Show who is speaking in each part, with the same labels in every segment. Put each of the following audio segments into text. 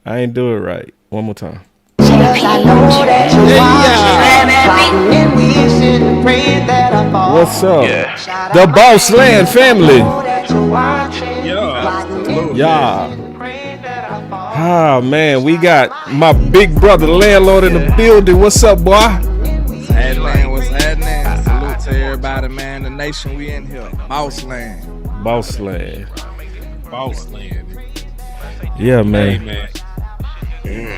Speaker 1: I ain't do it right. One more time. What's up? Yeah. The Boss Land family. Yeah. Ah, man, we got my big brother landlord in the building. What's up, boy?
Speaker 2: What's happening? What's happening? Salute to everybody, man. The nation we in here. Boss Land.
Speaker 1: Boss Land.
Speaker 3: Boss Land.
Speaker 1: Yeah, man.
Speaker 3: Hey, man.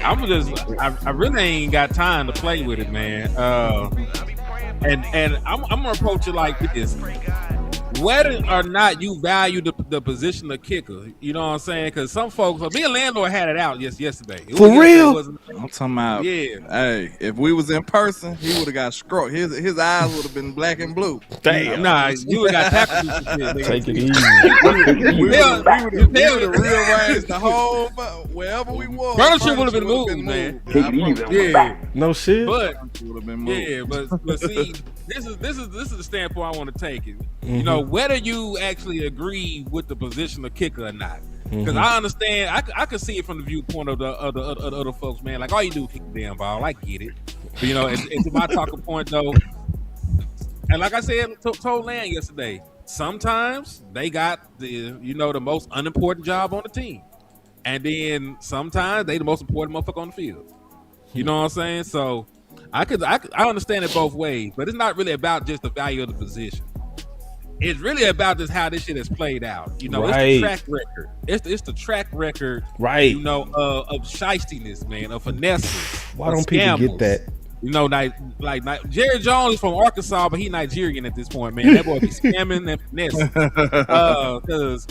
Speaker 3: I really ain't got time to play with it, man. And I'm gonna approach it like this: whether or not you value the position of kicker, you know what I'm saying? Because some folks, me and landlord had it out yesterday.
Speaker 1: For real?
Speaker 2: I'm talking about.
Speaker 3: Yeah.
Speaker 2: Hey, if we was in person, he would have got struck. His eyes would have been black and blue.
Speaker 3: Damn. Nah, you would have got tackled.
Speaker 1: Take it easy.
Speaker 2: We would have rearranged the whole wherever we was.
Speaker 3: Furniture would have been moved, man.
Speaker 2: Yeah.
Speaker 1: No shit.
Speaker 3: But see, this is the standpoint I want to take it. Mm-hmm. You know, whether you actually agree with the position of kicker or not. Because I understand, I can see it from the viewpoint of the other folks, man. Like, all you do is kick the damn ball. I get it. But, you know, it's my talking point, though. And like I said, told Land yesterday, sometimes they got the most unimportant job on the team. And then sometimes they the most important motherfucker on the field. You know what I'm saying? So I understand it both ways, but it's not really about just the value of the position. It's really about just how this shit has played out. You know,
Speaker 1: right.
Speaker 3: It's the track record. It's the track record,
Speaker 1: right?
Speaker 3: You know, of shystiness, man, of finesse.
Speaker 1: Why don't people get that?
Speaker 3: You know, like Jerry Jones is from Arkansas, but he Nigerian at this point, man. That boy be scamming and finessing. Because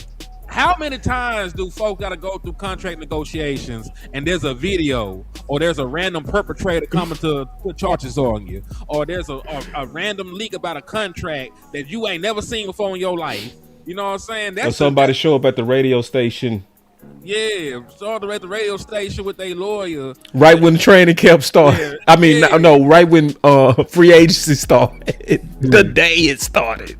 Speaker 3: how many times do folks got to go through contract negotiations and there's a video or there's a random perpetrator coming to put charges on you, or there's a random leak about a contract that you ain't never seen before in your life? You know what I'm saying?
Speaker 1: Or somebody show up at the radio station.
Speaker 3: Yeah, started at the radio station with their lawyer.
Speaker 1: Right when the training camp started. Yeah, I mean, no, right when free agency started. The day it started.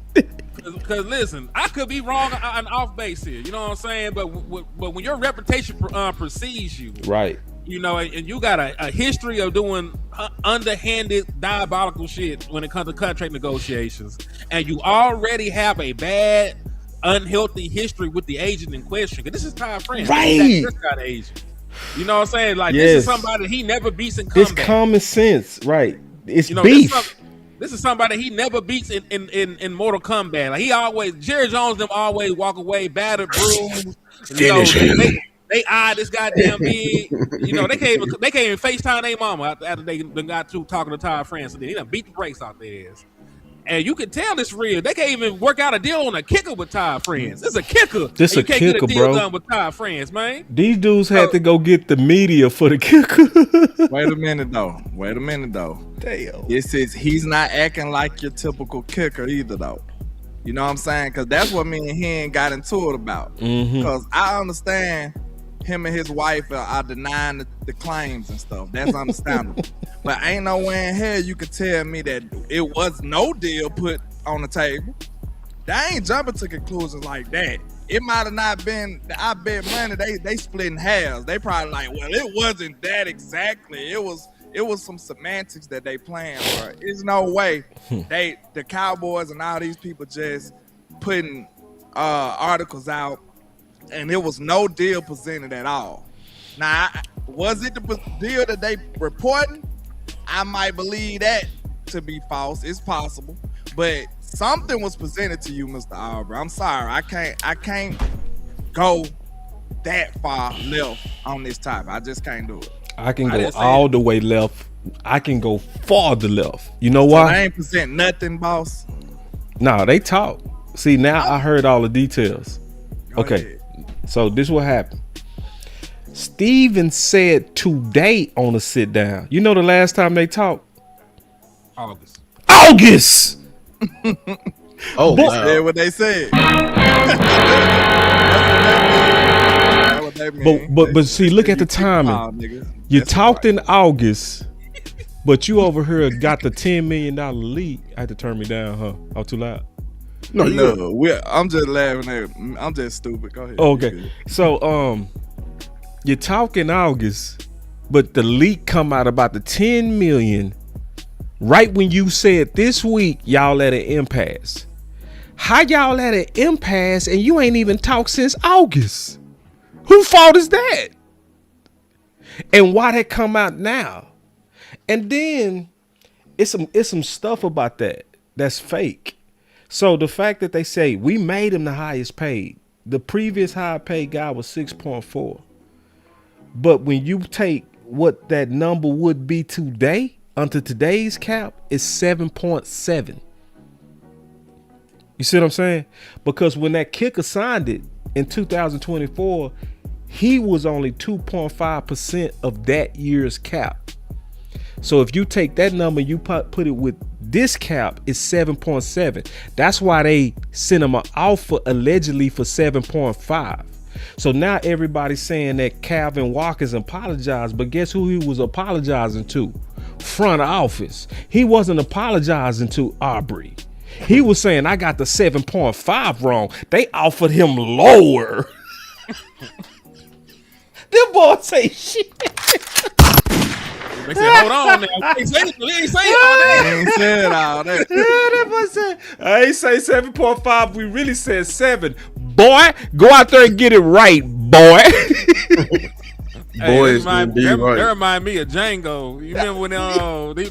Speaker 3: Because listen, I could be wrong and off base here, you know what I'm saying? But when your reputation precedes you,
Speaker 1: right?
Speaker 3: You know, and you got a history of doing underhanded, diabolical shit when it comes to contract negotiations, and you already have a bad, unhealthy history with the agent in question. Because this is Ty France,
Speaker 1: right?
Speaker 3: This guy, the agent. You know what I'm saying? Like, yes. This is somebody he never beats in comeback.
Speaker 1: It's common sense, right? It's beef.
Speaker 3: This is somebody he never beats in Mortal Kombat. Like Jerry Jones them always walk away battered, bruised.
Speaker 1: Finish him.
Speaker 3: They eye this goddamn big. You know, they can't even FaceTime their mama after they got through talking to Ty France. They done beat the brakes out their ass. And you can tell this real. They can't even work out a deal on a kicker with Ty France. It's a kicker.
Speaker 1: This a kicker,
Speaker 3: get a deal
Speaker 1: bro.
Speaker 3: Done with Ty France, man.
Speaker 1: These dudes had to go get the media for the kicker.
Speaker 2: Wait a minute though.
Speaker 1: Damn.
Speaker 2: He's not acting like your typical kicker either though. You know what I'm saying? Because that's what me and him got into it about. Because I understand him and his wife are denying the claims and stuff. That's understandable. But ain't no way in hell you could tell me that it was no deal put on the table. They ain't jumping to conclusions like that. It might have not been, I bet money, they splitting halves. They probably like, well, it wasn't that exactly. It was some semantics that they playing, bro. There's no way the Cowboys and all these people just putting articles out and it was no deal presented at all. Now, was it the deal that they reporting? I might believe that to be false. It's possible, but something was presented to you, Mr. Aubrey. I'm sorry, I can't go that far left on this topic. I just can't do it.
Speaker 1: I can go all the way left. I can go farther left. You know why?
Speaker 2: So they ain't present nothing, boss.
Speaker 1: No, they talk. See, now I heard all the details. Okay, so this is what happened. Steven said today on a sit down. You know the last time they talked?
Speaker 3: August.
Speaker 2: Oh, that's what they said. That's what they mean.
Speaker 1: But see, look at the timing. You talked in August, but you over here got the $10 million lead. I had to turn me down, huh? I was too loud.
Speaker 2: No, I'm just laughing at. I'm just stupid. Go ahead.
Speaker 1: Okay, so you're talking August, but the leak come out about the 10 million right when you said this week y'all at an impasse. How y'all at an impasse and you ain't even talked since August? Who fault is that? And why that come out now? And then it's some stuff about that that's fake. So the fact that they say we made him the highest paid, the previous high paid guy was 6.4. But when you take what that number would be today, under today's cap, is 7.7. You see what I'm saying? Because when that kicker signed it in 2024, he was only 2.5% of that year's cap. So if you take that number, you put it with this cap, it's 7.7. That's why they sent him an offer allegedly for 7.5. So now everybody's saying that Calvin Watkins apologized, but guess who he was apologizing to? Front office. He wasn't apologizing to Aubrey. He was saying, I got the 7.5 wrong. They offered him lower. Them boys say shit.
Speaker 3: They said, hold on now. He ain't say all that.
Speaker 2: He ain't said all that.
Speaker 1: Yeah, that boy said, I ain't say 7.5. We really said 7. Boy, go out there and get it right, boy.
Speaker 4: Boy,
Speaker 3: that remind me of Django. You remember when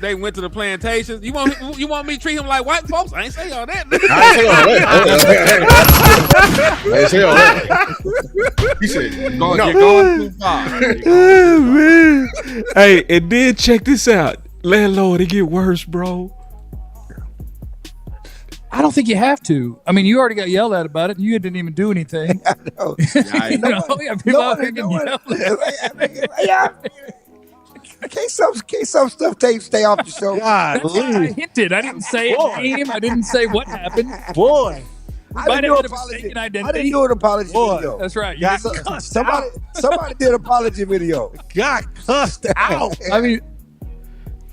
Speaker 3: they went to the plantations? You want me to treat him like white folks? I ain't say all that.
Speaker 4: I ain't say all that. He said,
Speaker 2: You're going too far.
Speaker 1: Oh, man. Hey, and then check this out. Landlord, it get worse, bro.
Speaker 5: I don't think you have to. I mean, you already got yelled at about it, and you didn't even do anything.
Speaker 2: I know.
Speaker 5: People out here getting yelled at.
Speaker 6: Can't some stuff stay off the show?
Speaker 5: God, I hinted. I didn't say a name. I didn't say what happened.
Speaker 6: Boy.
Speaker 5: I didn't
Speaker 6: do an apology video.
Speaker 5: That's right.
Speaker 6: Somebody did an apology video.
Speaker 7: Got cussed out.
Speaker 5: I mean,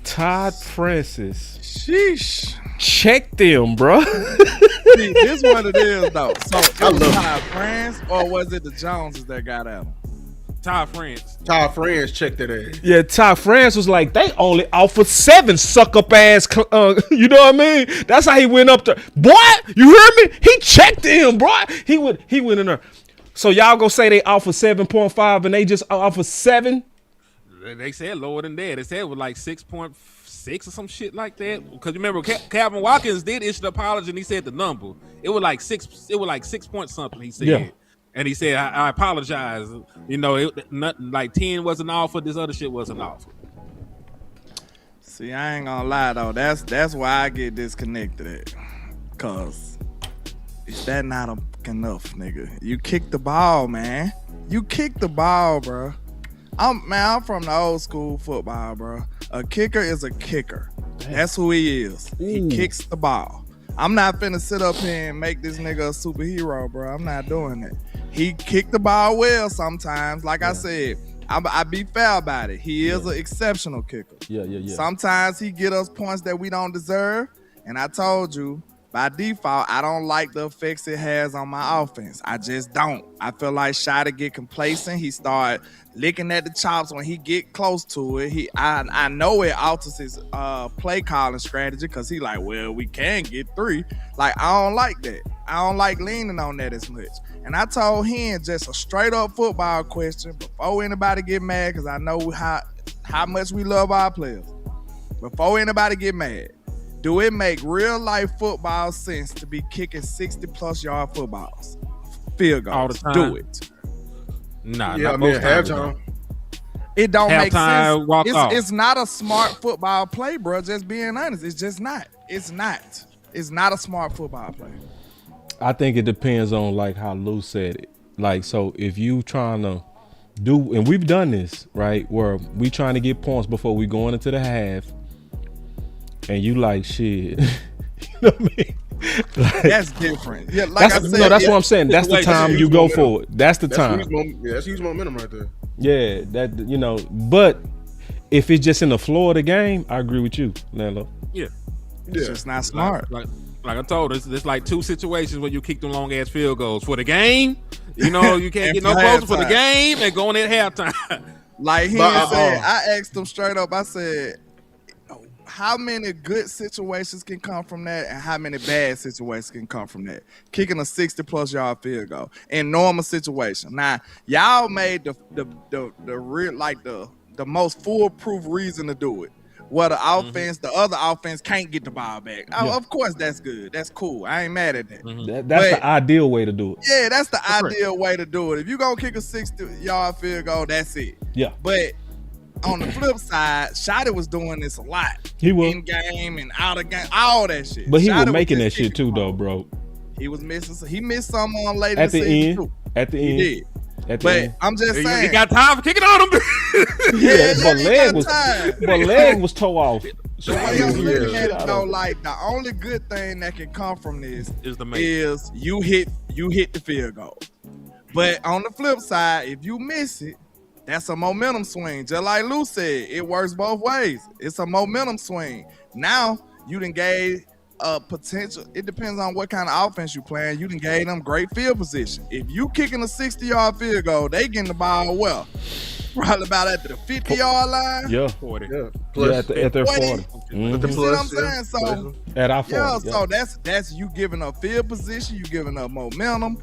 Speaker 1: Todd Francis.
Speaker 2: Sheesh.
Speaker 1: Check them, bro.
Speaker 2: See, this what it is, though. So, it was Todd France, or was it the Joneses that got at him?
Speaker 3: Todd France.
Speaker 4: Todd France checked that ass.
Speaker 1: Yeah, Todd France was like, they only offered 7, suck up ass. You know what I mean? That's how he went up there. Boy, you heard me? He checked him, bro. He went in there. So y'all gonna say they offered 7.5 and they just offered 7?
Speaker 3: They said lower than that. They said it was like 6.5. Or some shit like that, because remember Calvin Watkins did issue the apology and he said the number it was like 6 point something he said. Yeah. And he said I apologize, you know, nothing like 10 wasn't offered, this other shit wasn't offered.
Speaker 2: See, I ain't gonna lie though, that's why I get disconnected at, cause is that not enough, nigga? You kick the ball, man. You kick the ball, bro. I'm from the old school football, bro. A kicker is a kicker. That's who he is. He kicks the ball. I'm not finna sit up here and make this nigga a superhero, bro. I'm not doing that. He kicked the ball well sometimes. Like I said, I be fair about it. He is an exceptional kicker.
Speaker 1: Yeah.
Speaker 2: Sometimes he get us points that we don't deserve. And I told you, by default, I don't like the effects it has on my offense. I just don't. I feel like Schotty get complacent. He start licking at the chops when he get close to it. I know it alters his play calling strategy because he like, well, we can get 3. Like, I don't like that. I don't like leaning on that as much. And I told him just a straight up football question before anybody get mad, because I know how much we love our players. Before anybody get mad, do it make real life football sense to be kicking 60+ yard footballs? Field goals.
Speaker 3: All the time.
Speaker 2: Do it.
Speaker 3: Nah,
Speaker 4: yeah,
Speaker 3: not most times.
Speaker 4: halftime.
Speaker 2: It don't make sense.
Speaker 3: Walk off.
Speaker 2: It's not a smart football play, bro. Just being honest. It's just not. It's not. It's not a smart football play.
Speaker 1: I think it depends on like how Lou said it. Like, so if you trying to do, and we've done this, right, where we trying to get points before we going into the half, and you like shit. You know what I mean? Like,
Speaker 2: that's different. Yeah, like I said,
Speaker 1: that's what I'm saying. That's the time you go for it. That's the time.
Speaker 4: That's huge momentum right there.
Speaker 1: Yeah, that, you know. But if it's just in the floor of the game, I agree with you, Lando.
Speaker 3: Yeah,
Speaker 2: it's just not smart.
Speaker 3: Like Like I told us, there's like two situations where you kick them long ass field goals for the game. You know, you can't get no closer for the game and going at halftime.
Speaker 2: Like he said, I asked him straight up. I said, how many good situations can come from that, and how many bad situations can come from that? Kicking a 60+ yard field goal in normal situation. Now, y'all made the real like the most foolproof reason to do it. Where the offense, the other offense can't get the ball back. Yeah. Of course, that's good. That's cool. I ain't mad at that.
Speaker 1: That's the ideal way to do it.
Speaker 2: Yeah, that's the ideal way to do it. If you gonna kick a 60-yard field goal, that's it.
Speaker 1: Yeah.
Speaker 2: But on the flip side, Schotty was doing this a lot.
Speaker 1: He was
Speaker 2: in game and out of game, all that shit.
Speaker 1: But he was making that shit too, though, bro.
Speaker 2: He was missing. He missed some on late
Speaker 1: at the end.
Speaker 2: Too.
Speaker 1: At the
Speaker 2: he
Speaker 1: end.
Speaker 2: Did.
Speaker 1: But
Speaker 2: I'm just saying,
Speaker 3: he got time for kicking on him.
Speaker 1: but leg was toe off.
Speaker 2: So I'm looking at it though, like the only good thing that can come from this is you hit the field goal. But on the flip side, if you miss it, that's a momentum swing. Just like Lou said, it works both ways. It's a momentum swing. Now you done gave potential. It depends on what kind of offense you playing. You done gave them great field position. If you kicking a 60-yard field goal, they getting the ball well. Probably about at the 50-yard line.
Speaker 1: Yeah,
Speaker 3: 40.
Speaker 1: Yeah, plus at their 40.
Speaker 2: You see what I'm saying? So
Speaker 1: at our 40.
Speaker 2: So that's you giving up field position. You giving up momentum.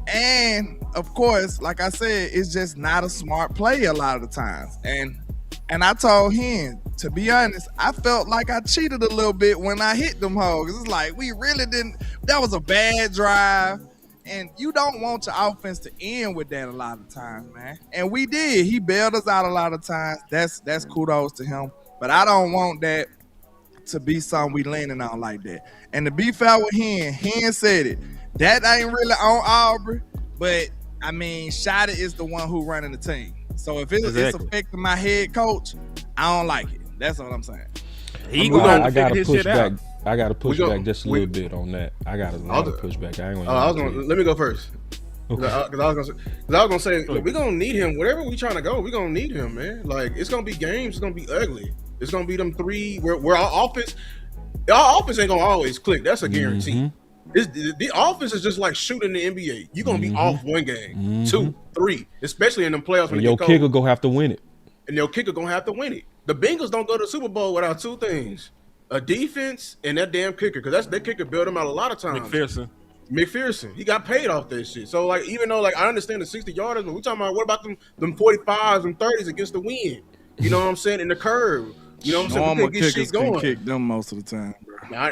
Speaker 2: And of course, like I said, it's just not a smart play a lot of the times. And I told him, to be honest, I felt like I cheated a little bit when I hit them hoes. It's like we really didn't. That was a bad drive, and you don't want your offense to end with that a lot of times, man. And we did. He bailed us out a lot of times. That's kudos to him. But I don't want that to be something we leaning on like that. And to be fair with Hen said it. That ain't really on Aubrey, but I mean, Schotty is the one who running the team. So if it's affecting my head coach, I don't like it. That's what I'm saying.
Speaker 1: I gotta push back. I gotta push back just a little bit on that. I gotta push back. I ain't gonna.
Speaker 4: Let me go first. Okay. Because I was gonna say we're gonna need him. Whatever we trying to go, we're gonna need him, man. Like it's gonna be games. It's gonna be ugly. It's gonna be them three where our offense ain't gonna always click. That's a guarantee. Mm-hmm. The offense is just like shooting the NBA. You're going to be off one game, 2, 3, especially in the playoffs.
Speaker 1: When your kicker going to have to win it.
Speaker 4: And your kicker going to have to win it. The Bengals don't go to the Super Bowl without two things, a defense and that damn kicker, because that kicker built them out a lot of times. McPherson. He got paid off that shit. So, like, even though, like, I understand the 60-yarders, but we're talking about what about them 45s and 30s against the wind? You know what I'm saying? In the curve. You know what I'm saying?
Speaker 2: Normal kickers can kick them most of the time, bro.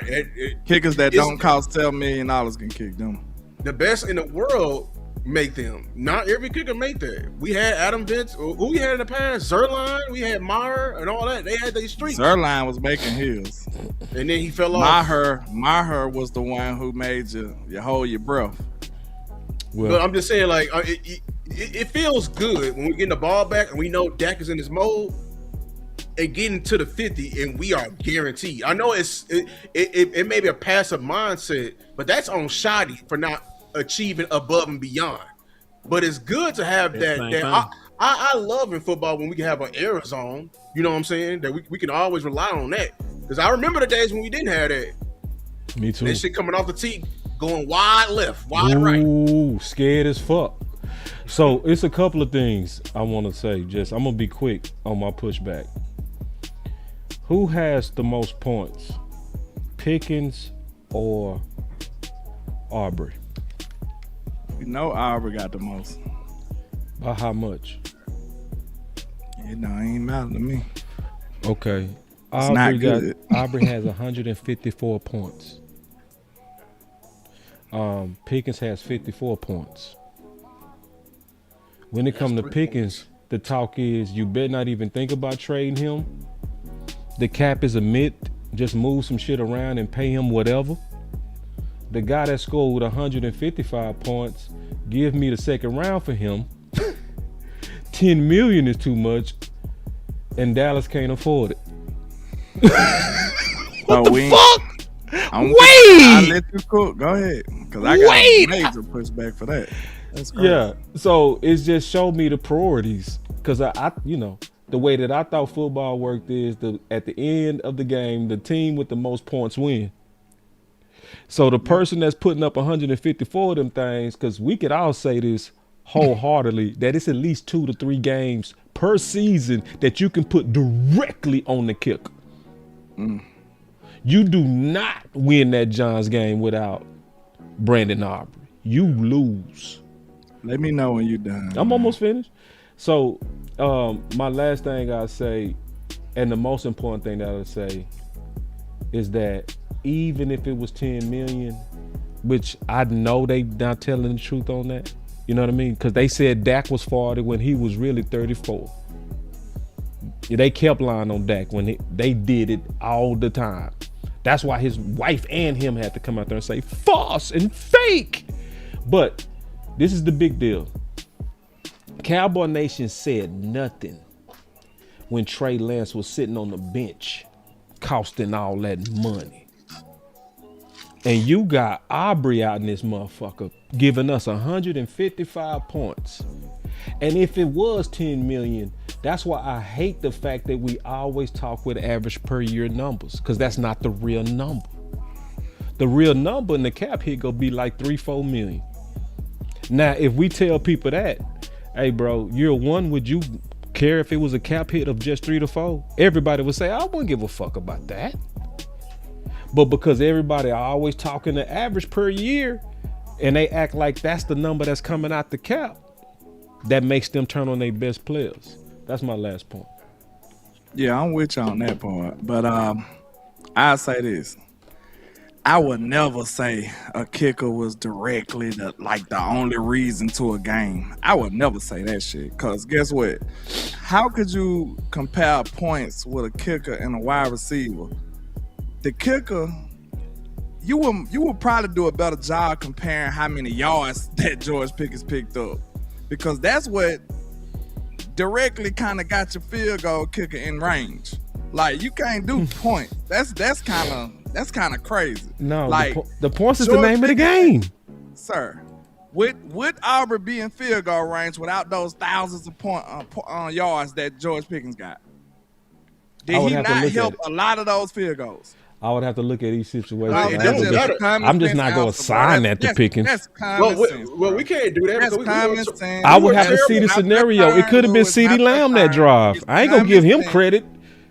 Speaker 2: Kickers that don't cost $10 million can kick them.
Speaker 4: The best in the world make them. Not every kicker make that. We had Adam Vince. Who we had in the past? Zerline. We had Meyer and all that. They had these streaks.
Speaker 2: Zerline was making his.
Speaker 4: And then he fell off.
Speaker 2: Maher was the one who made you hold your breath.
Speaker 4: Well, but I'm just saying, like, it feels good when we get the ball back and we know Dak is in his mode. And getting to the 50, and we are guaranteed. I know it may be a passive mindset, but that's on Schotty for not achieving above and beyond. But it's good to have that. I love in football when we can have an error zone. You know what I'm saying? That we can always rely on that. Because I remember the days when we didn't have that.
Speaker 1: Me too.
Speaker 4: That shit coming off the tee, going wide left, wide right.
Speaker 1: Ooh, scared as fuck. So it's a couple of things I want to say. I'm gonna be quick on my pushback. Who has the most points, Pickens or Aubrey?
Speaker 2: We know Aubrey got the most.
Speaker 1: By how much?
Speaker 2: It ain't matter to me.
Speaker 1: Okay.
Speaker 2: Aubrey
Speaker 1: has 154 points. Pickens has 54 points. When it comes to Pickens, the talk is you better not even think about trading him. The cap is a myth. Just move some shit around and pay him whatever. The guy that scored with 155 points, give me the second round for him. 10 million is too much, and Dallas can't afford it. What the fuck?
Speaker 2: I'll let you cook. Go ahead, because I got a major pushback for that. That's crazy.
Speaker 1: Yeah, so it's just showed me the priorities, because I the way that I thought football worked is at the end of the game, the team with the most points win. So the person that's putting up 154 of them things, because we could all say this wholeheartedly, that it's at least 2 to 3 games per season that you can put directly on the kicker. You do not win that Giants game without Brandon Aubrey. You lose.
Speaker 2: Let me know when you're done.
Speaker 1: I'm almost finished. So my last thing I'll say, and the most important thing that I'll say, is that even if it was 10 million, which I know they not telling the truth on that, you know what I mean? Because they said Dak was 40 when he was really 34. They kept lying on Dak when they did it all the time. That's why his wife and him had to come out there and say false and fake. But this is the big deal. Cowboy Nation said nothing when Trey Lance was sitting on the bench costing all that money. And you got Aubrey out in this motherfucker giving us 155 points. And if it was 10 million, that's why I hate the fact that we always talk with average per year numbers, because that's not the real number. The real number in the cap hit gonna be like 3-4 million. Now, if we tell people that, hey bro, year one, would you care if it was a cap hit of just 3 to 4? Everybody would say, I wouldn't give a fuck about that. But because everybody are always talking the average per year, and they act like that's the number that's coming out the cap, that makes them turn on their best players. That's my last point.
Speaker 2: Yeah, I'm with you on that part. But I'll say this. I would never say a kicker was directly the only reason to a game. I would never say that shit. Because guess what? How could you compare points with a kicker and a wide receiver? The kicker, you would probably do a better job comparing how many yards that George Pickens picked up. Because that's what directly kind of got your field goal kicker in range. Like, you can't do points. That's kind of crazy.
Speaker 1: No,
Speaker 2: like
Speaker 1: the points is the name of the game.
Speaker 2: Sir, would Aubrey be in field goal range without those thousands of yards that George Pickens got? Did he not help a lot of those field goals?
Speaker 1: I would have to look at each situation.
Speaker 2: I'm
Speaker 1: just not going to assign that to Pickens.
Speaker 2: That's common sense.
Speaker 4: Well, we can't do that.
Speaker 2: That's common sense.
Speaker 1: I would have to see the scenario. It could have been CeeDee Lamb that drive. I ain't going to give him credit.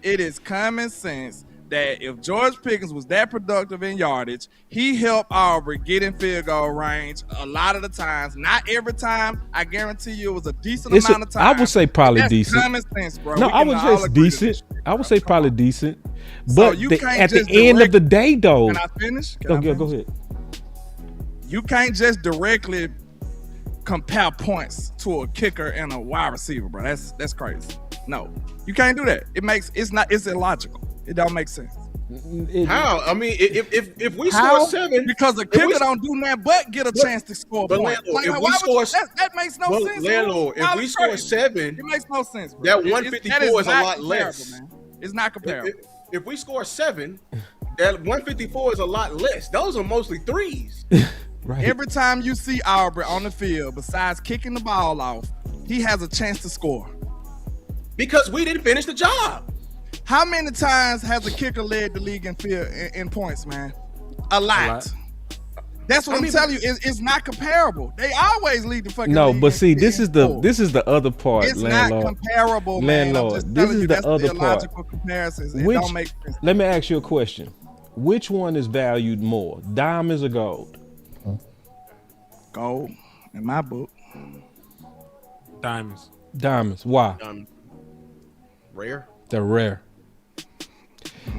Speaker 2: It is common sense that if George Pickens was that productive in yardage, he helped Aubrey get in field goal range a lot of the times. Not every time. I guarantee you it was a decent amount of time.
Speaker 1: I would say probably decent.
Speaker 2: That's common sense, bro.
Speaker 1: No, I would say decent. I would say probably decent. But at the end of the day, though.
Speaker 2: Can I finish?
Speaker 1: Go ahead.
Speaker 2: You can't just directly compare points to a kicker and a wide receiver, bro. That's crazy. No, you can't do that. It's illogical. It don't make sense.
Speaker 4: How? I mean, if we score 7,
Speaker 2: because a kicker don't do nothing but get a chance to score points. That makes no sense.
Speaker 4: Landlord, if we score 7,
Speaker 2: it makes no sense. Bro.
Speaker 4: That 154 is a lot less.
Speaker 2: Man. It's not comparable.
Speaker 4: If we score 7, that 154 is a lot less. Those are mostly threes.
Speaker 1: Right.
Speaker 2: Every time you see Aubrey on the field, besides kicking the ball off, he has a chance to score.
Speaker 4: Because we didn't finish the job.
Speaker 2: How many times has a kicker led the league in points, man? A lot. That's what I'm telling you. It's not comparable. They always lead the fucking league.
Speaker 1: No, but see, this is the other part,
Speaker 2: it's
Speaker 1: landlord.
Speaker 2: Not comparable, man.
Speaker 1: Landlord, this is the other part.
Speaker 2: Comparisons. It don't make sense.
Speaker 1: Let me ask you a question. Which one is valued more, diamonds or gold?
Speaker 2: Gold, in my book.
Speaker 3: Diamonds.
Speaker 1: Why?
Speaker 4: Rare.
Speaker 1: They're rare.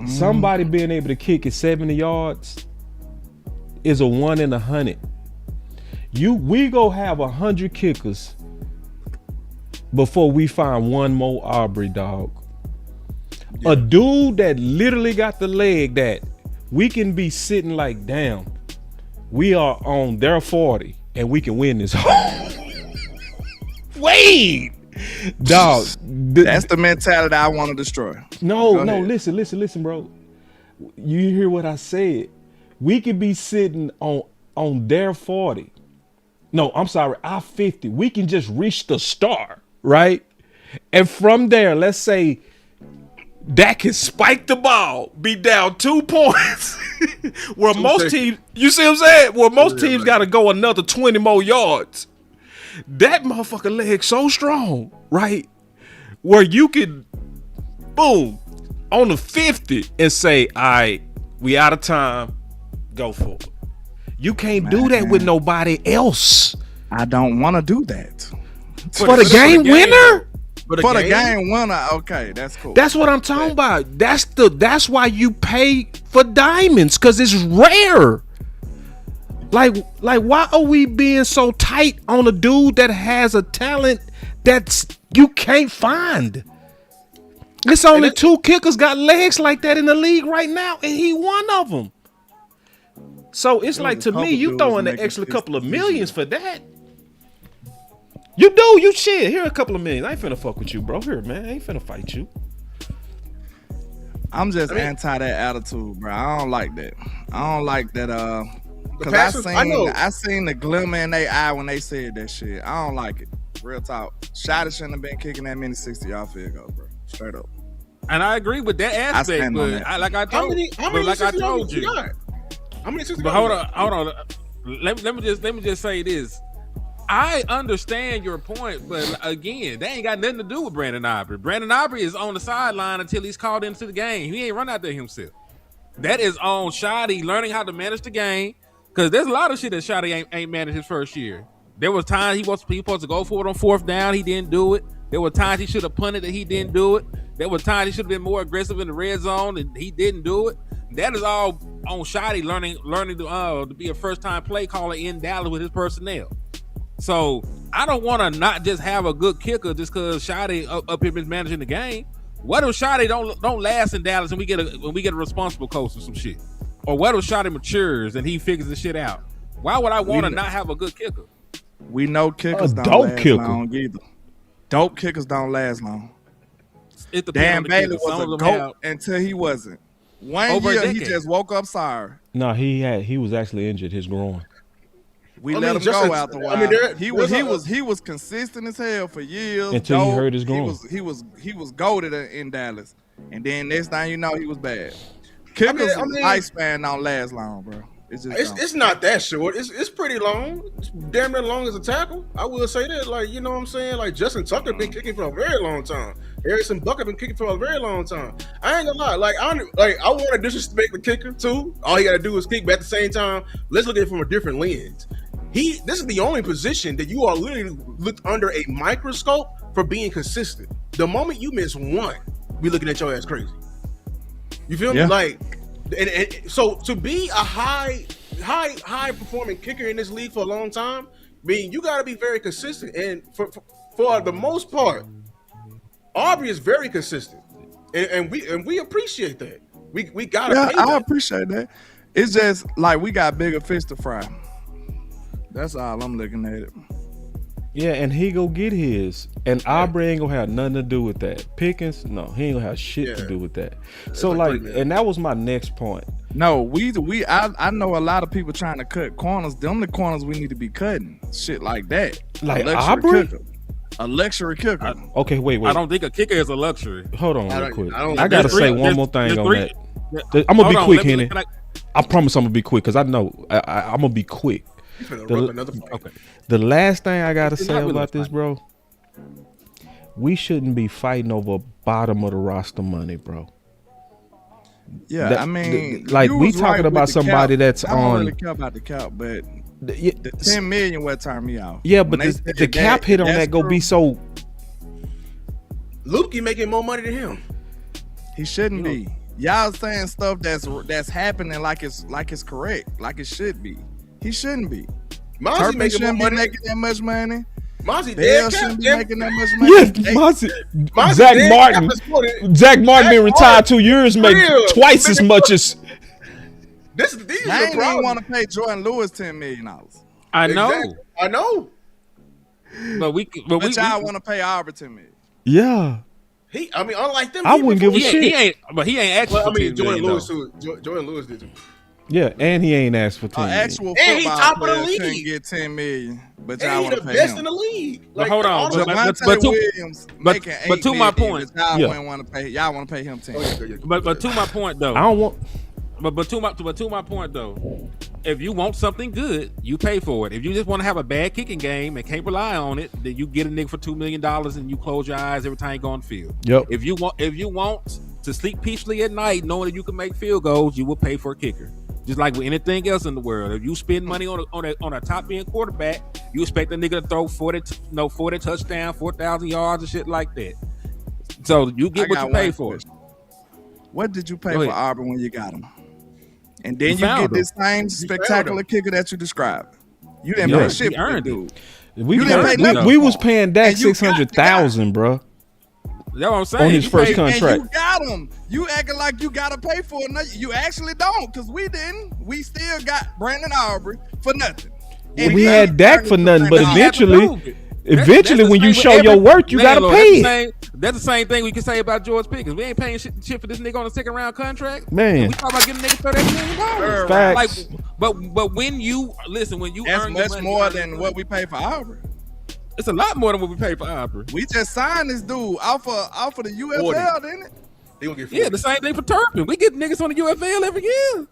Speaker 1: Somebody being able to kick it 70 yards is a 1 in 100. We go have 100 kickers before we find one more Aubrey, dog. Yeah. A dude that literally got the leg that we can be sitting like, damn, we are on their 40 and we can win this. Wait, dog.
Speaker 2: That's the mentality I want to destroy.
Speaker 1: No, listen, bro. You hear what I said? We could be sitting on their 40. No, I'm sorry, our 50. We can just reach the star, right? And from there, let's say Dak can spike the ball, be down 2 points. Where most teams, you see what I'm saying? Where most teams got to go another 20 more yards. That motherfucker leg so strong, right? Where you could, boom, on the 50 and say, all right, we out of time, go for it. You can't do that with nobody else.
Speaker 2: I don't want to do that.
Speaker 1: For the game winner?
Speaker 2: For the game winner, okay, that's cool.
Speaker 1: That's what I'm talking about. That's why you pay for diamonds, because it's rare. Like why are we being so tight on a dude that has a talent that's you can't find? It's only 2 kickers got legs like that in the league right now, and he one of them. So it's like, to me, you throwing an extra couple of millions for that. You do, you shit. Here a couple of millions. I ain't finna fuck with you, bro. Here, man. I ain't finna fight you.
Speaker 2: I'm just anti that attitude, bro. I don't like that. I don't like that. Cause I seen the glimmer in their eye when they said that shit. I don't like it. Real talk. Schotty shouldn't have been kicking that many 60-yard field goals, bro. Straight up.
Speaker 3: And I agree with that aspect, but like I told you,
Speaker 4: how many 60
Speaker 3: but hold on. Let me just say this. I understand your point, but again, that ain't got nothing to do with Brandon Aubrey. Brandon Aubrey is on the sideline until he's called into the game. He ain't run out there himself. That is on Schotty learning how to manage the game, because there's a lot of shit that Schotty ain't managed his first year. There was times he was supposed to go for it on 4th down. He didn't do it. There were times he should have punted that he didn't do it. There were times he should have been more aggressive in the red zone and he didn't do it. That is all on Schotty learning to be a first-time play caller in Dallas with his personnel. So I don't want to not just have a good kicker just because Schotty up here mismanaging the game. What if Schotty don't last in Dallas and we get a responsible coach or some shit? Or what if Schotty matures and he figures the shit out? Why would I want to not have a good kicker?
Speaker 2: We know kickers don't last long either. Dope kickers don't last long. Dan Bailey was a GOAT until he wasn't. One year he just woke up sorry.
Speaker 1: No, he was actually injured his groin.
Speaker 2: We let him go out the while. He was consistent as hell for years
Speaker 1: until he hurt his groin.
Speaker 2: He was goated in Dallas, and then next time you know he was bad. Kickers lifespan don't last long, bro.
Speaker 4: It's not that short. It's pretty long. It's damn near long as a tackle. I will say that. Like, you know what I'm saying? Like, Justin Tucker been kicking for a very long time. Harrison Bucket been kicking for a very long time. I ain't gonna lie. Like, I want to disrespect the kicker too. All he got to do is kick, but at the same time, let's look at it from a different lens. This is the only position that you are literally looked under a microscope for being consistent. The moment you miss one, we looking at your ass crazy. You feel me? Like, and so to be a high performing kicker in this league for a long time, I mean, you got to be very consistent. And for the most part, Aubrey is very consistent, and we appreciate that. We got to. Yeah,
Speaker 2: I appreciate that. It's just like we got bigger fish to fry. That's all I'm looking at it.
Speaker 1: Yeah, and he go get his, and Aubrey ain't gonna have nothing to do with that. Pickens, no, he ain't gonna have shit to do with that. So like, and that was my next point.
Speaker 2: No, I know a lot of people trying to cut corners. Them the corners we need to be cutting. Shit like that.
Speaker 1: Like Aubrey?
Speaker 2: A luxury kicker.
Speaker 1: Okay, wait.
Speaker 3: I don't think a kicker is a luxury.
Speaker 1: Hold on real quick. I gotta say one more thing on that. I'm gonna be quick, Henny. I promise I'm gonna be quick because I know I'm gonna be quick. The last thing I gotta say about this, bro, we shouldn't be fighting over bottom of the roster money, bro.
Speaker 2: Yeah, I mean,
Speaker 1: like we talking about somebody that's on.
Speaker 2: I don't really care about the cap, but the 10 million would turn me off.
Speaker 1: Yeah, but the cap hit on that go be so.
Speaker 4: Lukey making more money than him.
Speaker 2: He shouldn't be. Y'all saying stuff that's happening like it's correct, like it should be. He shouldn't be.
Speaker 4: Mozzie making more money.
Speaker 2: Making that much money.
Speaker 4: Mozzie
Speaker 2: shouldn't be making that much money.
Speaker 1: Yeah, Zach Martin been retired 2 years, make twice as much as.
Speaker 2: I ain't even want to pay Jordan Lewis $10 million.
Speaker 3: I know.
Speaker 4: Exactly. I know.
Speaker 3: But
Speaker 2: y'all want to pay Aubrey $10 million.
Speaker 1: Yeah.
Speaker 4: Unlike them,
Speaker 1: I wouldn't give a shit.
Speaker 3: He ain't actually.
Speaker 4: Well, I mean, Jordan Lewis did too.
Speaker 1: Yeah, and he ain't asked for 10 million.
Speaker 2: Actual
Speaker 4: And he
Speaker 2: football
Speaker 4: top of the
Speaker 2: player
Speaker 4: league.
Speaker 2: couldn't get 10 million, but y'all
Speaker 4: And he
Speaker 2: want
Speaker 4: the
Speaker 2: to pay
Speaker 4: best
Speaker 2: him.
Speaker 4: in the league.
Speaker 3: But hold on,
Speaker 2: Javonte Williams making 8
Speaker 3: but to my
Speaker 2: million,
Speaker 3: point,
Speaker 2: but y'all
Speaker 1: Yeah.
Speaker 2: wouldn't want to pay. Y'all want to pay him 10.
Speaker 3: but to my point though,
Speaker 1: I don't want.
Speaker 3: but to my point though, if you want something good, you pay for it. If you just want to have a bad kicking game and can't rely on it, then you get a nigga for $2 million and you close your eyes every time you go on the field.
Speaker 1: Yep.
Speaker 3: If you want to sleep peacefully at night, knowing that you can make field goals, you will pay for a kicker. Just like with anything else in the world, if you spend money on a top end quarterback, you expect a nigga to throw 40 touchdowns, 4,000 yards and shit like that. So you get what you pay for.
Speaker 2: What did you pay for Auburn when you got him? And then you
Speaker 3: found
Speaker 2: get
Speaker 3: him.
Speaker 2: this same spectacular kicker that you described. You didn't pay shit for that dude.
Speaker 1: We,
Speaker 2: You didn't pay nothing
Speaker 1: we
Speaker 2: for
Speaker 1: was
Speaker 2: him.
Speaker 1: paying Dak
Speaker 2: And you got the guy.
Speaker 1: $600,000, bro,
Speaker 3: That's what I'm saying.
Speaker 1: on his
Speaker 3: You
Speaker 1: first
Speaker 3: pay-
Speaker 1: contract.
Speaker 2: And you got him. You acting like you gotta pay for it. No, you actually don't, because we didn't. We still got Brandon Aubrey for nothing. And
Speaker 1: We
Speaker 2: then
Speaker 1: had
Speaker 2: you
Speaker 1: Dak
Speaker 2: turned
Speaker 1: for
Speaker 2: to
Speaker 1: nothing, but
Speaker 2: Brandon Aubrey.
Speaker 1: eventually,
Speaker 3: That's the
Speaker 1: when you
Speaker 3: same
Speaker 1: show
Speaker 3: with
Speaker 1: your
Speaker 3: every
Speaker 1: worth, you gotta
Speaker 3: landlord.
Speaker 1: pay it.
Speaker 3: That's the same thing we can say about George Pickens. We ain't paying shit for this nigga on a second round contract.
Speaker 1: Man.
Speaker 3: We talk about getting niggas $38 million.
Speaker 1: Facts.
Speaker 3: Like, but when you listen, when you
Speaker 2: That's
Speaker 3: earn your
Speaker 2: much
Speaker 3: money,
Speaker 2: more than what we pay for Aubrey.
Speaker 3: It's a lot more than what we pay for Aubrey.
Speaker 2: We just signed this dude off of the UFL,
Speaker 4: 40.
Speaker 2: didn't it?
Speaker 4: He gonna get 40.
Speaker 3: Yeah, the same thing for Turpin. We get niggas on the UFL every year.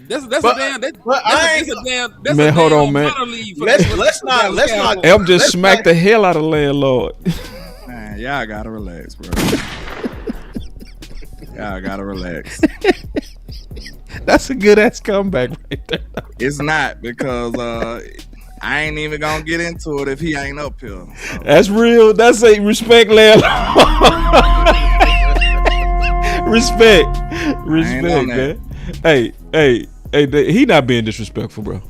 Speaker 3: That's
Speaker 4: But-
Speaker 3: a damn. That's
Speaker 4: I ain't-
Speaker 3: a damn. That's
Speaker 1: Man,
Speaker 3: a
Speaker 1: hold
Speaker 3: damn
Speaker 1: on, man.
Speaker 3: minor league for
Speaker 4: Let's
Speaker 3: the-
Speaker 4: not.
Speaker 1: Em just
Speaker 4: let's
Speaker 1: smacked
Speaker 4: not-
Speaker 1: the hell out of landlord.
Speaker 2: Man, y'all gotta relax, bro. Y'all gotta relax.
Speaker 1: That's a good ass comeback right there.
Speaker 2: It's not, because I ain't even gonna get into it if he ain't up here. So.
Speaker 1: That's real. That's a respect, landlord. Respect,
Speaker 2: on that.
Speaker 1: man. Hey, he not being disrespectful, bro.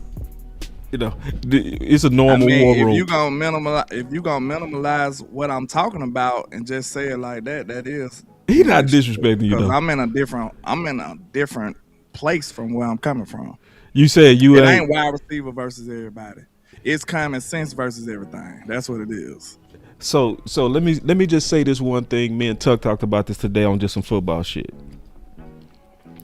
Speaker 1: You know, it's a normal war room.
Speaker 2: if you gonna minimalize what I'm talking about and just say it like that, that is.
Speaker 1: He not disrespecting you
Speaker 2: Because
Speaker 1: though.
Speaker 2: I'm in a different place from where I'm coming from.
Speaker 1: You said you
Speaker 2: It
Speaker 1: ain't.
Speaker 2: ain't wide receiver versus everybody. It's common sense versus everything. That's what it is.
Speaker 1: So let me just say this one thing. Me and Tuck talked about this today on just some football shit.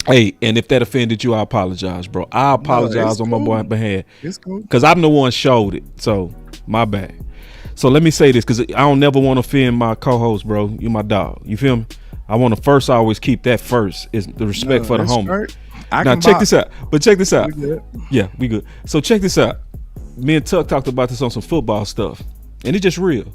Speaker 1: Hey, and if that offended you, I apologize, bro. I apologize on my boy behalf.
Speaker 2: It's cool.
Speaker 1: Because I'm the one showed it. So my bad. So let me say this, because I don't never want to offend my co-host, bro. You my dog. You feel me? I want to first always keep that first, is the respect for the
Speaker 2: that's
Speaker 1: homie.
Speaker 2: straight. I
Speaker 1: Now
Speaker 2: can
Speaker 1: check
Speaker 2: box.
Speaker 1: this out. But check this out.
Speaker 2: We good.
Speaker 1: Yeah, we good. So check this out. Me and Tuck talked about this on some football stuff. And it's just real.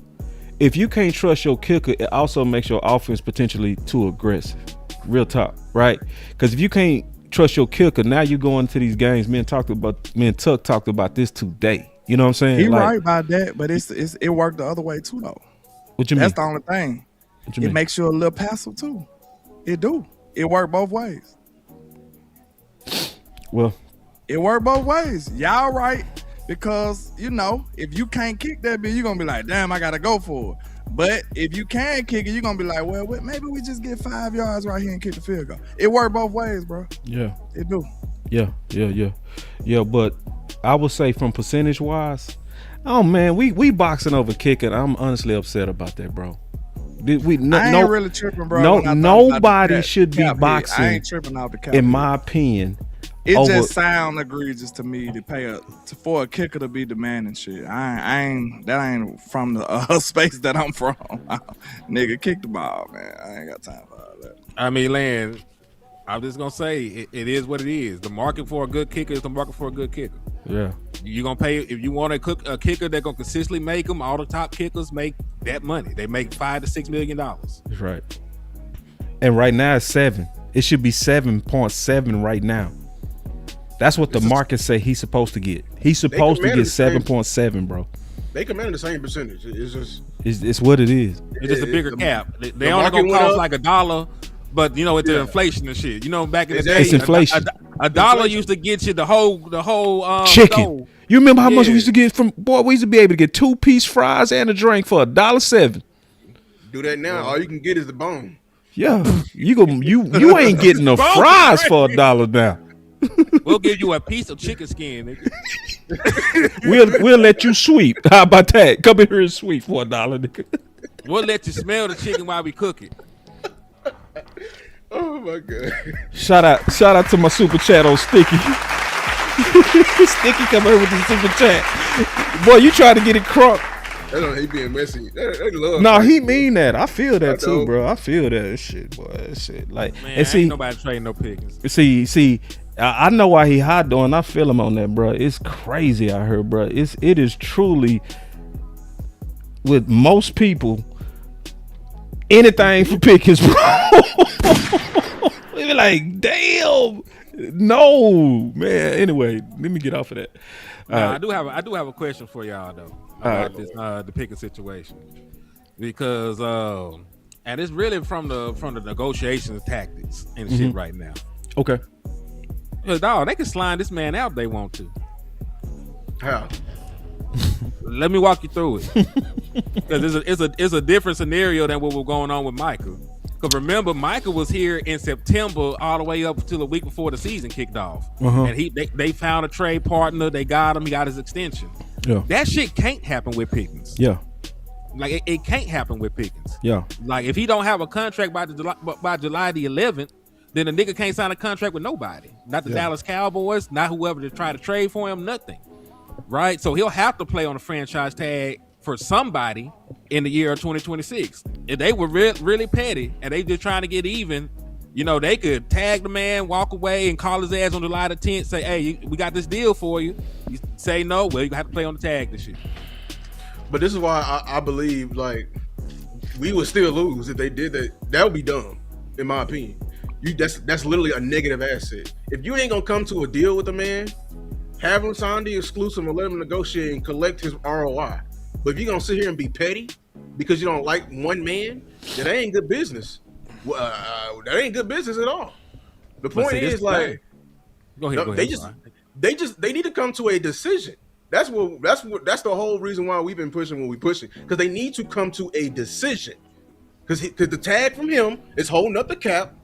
Speaker 1: If you can't trust your kicker, it also makes your offense potentially too aggressive. Real talk, right? Because if you can't trust your kicker, now you go into these games. Me and Tuck talked about this today. You know what I'm saying?
Speaker 2: He
Speaker 1: Like,
Speaker 2: right about that, but it worked the other way too though.
Speaker 1: What you mean?
Speaker 2: That's the only thing.
Speaker 1: What you
Speaker 2: It
Speaker 1: mean?
Speaker 2: makes you a little passive too. It do. It work both ways.
Speaker 1: Well,
Speaker 2: It work both ways. Y'all right, because if you can't kick that bitch, you're gonna be like, damn, I gotta go for it. But if you can kick it, you're gonna be like, well, maybe we just get 5 yards right here and kick the field goal. It work both ways, bro.
Speaker 1: yeah.
Speaker 2: It do.
Speaker 1: Yeah, but I would say from percentage wise, oh man, we boxing over kicking. I'm honestly upset about that, bro.
Speaker 2: I ain't really tripping, bro.
Speaker 1: No,
Speaker 2: when I thought
Speaker 1: nobody
Speaker 2: about the
Speaker 1: should be
Speaker 2: cap hit.
Speaker 1: boxing.
Speaker 2: I ain't tripping off the cap.
Speaker 1: In
Speaker 2: hit.
Speaker 1: my opinion,
Speaker 2: It
Speaker 1: over-
Speaker 2: just sound egregious to me to pay for a kicker to be demanding shit. I ain't from the space that I'm from. Nigga, kick the ball, man. I ain't got time for all that.
Speaker 3: I mean, Land, I'm just gonna say it is what it is. The market for a good kicker is the market for a good kicker.
Speaker 1: yeah.
Speaker 3: You're gonna pay if you want a kicker that's gonna consistently make them. All the top kickers make that money. They make $5 to $6 million.
Speaker 1: That's right. And right now it's 7. It should be 7.7 right now. That's what the market say he's supposed to get. He's supposed to get
Speaker 4: commanded the same-
Speaker 1: 7.7, bro.
Speaker 4: They command the same percentage. It's just
Speaker 1: It's what it is.
Speaker 3: It's just a bigger cap. They only
Speaker 4: market
Speaker 3: gonna
Speaker 4: went
Speaker 3: cost
Speaker 4: up.
Speaker 3: like $1, but it's
Speaker 4: Yeah.
Speaker 3: inflation and shit. Back in the
Speaker 4: It's
Speaker 3: day,
Speaker 1: inflation.
Speaker 3: A dollar used to get you the whole
Speaker 1: Chicken.
Speaker 3: stove.
Speaker 1: You remember how much we
Speaker 3: Yeah.
Speaker 1: used to get from we used to be able to get 2-piece fries and a drink for $1.07.
Speaker 4: do that now. All you can get is the bone.
Speaker 1: Yeah. You ain't getting no fries for $1 now.
Speaker 3: We'll give you a piece of chicken skin, nigga.
Speaker 1: We'll let you sweep. How about that? Come in here and sweep for $1, nigga.
Speaker 3: We'll let you smell the chicken while we cook it.
Speaker 4: Oh my god!
Speaker 1: Shout out to my super chat on Sticky. Sticky come here with the super chat. Boy, you trying to get it crunk.
Speaker 4: They don't hate being messy. They love.
Speaker 1: No, he mean that. I feel that too, bro. I feel that shit, boy. That shit, like,
Speaker 3: Man,
Speaker 1: and see,
Speaker 3: ain't nobody trading no Pickens.
Speaker 1: See, I know why he hot doing. I feel him on that, bro. It's crazy out here, bro. It is truly, with most people, anything for Pickens, bro. They be like, damn, no, man. Anyway, let me get off of that.
Speaker 3: I do have a question for y'all though about this the Pickens situation, because and it's really from the negotiations tactics and shit right now.
Speaker 1: Okay.
Speaker 3: Cause dog, they can slide this man out if they want to.
Speaker 4: How?
Speaker 3: Let me walk you through it. Because it's a different scenario than what was going on with Micah. Because remember, Micah was here in September all the way up until the week before the season kicked off. And they found a trade partner. They got him. He got his extension. Yeah. That shit can't happen with Pickens.
Speaker 1: Yeah.
Speaker 3: Like, it can't happen with Pickens.
Speaker 1: Yeah.
Speaker 3: Like, if he don't have a contract by July the 11th, then the nigga can't sign a contract with nobody. Not the Dallas Cowboys, not whoever to try to trade for him, nothing. Right? So he'll have to play on a franchise tag for somebody in the year of 2026. If they were really petty and they just trying to get even, you know, they could tag the man, walk away, and call his ass on July the 10th, say, hey, we got this deal for you. You say no, well, you have to play on the tag this shit.
Speaker 4: But this is why I believe, like, we would still lose if they did that. That would be dumb, in my opinion. That's literally a negative asset. If you ain't gonna come to a deal with a man, have him sign the exclusive and let him negotiate and collect his ROI. But if you're gonna sit here and be petty because you don't like one man, that ain't good business. That ain't good business at all. The point is, like,
Speaker 3: go ahead.
Speaker 4: They need to come to a decision. That's the whole reason why we've been pushing what we're pushing, because they need to come to a decision. Because the tag from him is holding up the cap.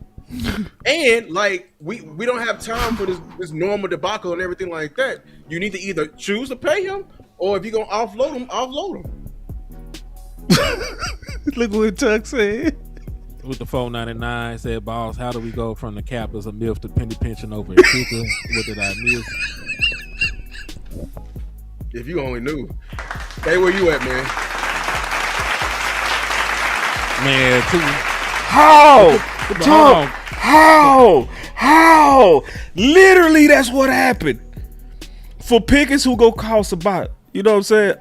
Speaker 4: And like we don't have time for this normal debacle and everything like that. You need to either choose to pay him, or if you're gonna offload him.
Speaker 1: Look what Tuck said.
Speaker 3: With the 499 said, boss, how do we go from the cap as a MILF to penny pension over in Kicker? What did I miss?
Speaker 4: If you only knew. Hey, where you at, man?
Speaker 3: Man,
Speaker 1: How? Literally, that's what happened. For Pickens, who go cost about, you know what I'm saying?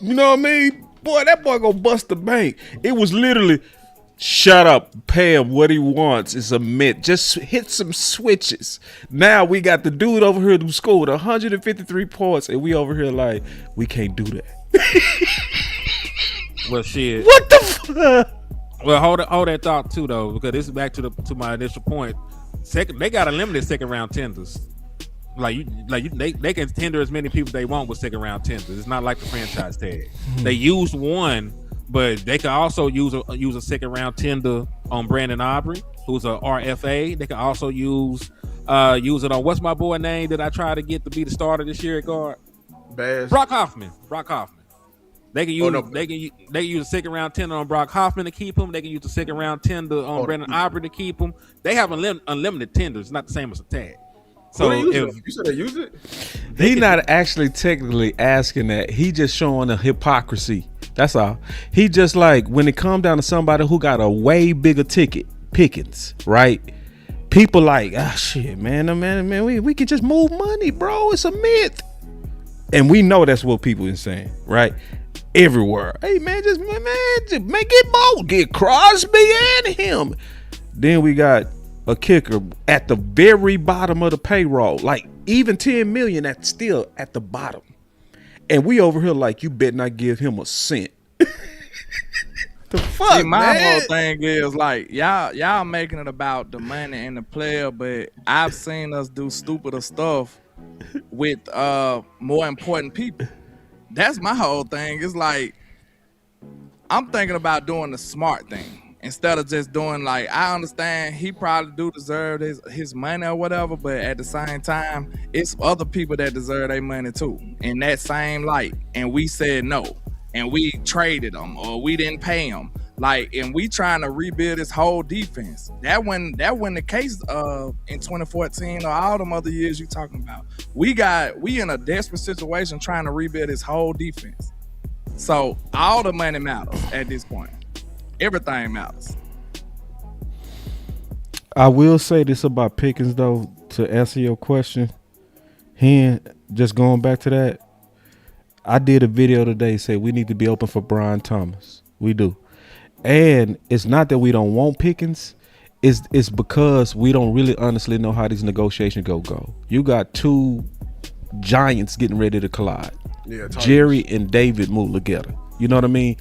Speaker 1: You know what I mean? Boy, that boy gonna bust the bank. It was literally, shut up, pay him what he wants. It's a mint. Just hit some switches. Now we got the dude over here who scored 153 points, and we over here like, we can't do that.
Speaker 3: Well, shit.
Speaker 1: What the fuck?
Speaker 3: Well, hold that thought too, though, because this is back to my initial point. They got limited second round tenders. They can tender as many people they want with second round tenders. It's not like the franchise tag. They used one, but they can also use a second round tender on Brandon Aubrey, who's a RFA. They can also use it on, what's my boy name that I tried to get to be the starter this year at guard? Brock Hoffman. They can use a second round tender on Brock Hoffman to keep him. They can use a second round tender on Brandon Aubrey to keep him. They have unlimited tenders, not the same as a tag. So
Speaker 4: you said they use it.
Speaker 1: He not actually technically asking that. He just showing a hypocrisy. That's all. He just like, when it comes down to somebody who got a way bigger ticket, Pickens, right? People like, shit, man, we can just move money, bro. It's a myth. And we know that's what people are saying, right? Everywhere. Hey, man, just make it more. Get Crosby and him. Then we got a kicker at the very bottom of the payroll. Like, even 10 million, that's still at the bottom. And we over here like, you better not give him a cent. The fuck,
Speaker 2: see, my
Speaker 1: man?
Speaker 2: whole thing is like, y'all making it about the money and the player, but I've seen us do stupider stuff with more important people. That's my whole thing. It's like, I'm thinking about doing the smart thing instead of just doing, like, I understand he probably do deserve his money or whatever, but at the same time, it's other people that deserve their money too in that same light. And we said no, and we traded them or we didn't pay them. Like, and we trying to rebuild this whole defense. That when the case in 2014 or all them other years you talking about. We in a desperate situation trying to rebuild this whole defense. So all the money matters at this point. Everything matters.
Speaker 1: I will say this about Pickens though, to answer your question. Just going back to that, I did a video today say we need to be open for Brian Thomas. We do. And it's not that we don't want Pickens. It's because we don't really honestly know how these negotiations go. You got two giants getting ready to collide. Yeah, Jerry and David move together. You know what I mean?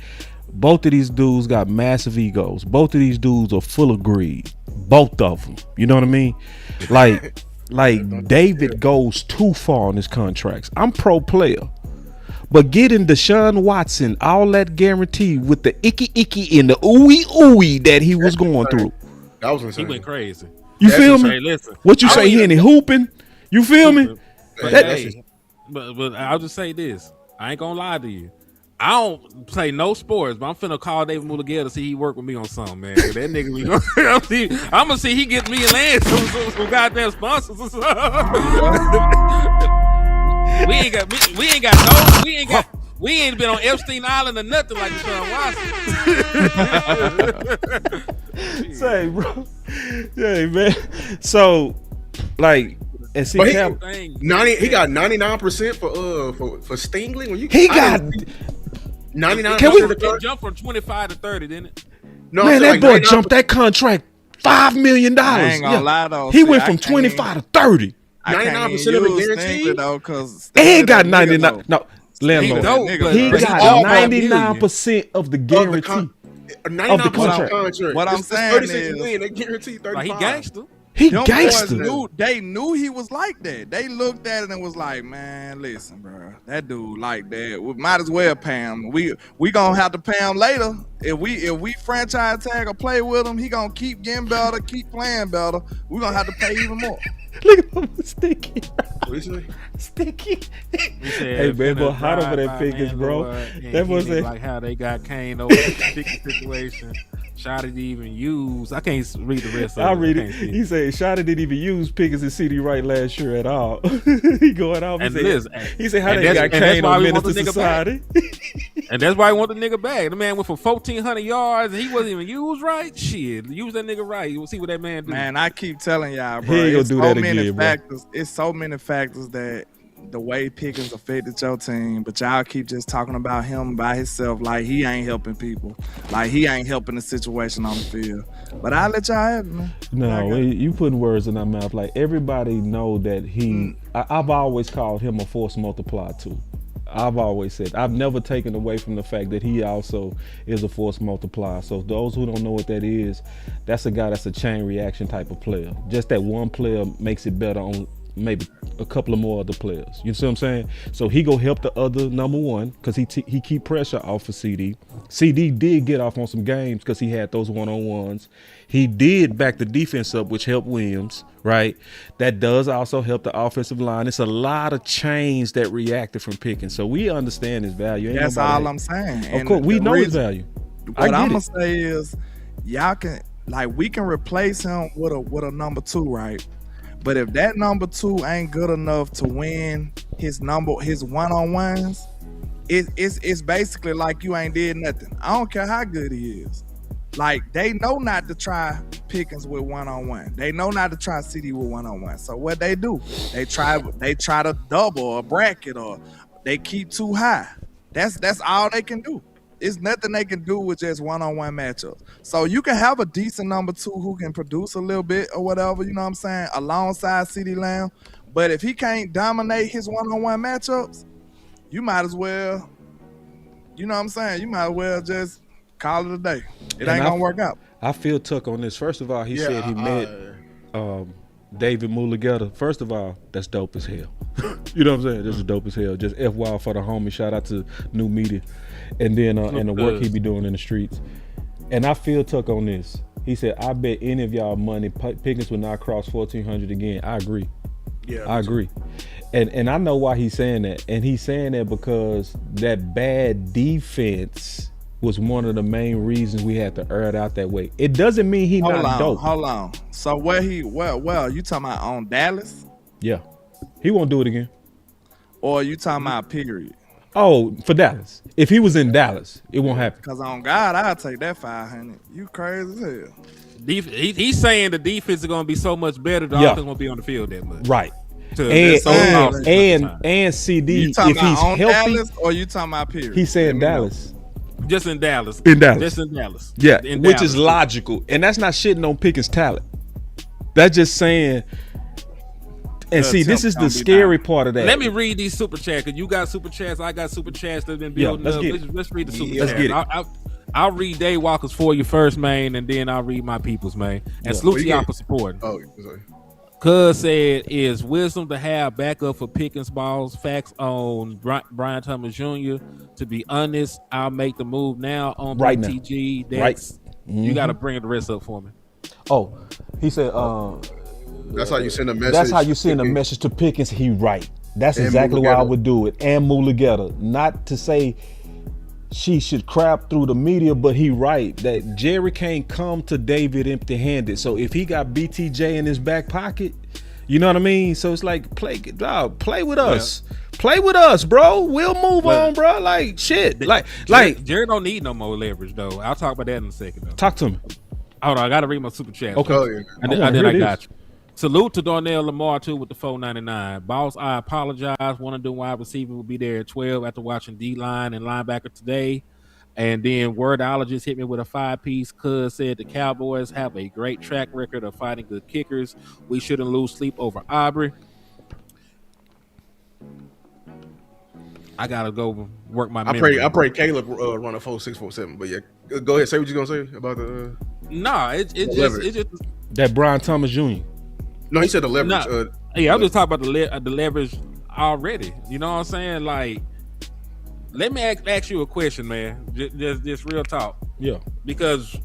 Speaker 1: Both of these dudes got massive egos. Both of these dudes are full of greed. Both of them. You know what I mean? Like David goes too far on his contracts. I'm pro player. But getting Deshaun Watson, all that guarantee with the icky and the ooey that he was going through.
Speaker 4: That was insane.
Speaker 3: He went crazy.
Speaker 1: You feel me?
Speaker 3: Listen,
Speaker 1: what you say, Henny? Hooping? You feel me?
Speaker 3: But I'll just say this. I ain't gonna lie to you. I don't play no sports, but I'm finna call David Mulugale to see he work with me on something, man. That nigga, I'm gonna see he gets me and Lance some goddamn sponsors. We ain't been on Epstein Island or nothing like Deshaun Watson.
Speaker 1: Say, bro. Yeah, man. So, like, and see,
Speaker 4: he got 99% for Stingley.
Speaker 1: He got
Speaker 3: 99%. It jumped from 25 to 30, didn't it?
Speaker 1: No, man, that boy jumped that contract $5 million.
Speaker 2: I ain't gonna lie though.
Speaker 1: He went from 25 to 30.
Speaker 4: 99% of it guaranteed
Speaker 2: though, because
Speaker 1: he got 99. No, landlord. He got 99% of the guarantee of the contract.
Speaker 2: What I'm saying is,
Speaker 4: million, they guaranteed 35.
Speaker 3: Like he gangster.
Speaker 1: He gangster.
Speaker 2: They knew he was like that. They looked at it and was like, man, listen, bro, that dude like that. We might as well pay him. We gonna have to pay him later. If we franchise tag or play with him, he gonna keep getting better, keep playing better. We gonna have to pay even more.
Speaker 1: Look at him, Sticky. Sticky.
Speaker 3: Hey
Speaker 1: man, but hot over that Pickens, bro. That was
Speaker 3: like how they got Kane over the Sticky situation. Schotty didn't even use. I can't read the rest of it.
Speaker 1: I'll read it. He said Schotty didn't even use Pickens and CD Wright last year at all. He going off. He said how they got Kane on Minister Society.
Speaker 3: And that's why he want the nigga back. The man went for 1,400 yards and he wasn't even used right. Shit, use that nigga right. You'll see what that man do.
Speaker 2: Man, I keep telling y'all, bro.
Speaker 1: He ain't gonna do that again, bro.
Speaker 2: It's so many factors that the way Pickens affected your team, but y'all keep just talking about him by himself like he ain't helping people, like he ain't helping the situation on the field. But I'll let y'all have it, man.
Speaker 1: No, you putting words in our mouth. Like everybody know that he. I've always called him a force multiplier too. I've always said I've never taken away from the fact that he also is a force multiplier. So those who don't know what that is, that's a guy that's a chain reaction type of player. Just that one player makes it better on maybe a couple of more other players. You see what I'm saying? So he go help the other number one because he keep pressure off of CD. CD did get off on some games because he had those one-on-ones. He did back the defense up, which helped Williams, right? That does also help the offensive line. It's a lot of chains that reacted from Pickens. So we understand his value.
Speaker 2: That's all I'm saying.
Speaker 1: Of course, we know his value.
Speaker 2: What I'm gonna say is, y'all can we can replace him with a number two, right? But if that number two ain't good enough to win his one-on-ones, it's basically like you ain't did nothing. I don't care how good he is. Like they know not to try Pickens with one-on-one. They know not to try CD with one-on-one. So what they do? They try to double or bracket or they keep too high. That's all they can do. It's nothing they can do with just one-on-one matchups. So you can have a decent number two who can produce a little bit or whatever, you know what I'm saying, alongside CeeDee Lamb. But if he can't dominate his one-on-one matchups, you might as well, you know what I'm saying, you might as well just call it a day. It ain't gonna work out.
Speaker 1: I feel Tuck on this. First of all, he said he met David Mulugale. First of all, that's dope as hell. You know what I'm saying? This is dope as hell. Just FYI for the homie. Shout out to New Media. And then and the work he be doing in the streets. And I feel Tuck on this. He said, I bet any of y'all money Pickens will not cross 1,400 again. I agree. Yeah, I agree. And I know why he's saying that. And he's saying that because that bad defense was one of the main reasons we had to air it out that way. It doesn't mean he not dope.
Speaker 2: Hold on. So where you talking about on Dallas?
Speaker 1: Yeah. He won't do it again.
Speaker 2: Or you talking about period?
Speaker 1: Oh, for Dallas. If he was in Dallas, it won't happen.
Speaker 2: Because on God, I'll take that 500. You crazy as hell.
Speaker 3: He's saying the defense is going to be so much better, the offense won't be on the field that much.
Speaker 1: Right. And CD,
Speaker 2: you talking
Speaker 1: if he's
Speaker 2: on
Speaker 1: healthy,
Speaker 2: Dallas or you talking about period?
Speaker 1: he's saying Dallas.
Speaker 3: Just in Dallas.
Speaker 1: Just
Speaker 3: in Dallas.
Speaker 1: Yeah,
Speaker 3: in
Speaker 1: which
Speaker 3: Dallas.
Speaker 1: is logical. And that's not shitting on Pickens' talent. That's just saying. And see, this is the scary part of that.
Speaker 3: Let me read these super chats, because you got super chats, I got super chats that have been building up. Let's read the super chats.
Speaker 1: Let's get it.
Speaker 3: I'll read Day Walkers for you first, man, and then I'll read my people's, man. And salute to y'all for supporting.
Speaker 4: Oh, sorry.
Speaker 3: Cuz said, is wisdom to have backup for Pickens balls, facts on Brian Thomas Jr. To be honest, I'll make the move now on
Speaker 1: right
Speaker 3: BTG.
Speaker 1: Now. Right.
Speaker 3: You got to bring the rest up for me.
Speaker 1: Oh, he said,
Speaker 4: that's how you send a message.
Speaker 1: That's how you send a message to Pickens. He right. That's exactly why I would do it. And Mulugeta. Not to say she should crap through the media, but he right. That Jerry can't come to David empty-handed. So if he got BTJ in his back pocket, you know what I mean? So it's like, play with us. Play with us, bro. We'll move on, bro. Like, shit.
Speaker 3: Jerry don't need no more leverage, though. I'll talk about that in a second, though.
Speaker 1: Talk to me.
Speaker 3: Hold on, I got to read my super chat.
Speaker 1: Okay.
Speaker 3: And then I got you. Salute to Darnell Lamar, too, with the 499. Boss, I apologize. One of the wide receiver will be there at 12 after watching D-line and linebacker today. And then Wordologist hit me with a 5-piece. Cuz said the Cowboys have a great track record of fighting good kickers. We shouldn't lose sleep over Aubrey. I got to go work my memory.
Speaker 4: I pray Caleb run a 4.647. But yeah, go ahead. Say what you're going to say about the...
Speaker 3: Nah, it's just...
Speaker 1: That Brian Thomas Jr.
Speaker 4: No, he said the leverage.
Speaker 3: I'm just talking about the leverage already. You know what I'm saying? Like, let me ask you a question, man. Just real talk.
Speaker 1: Yeah.
Speaker 3: Because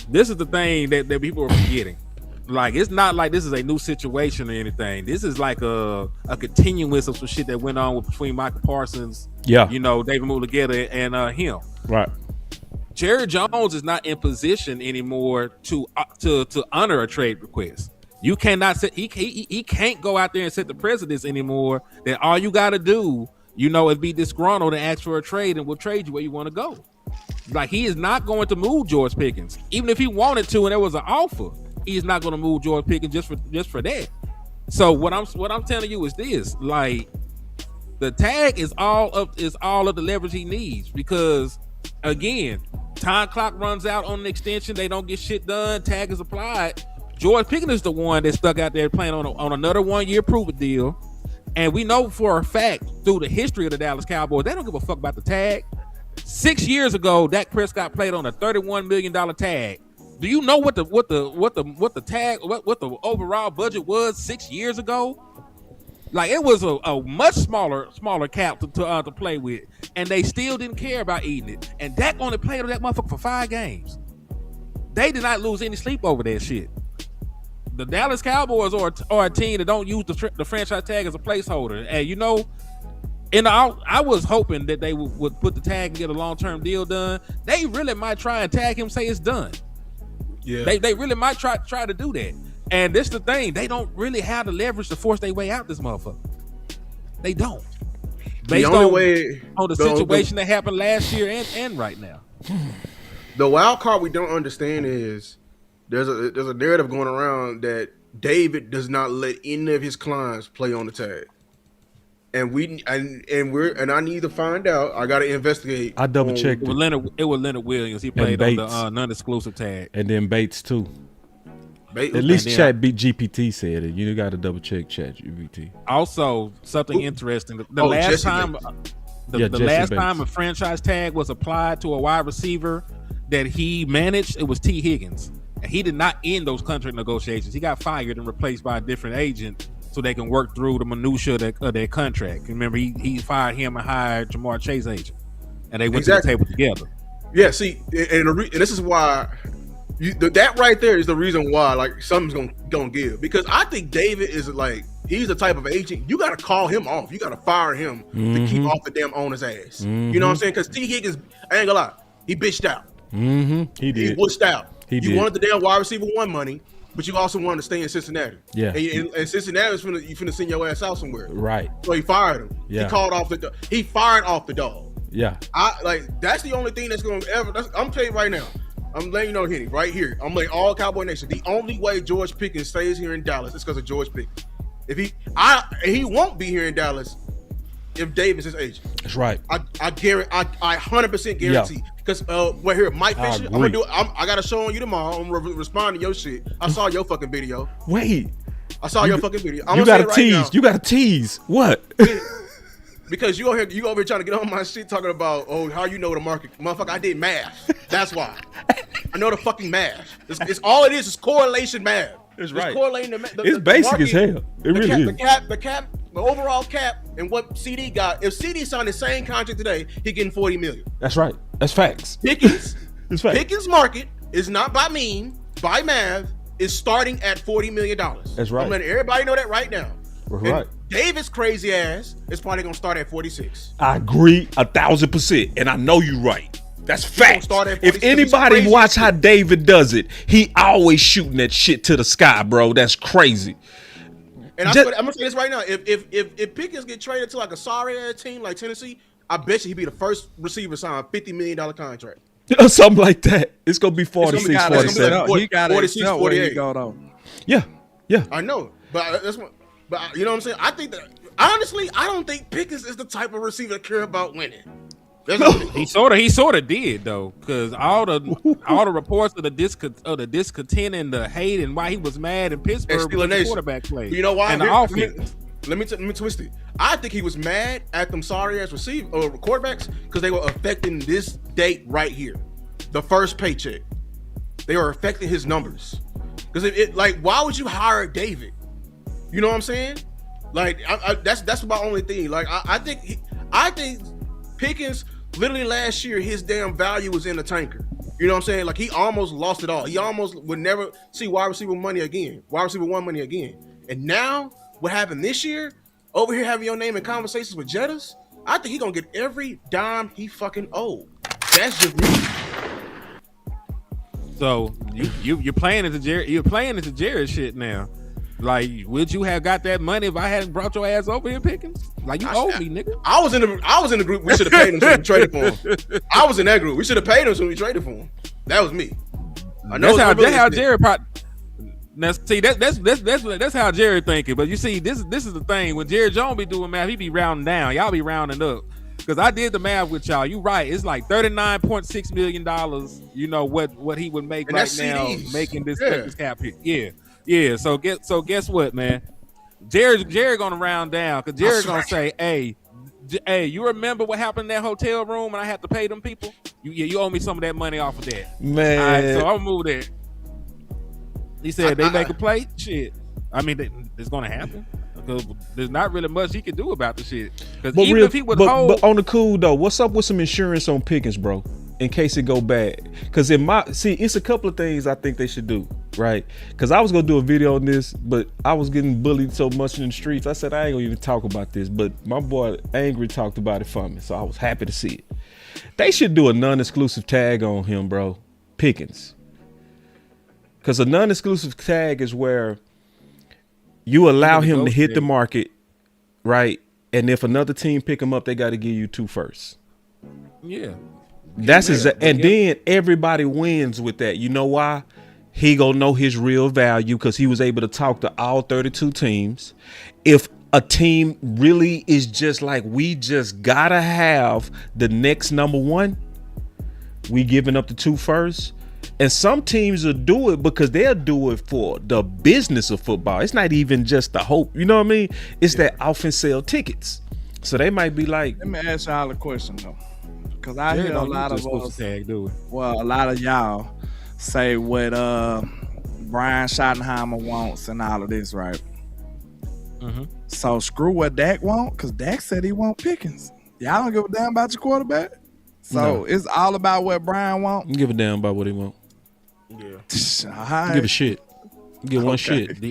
Speaker 3: this is the thing that people are forgetting. Like, it's not like this is a new situation or anything. This is like a continuance of some shit that went on between Michael Parsons, David Mulugeta, and him.
Speaker 1: Right.
Speaker 3: Jerry Jones is not in position anymore to honor a trade request. You cannot set. He can't go out there and set the precedence anymore. That all you got to do, is be disgruntled and ask for a trade, and we'll trade you where you want to go. Like, he is not going to move George Pickens, even if he wanted to, and there was an offer. He's not going to move George Pickens just for that. So what I'm telling you is this: like, the tag is all of the leverage he needs, because again, time clock runs out on an extension. They don't get shit done. Tag is applied. George Pickens is the one that stuck out there playing on another 1-year prove-it deal. And we know for a fact through the history of the Dallas Cowboys, they don't give a fuck about the tag. 6 years ago, Dak Prescott played on a $31 million tag. Do you know what the overall budget was 6 years ago? Like, it was a much smaller cap to play with, and they still didn't care about eating it. And Dak only played on that motherfucker for 5 games. They did not lose any sleep over that shit. The Dallas Cowboys are a team that don't use the franchise tag as a placeholder. And I was hoping that they would put the tag and get a long-term deal done. They really might try and tag him, say it's done. Yeah, they really might try to do that. And this the thing, they don't really have the leverage to force their way out this motherfucker. They don't. Based on the situation that happened last year and right now.
Speaker 4: The wild card we don't understand is there's a narrative going around that David does not let any of his clients play on the tag. And I need to find out. I got to investigate.
Speaker 1: I double checked.
Speaker 3: It was Leonard Williams. He played on the non-exclusive tag,
Speaker 1: and then Bates too. At least Chat GPT said it. You got to double check Chat GPT.
Speaker 3: Also, something interesting. The last time a franchise tag was applied to a wide receiver that he managed, it was T. Higgins, and he did not end those contract negotiations. He got fired and replaced by a different agent, so they can work through the minutia of their contract. Remember, he fired him and hired Jamar Chase agent, and they went to the table together.
Speaker 4: Yeah, see, and this is why that right there is the reason why like something's gonna give, because I think David is like, he's the type of agent you got to call him off, you got to fire him to keep off the damn owner's ass. You know what I'm saying? Because T. Higgins, I ain't gonna lie, He bitched out.
Speaker 1: Mm-hmm. He did.
Speaker 4: He wussed out.
Speaker 1: He did.
Speaker 4: You wanted the damn wide receiver one money, but you also wanted to stay in Cincinnati.
Speaker 1: Yeah.
Speaker 4: And Cincinnati was finna send your ass out somewhere.
Speaker 1: Right.
Speaker 4: So he fired him.
Speaker 1: Yeah.
Speaker 4: He fired off the dog.
Speaker 1: Yeah.
Speaker 4: That's the only thing that's going to ever. I'm telling you right now. I'm letting you know, Henny, right here. I'm letting all Cowboy Nation. The only way George Pickens stays here in Dallas is because of George Pickens. He won't be here in Dallas if Davis is agent.
Speaker 1: That's right.
Speaker 4: I guarantee. I 100% guarantee. Because we're here, Mike Fisher. I got a show on you tomorrow. I'm gonna respond to your shit. I saw your fucking video.
Speaker 1: Wait.
Speaker 4: I saw your fucking video.
Speaker 1: You got to tease. You got to tease. What?
Speaker 4: Because you over here trying to get on my shit talking about, how you know the market. Motherfucker, I did math. That's why. I know the fucking math. It's all it is correlation math.
Speaker 1: That's right.
Speaker 4: It's correlating
Speaker 1: it's basic
Speaker 4: market,
Speaker 1: as hell. It really is.
Speaker 4: The cap, the overall cap, and what CD got. If CD signed the same contract today, he getting $40 million.
Speaker 1: That's right. That's facts.
Speaker 4: Pickens.
Speaker 1: It's facts.
Speaker 4: Pickens' market is not by by math, is starting at $40 million.
Speaker 1: That's right.
Speaker 4: I'm letting everybody know that right now.
Speaker 1: Right.
Speaker 4: Davis' crazy ass is probably gonna start at 46.
Speaker 1: I agree 1,000%, and I know you right. That's fact. If
Speaker 4: 46,
Speaker 1: anybody watch how David does it, he always shooting that shit to the sky, bro. That's crazy.
Speaker 4: And I'm gonna say this right now: if Pickens get traded to like a sorry ass team like Tennessee, I bet you he'd be the first receiver signed a $50 million contract.
Speaker 1: Something like that. It's gonna be 46, 47.
Speaker 2: He got
Speaker 4: 46, 48.
Speaker 1: Yeah.
Speaker 4: I know, but that's what. But you know what I'm saying? I think that honestly, I don't think Pickens is the type of receiver that care about winning.
Speaker 3: He sort of did though, because all the reports of the discontent and the hate and why he was mad in Pittsburgh with the quarterback play.
Speaker 4: You know why?
Speaker 3: And the offense.
Speaker 4: Let me twist it. I think he was mad at them sorry ass quarterbacks because they were affecting this date right here, the first paycheck. They were affecting his numbers. Because why would you hire David? You know what I'm saying? Like that's my only thing. Like I think Pickens literally last year his damn value was in the tanker. You know what I'm saying? Like he almost lost it all. He almost would never see wide receiver one money again. And now what happened this year? Over here having your name in conversations with Jettas, I think he gonna get every dime he fucking owed. That's just me.
Speaker 3: So you're playing into Jared shit now. Like, would you have got that money if I hadn't brought your ass over here, Pickens? Like, you owe me, nigga.
Speaker 4: I was in the group. We should have paid him so we traded for him. I was in that group. We should have paid him so we traded for him. That was me. I know
Speaker 3: that's how Jared. Now, see, that's how Jared thinking. But you see, this is the thing. When Jared Jones be doing math, he be rounding down. Y'all be rounding up. Because I did the math with y'all. You right. It's like $39.6 million. You know what he would make right now, CDs. Making this cap hit. Yeah. So guess what, man? Jared gonna round down because Jared gonna say, hey, you remember what happened in that hotel room and I had to pay them people? You owe me some of that money off of that.
Speaker 1: Man.
Speaker 3: All right, so I'll move there. He said they make a play. Shit. I mean, it's gonna happen. Because there's not really much he can do about the shit. Because even if he would hold,
Speaker 1: but on the cool though, what's up with some insurance on Pickens, bro? In case it go bad. Because it's a couple of things I think they should do, right? Because I was gonna do a video on this, but I was getting bullied so much in the streets. I said I ain't gonna even talk about this, but my boy Angry talked about it for me, so I was happy to see it. They should do a non-exclusive tag on him, bro. Pickens. Because a non-exclusive tag is where you allow him to hit the market, right? And if another team pick him up, they got to give you 2 firsts.
Speaker 3: Yeah.
Speaker 1: That's and then everybody wins with that. You know why? He gonna know his real value because he was able to talk to all 32 teams. If a team really is just like, we just gotta have the next number one, we giving up the 2 firsts. And some teams will do it because they'll do it for the business of football. It's not even just the hope. You know what I mean? It's that offense sell tickets. So they might be like,
Speaker 2: let me ask y'all a question though. Because I hear a lot of us, a lot of y'all say what Brian Schottenheimer wants and all of this, right? Mm-hmm. So screw what Dak want, because Dak said he want Pickens. Y'all don't give a damn about your quarterback. So it's all about what Brian want.
Speaker 1: You give a damn about what he want.
Speaker 4: Yeah.
Speaker 2: Right.
Speaker 1: Give a shit. Give one shit.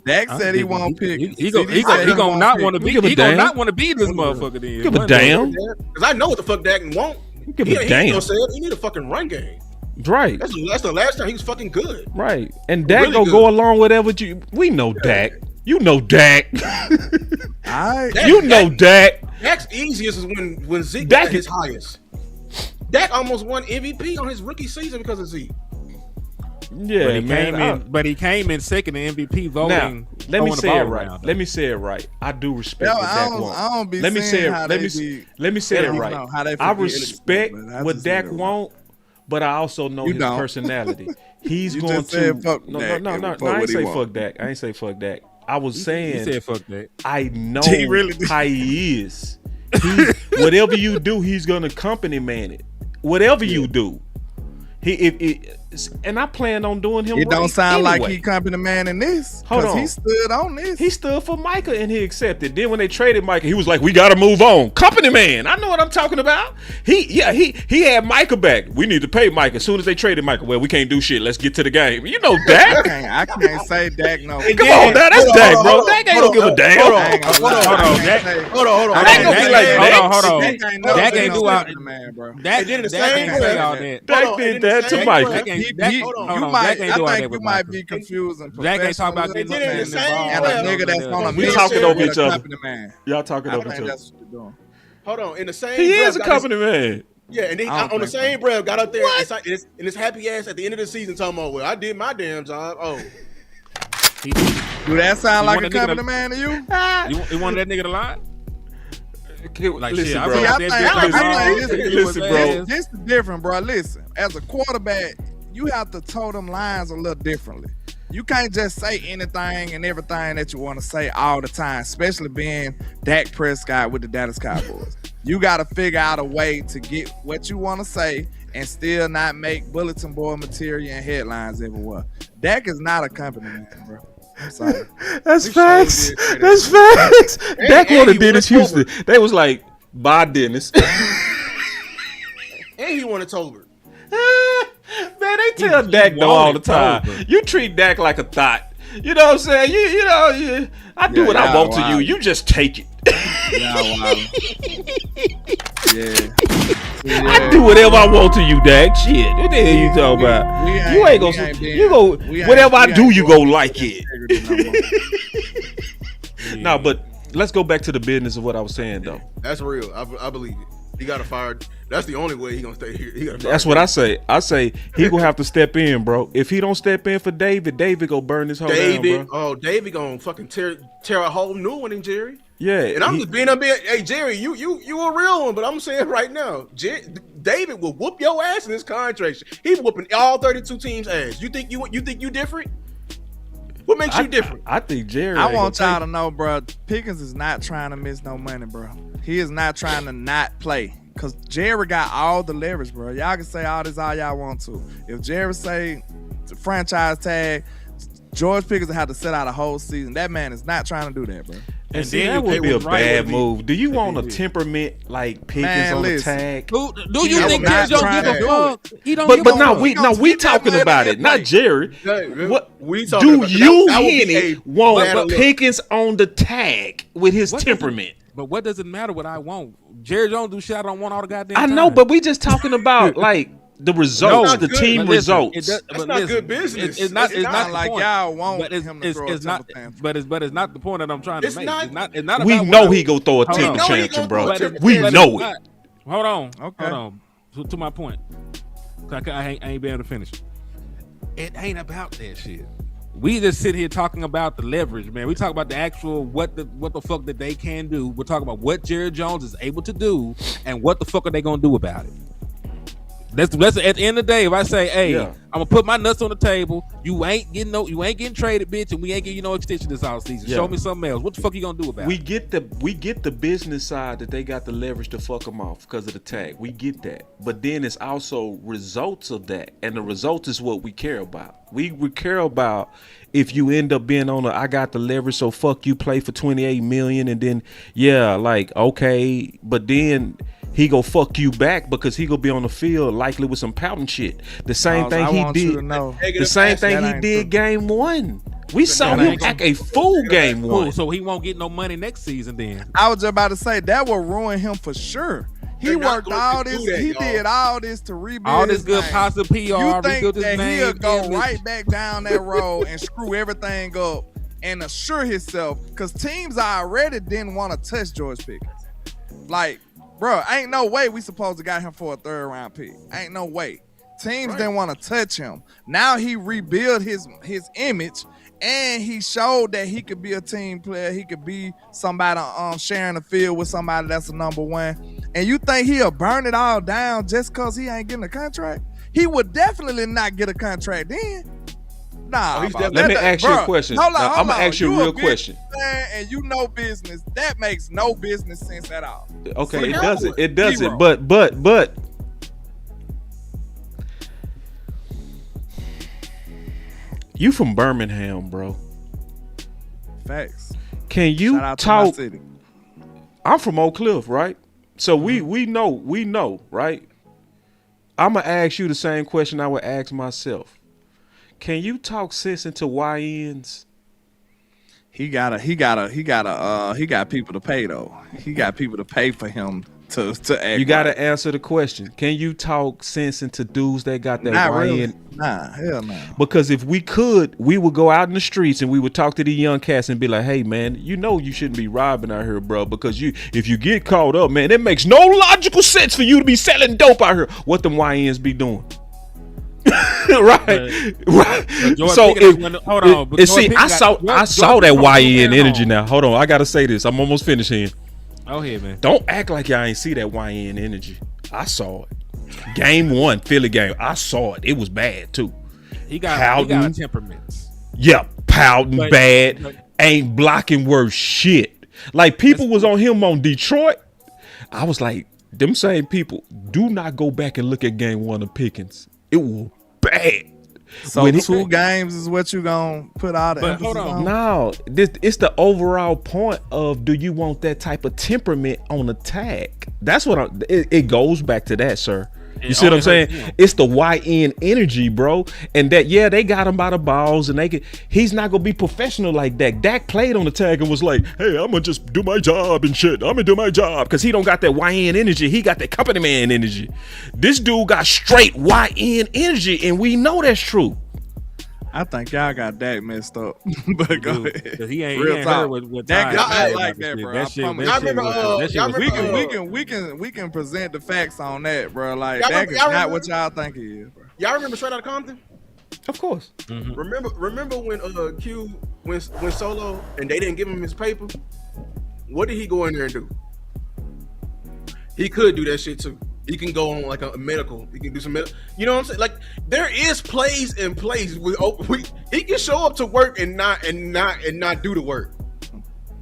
Speaker 2: Dak said he won't pick.
Speaker 3: He gonna not want to be. He gonna not want to be this motherfucker. Then
Speaker 1: give a damn.
Speaker 4: Because I know what the fuck Dak want.
Speaker 1: Give
Speaker 4: He
Speaker 1: a
Speaker 4: ain't
Speaker 1: damn.
Speaker 4: gonna say it. He need a fucking run game.
Speaker 1: Right.
Speaker 4: That's the last time he was fucking good.
Speaker 1: Right. And Dak
Speaker 4: Really
Speaker 1: gonna
Speaker 4: good.
Speaker 1: go along with whatever we know Dak. You know Dak.
Speaker 2: Alright.
Speaker 1: You know Dak.
Speaker 4: Dak's easiest is when Zeke
Speaker 1: Dak
Speaker 4: got his highest. Dak almost won MVP on his rookie season because of Zeke.
Speaker 1: Yeah, man.
Speaker 3: But he came in second in MVP voting.
Speaker 1: Now, let me
Speaker 3: throwing the
Speaker 1: say
Speaker 3: ball
Speaker 1: it right.
Speaker 3: around,
Speaker 1: Let me say it right. I do respect
Speaker 2: Yo,
Speaker 1: what
Speaker 2: I
Speaker 1: Dak
Speaker 2: don't-
Speaker 1: wants.
Speaker 2: I don't be
Speaker 1: Let me say
Speaker 2: seeing
Speaker 1: it.
Speaker 2: how
Speaker 1: Let
Speaker 2: they
Speaker 1: me
Speaker 2: be-
Speaker 1: let me say it
Speaker 2: I don't
Speaker 1: right.
Speaker 2: know how they
Speaker 1: I
Speaker 2: forget
Speaker 1: respect
Speaker 2: it, but I
Speaker 1: what
Speaker 2: just
Speaker 1: Dak
Speaker 2: said it.
Speaker 1: want, but I also know
Speaker 2: You
Speaker 1: his
Speaker 2: don't.
Speaker 1: personality. He's
Speaker 2: You
Speaker 1: going
Speaker 2: just
Speaker 1: to
Speaker 2: said fuck
Speaker 1: no,
Speaker 2: Dak
Speaker 1: no,
Speaker 2: and
Speaker 1: no,
Speaker 2: fuck
Speaker 1: no. I
Speaker 2: what
Speaker 1: ain't
Speaker 2: he
Speaker 1: say
Speaker 2: want.
Speaker 1: fuck Dak. I ain't say fuck Dak. I was
Speaker 3: He
Speaker 1: saying
Speaker 3: said fuck that.
Speaker 1: I know
Speaker 2: He really did.
Speaker 1: how he is. Whatever you do, he's gonna company man it. Whatever you do, and I plan on doing him.
Speaker 2: It don't
Speaker 1: right
Speaker 2: sound like
Speaker 1: anyway.
Speaker 2: he company man in this.
Speaker 1: Hold
Speaker 2: Because
Speaker 1: on.
Speaker 2: he stood on this.
Speaker 1: He stood for Micah and he accepted. Then when they traded Micah, he was like, "We got to move on." Company man, I know what I'm talking about. He had Micah back. We need to pay Micah. As soon as they traded Micah, well, we can't do shit. Let's get to the game. You know Dak.
Speaker 2: I can't say Dak no.
Speaker 1: Come on, now that's Dak, bro. Dak ain't gonna give a damn.
Speaker 4: Hold on.
Speaker 2: I ain't gonna lie.
Speaker 3: Hold on,
Speaker 2: I can't
Speaker 3: Dak.
Speaker 2: say-
Speaker 4: Hold on.
Speaker 1: I ain't gonna be like that.
Speaker 3: Hold on.
Speaker 2: Dak ain't
Speaker 3: Dak
Speaker 2: never
Speaker 3: ain't
Speaker 2: been
Speaker 3: do
Speaker 2: no
Speaker 3: all.
Speaker 2: company man, bro.
Speaker 3: Dak
Speaker 4: And then the
Speaker 3: Dak
Speaker 4: same
Speaker 3: ain't say
Speaker 4: breath-
Speaker 3: all that.
Speaker 1: Dak
Speaker 4: Hold on,
Speaker 1: did
Speaker 4: and then
Speaker 1: that
Speaker 4: the
Speaker 1: to
Speaker 4: same
Speaker 1: Micah.
Speaker 4: breath-
Speaker 3: Dak ain't
Speaker 4: hold on.
Speaker 3: hold
Speaker 2: You
Speaker 3: on.
Speaker 2: might,
Speaker 3: Dak ain't do all
Speaker 2: I
Speaker 3: that
Speaker 2: think you
Speaker 3: with
Speaker 2: might
Speaker 3: Micah.
Speaker 2: be confusing
Speaker 3: Dak ain't talking about getting
Speaker 4: And then the
Speaker 3: nothing
Speaker 4: same
Speaker 3: involved.
Speaker 2: and a
Speaker 4: breath-
Speaker 2: nigga that's on a
Speaker 1: We
Speaker 2: mission
Speaker 1: talking over
Speaker 2: with
Speaker 1: each
Speaker 2: a
Speaker 1: other.
Speaker 2: company man.
Speaker 1: Y'all talking
Speaker 2: I
Speaker 1: over
Speaker 2: think
Speaker 1: each other.
Speaker 2: that's what you're doing.
Speaker 4: Hold on. In the same
Speaker 1: He
Speaker 4: breath,
Speaker 1: is a
Speaker 4: got his-
Speaker 1: company man.
Speaker 4: Yeah, and then
Speaker 2: I don't
Speaker 4: on the
Speaker 2: think so.
Speaker 4: same breath, got up there and his happy ass at the end of the season talking about, well, I did my damn job. Oh,
Speaker 3: He-
Speaker 2: Do that sound
Speaker 3: You
Speaker 2: like
Speaker 3: want
Speaker 2: a
Speaker 3: a nigga
Speaker 2: company
Speaker 3: to-
Speaker 2: man to you?
Speaker 3: You wanted that nigga to lie? Like,
Speaker 1: Listen,
Speaker 3: shit, I
Speaker 1: bro.
Speaker 3: feel
Speaker 2: See, I
Speaker 3: like
Speaker 2: think,
Speaker 3: that bitch
Speaker 2: I
Speaker 3: like,
Speaker 2: think
Speaker 3: oh,
Speaker 1: listen, bro.
Speaker 2: This is different, bro. Listen, as a quarterback, you have to toe them lines a little differently. You can't just say anything and everything that you want to say all the time, especially being Dak Prescott with the Dallas Cowboys. You got to figure out a way to get what you want to say and still not make bulletin board material and headlines everywhere. Dak is not a company man, bro. I'm sorry.
Speaker 1: That's
Speaker 2: We
Speaker 1: facts.
Speaker 2: sure did
Speaker 1: That's facts. Dak
Speaker 4: and
Speaker 1: would
Speaker 4: he
Speaker 1: have Dennis
Speaker 4: won
Speaker 1: Houston. They was like, bye, Dennis.
Speaker 4: and he wanted Tolbert.
Speaker 1: Man, they tell Dak no all the time.
Speaker 3: Tolbert.
Speaker 1: You treat Dak like a thought. You know what I'm saying? I do
Speaker 2: Yeah,
Speaker 1: what I
Speaker 2: yeah,
Speaker 1: want to
Speaker 2: wow.
Speaker 1: you. You just take it. I do whatever I want to you, Dak. Shit. What the hell you talking about? You ain't gonna. Whatever I do, you go like it. No, but let's go back to the business of what I was saying, though.
Speaker 4: That's real. I believe it. He got to fire. That's the only way he gonna stay here. He gotta fire
Speaker 1: That's what I say. I say he gonna have to step in, bro. If he don't step in for David go burn this whole down, bro.
Speaker 4: Oh, David gonna fucking tear a whole new one in Jerry.
Speaker 1: Yeah,
Speaker 4: And I'm just being up here. Hey, Jerry, you a real one, but I'm saying right now, David will whoop your ass in this contract. He's whooping all 32 teams' ass. You think you different? What makes you different?
Speaker 1: I think Jerry.
Speaker 2: I
Speaker 1: ain't
Speaker 2: want
Speaker 1: gonna
Speaker 2: y'all to know, bro. Pickens is not trying to miss no money, bro. He is not trying to not play. Cause Jerry got all the leverage, bro. Y'all can say all this all y'all want to. If Jerry say the franchise tag, George Pickens will have to sit out a whole season. That man is not trying to do that, bro.
Speaker 1: And see,
Speaker 3: Daniel
Speaker 1: that would be a
Speaker 3: was right
Speaker 1: bad
Speaker 3: with me.
Speaker 1: move. Do you want a temperament like Pickens
Speaker 2: Man,
Speaker 1: on the
Speaker 2: listen.
Speaker 1: tag?
Speaker 3: Do
Speaker 2: He
Speaker 3: you
Speaker 2: was
Speaker 3: think
Speaker 2: not
Speaker 3: Jerry don't
Speaker 2: trying
Speaker 3: give
Speaker 2: to
Speaker 3: a
Speaker 2: do
Speaker 3: fuck? He don't
Speaker 1: But
Speaker 3: give
Speaker 1: but
Speaker 3: a
Speaker 1: no,
Speaker 3: fuck.
Speaker 1: we talking
Speaker 2: that
Speaker 1: about
Speaker 2: man
Speaker 1: it, not
Speaker 2: play.
Speaker 1: Jerry.
Speaker 4: Hey,
Speaker 1: What
Speaker 4: we talking
Speaker 1: do
Speaker 4: about
Speaker 1: you,
Speaker 4: that would be
Speaker 1: Henny,
Speaker 4: a
Speaker 1: want
Speaker 4: bad look.
Speaker 1: Pickens on the tag with his
Speaker 3: What does it-
Speaker 1: temperament?
Speaker 3: But what does it matter what I want? Jerry Jones do shit I don't want all the goddamn
Speaker 1: I
Speaker 3: time.
Speaker 1: know, but we just talking about like the results,
Speaker 4: not
Speaker 1: the
Speaker 4: good.
Speaker 1: team
Speaker 3: But listen,
Speaker 1: results.
Speaker 3: it does-
Speaker 4: That's
Speaker 3: but
Speaker 4: not
Speaker 3: listen,
Speaker 4: good business.
Speaker 3: It's not.
Speaker 4: It's
Speaker 3: It's
Speaker 4: not
Speaker 3: not the
Speaker 2: like
Speaker 3: point.
Speaker 2: y'all want
Speaker 3: But
Speaker 2: him to throw a temper tantrum.
Speaker 3: But it's not the point that I'm trying
Speaker 4: It's
Speaker 3: to make.
Speaker 4: not-
Speaker 3: It's not
Speaker 1: We
Speaker 3: about
Speaker 1: know
Speaker 3: what
Speaker 1: he go throw a
Speaker 3: Hold
Speaker 1: temper
Speaker 3: on.
Speaker 1: tantrum, bro.
Speaker 3: But it's-
Speaker 1: We
Speaker 3: but
Speaker 1: know
Speaker 3: it's
Speaker 1: it.
Speaker 3: not. Hold on.
Speaker 2: Okay.
Speaker 3: Hold on. To my point. I ain't been able to finish. It ain't about that shit. We just sit here talking about the leverage, man. We talk about the actual what the fuck that they can do. We're talking about what Jerry Jones is able to do and what the fuck are they gonna do about it. That's at the end of the day. If I say, "Hey,
Speaker 1: Yeah.
Speaker 3: I'm gonna put my nuts on the table," you ain't getting traded, bitch, and we ain't getting you no extension this offseason.
Speaker 1: Yeah.
Speaker 3: Show me something else. What the fuck you gonna do about
Speaker 1: We
Speaker 3: it?
Speaker 1: get the business side that they got the leverage to fuck them off because of the tag. We get that, but then it's also results of that, and the result is what we care about. We care about if you end up being on I got the leverage, so fuck you, play for $28 million, and then okay, but then he go fuck you back because he gonna be on the field likely with some pouting shit. The same thing
Speaker 2: I
Speaker 1: he
Speaker 2: want you to
Speaker 1: did.
Speaker 2: know.
Speaker 1: The same thing
Speaker 2: That
Speaker 1: he
Speaker 2: ain't
Speaker 1: did
Speaker 2: true.
Speaker 1: game one. We saw
Speaker 2: That
Speaker 1: him
Speaker 2: ain't
Speaker 1: act a fool game
Speaker 3: Cool,
Speaker 1: one.
Speaker 3: so he won't get no money next season then.
Speaker 2: I was just about to say that will ruin him for sure. He worked all this. He did all this to rebuild
Speaker 3: all this
Speaker 2: his
Speaker 3: good
Speaker 2: name.
Speaker 3: positive PR.
Speaker 2: You think
Speaker 3: his
Speaker 2: that
Speaker 3: name,
Speaker 2: he'll go right back down that road and screw everything up and assure himself? Because teams already didn't want to touch George Pickens. Like, bro, ain't no way we supposed to got him for a 3rd round pick. Ain't no way. Teams didn't want to touch him. Now he rebuilt his image, and he showed that he could be a team player. He could be somebody sharing the field with somebody that's a number 1. And you think he'll burn it all down just because he ain't getting a contract? He would definitely not get a contract then. Nah,
Speaker 1: let me ask you a question. I'm gonna ask you a real question.
Speaker 2: And you know business. That makes no business sense at all.
Speaker 1: Okay, it doesn't. But you from Birmingham, bro.
Speaker 2: Facts.
Speaker 1: Can you
Speaker 2: Shout out
Speaker 1: talk?
Speaker 2: to my city.
Speaker 1: I'm from Oak Cliff, right? So we know, right? I'm gonna ask you the same question I would ask myself. Can you talk sense into YNs?
Speaker 2: He got people to pay though. He got people to pay for him to act.
Speaker 1: You gotta answer the question. Can you talk sense into dudes that got that
Speaker 2: Not
Speaker 1: YN?
Speaker 2: really. Nah, hell no.
Speaker 1: Because if we could, we would go out in the streets and we would talk to the young cats and be like, "Hey, man, you know you shouldn't be robbing out here, bro. Because if you get caught up, man, it makes no logical sense for you to be selling dope out here. What them YNs be doing?" right. So I saw that YN energy now. Hold on, I gotta say this. I'm almost finished here.
Speaker 3: Oh, here, man.
Speaker 1: Don't act like y'all ain't see that YN energy. I saw it. Game 1, Philly game. I saw it. It was bad too.
Speaker 3: He got a temperament.
Speaker 1: Yeah, pouting bad. Ain't blocking worth shit. Like people was on him on Detroit. I was like, them same people. Do not go back and look at game 1 of Pickens. It was bad.
Speaker 2: So 2 games is what you gonna put out. But hold on.
Speaker 1: No, it's the overall point of, do you want that type of temperament on attack? That's what it goes back to that, sir. You see what I'm saying? It's the YN energy, bro. And that, they got him by the balls, and he's not gonna be professional like that. Dak played on the tag and was like, "Hey, I'm gonna just do my job and shit. I'm gonna do my job," because he don't got that YN energy. He got that company man energy. This dude got straight YN energy, and we know that's true.
Speaker 2: I think y'all got Dak messed up. But go ahead.
Speaker 3: He ain't heard what
Speaker 2: Dak got like that, bro. We can present the facts on that, bro. Like Dak is not what y'all think he is, bro.
Speaker 4: Y'all remember Straight Outta Compton?
Speaker 1: Of course.
Speaker 3: Mm-hmm.
Speaker 4: Remember when Q went solo and they didn't give him his paper? What did he go in there and do? He could do that shit too. He can go on like a medical. He can do some medical. You know what I'm saying? Like there is plays in plays. He can show up to work and not do the work.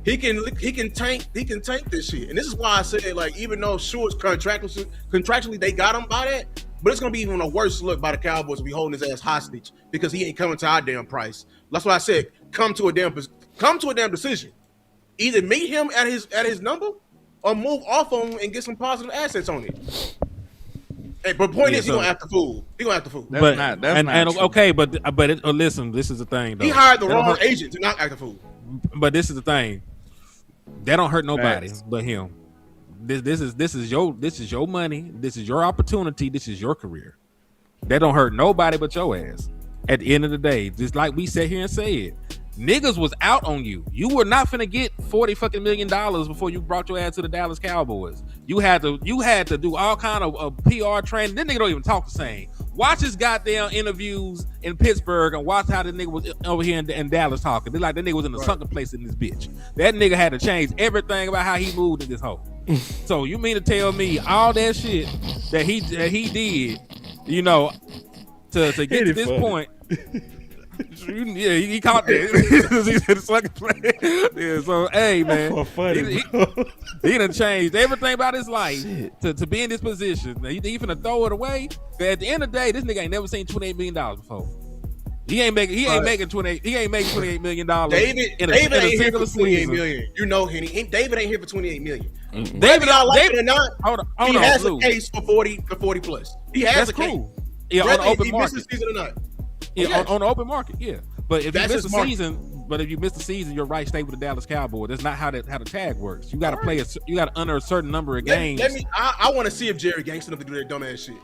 Speaker 4: He can tank this shit. And this is why I said, like, even though Short's contractually they got him by that, but it's gonna be even a worse look by the Cowboys to be holding his ass hostage because he ain't coming to our damn price. That's why I said come to a damn decision. Either meet him at his number, or move off on him and get some positive assets on it. Hey, but point is, he gonna have to fool.
Speaker 3: Listen, this is the thing, though.
Speaker 4: He hired the wrong agent to not act a fool.
Speaker 3: But this is the thing. That don't hurt nobody but him. This is your money. This is your opportunity. This is your career. That don't hurt nobody but your ass. At the end of the day, just like we sat here and said, niggas was out on you. You were not finna get $40 million before you brought your ass to the Dallas Cowboys. You had to do all kind of PR training. This nigga don't even talk the same. Watch his goddamn interviews in Pittsburgh and watch how the nigga was over here in Dallas talking. They're like that nigga was in a sunken place in this bitch. That nigga had to change everything about how he moved in this hole. So you mean to tell me all that shit that he did, you know, to get to this point? Yeah, he caught that. He's in the second place. Yeah, so hey man, he done changed everything about his life to be in this position. He finna throw it away. But at the end of the day, this nigga ain't never seen $28 million before. He ain't making $28 million.
Speaker 4: David ain't here for $28 million. You know, Henny. David ain't here for $28 million. David, y'all like it or not, he has a case for 40 plus. He has a case.
Speaker 3: Yeah, on the open market.
Speaker 4: Missed the season or not.
Speaker 3: Yeah, on the open market, yeah. But if you miss the season, but if you miss the season, your right stay with the Dallas Cowboys. That's not how the tag works. You got to play you got to under a certain number of games.
Speaker 4: I want to see if Jerry gangsta enough to do that dumbass shit.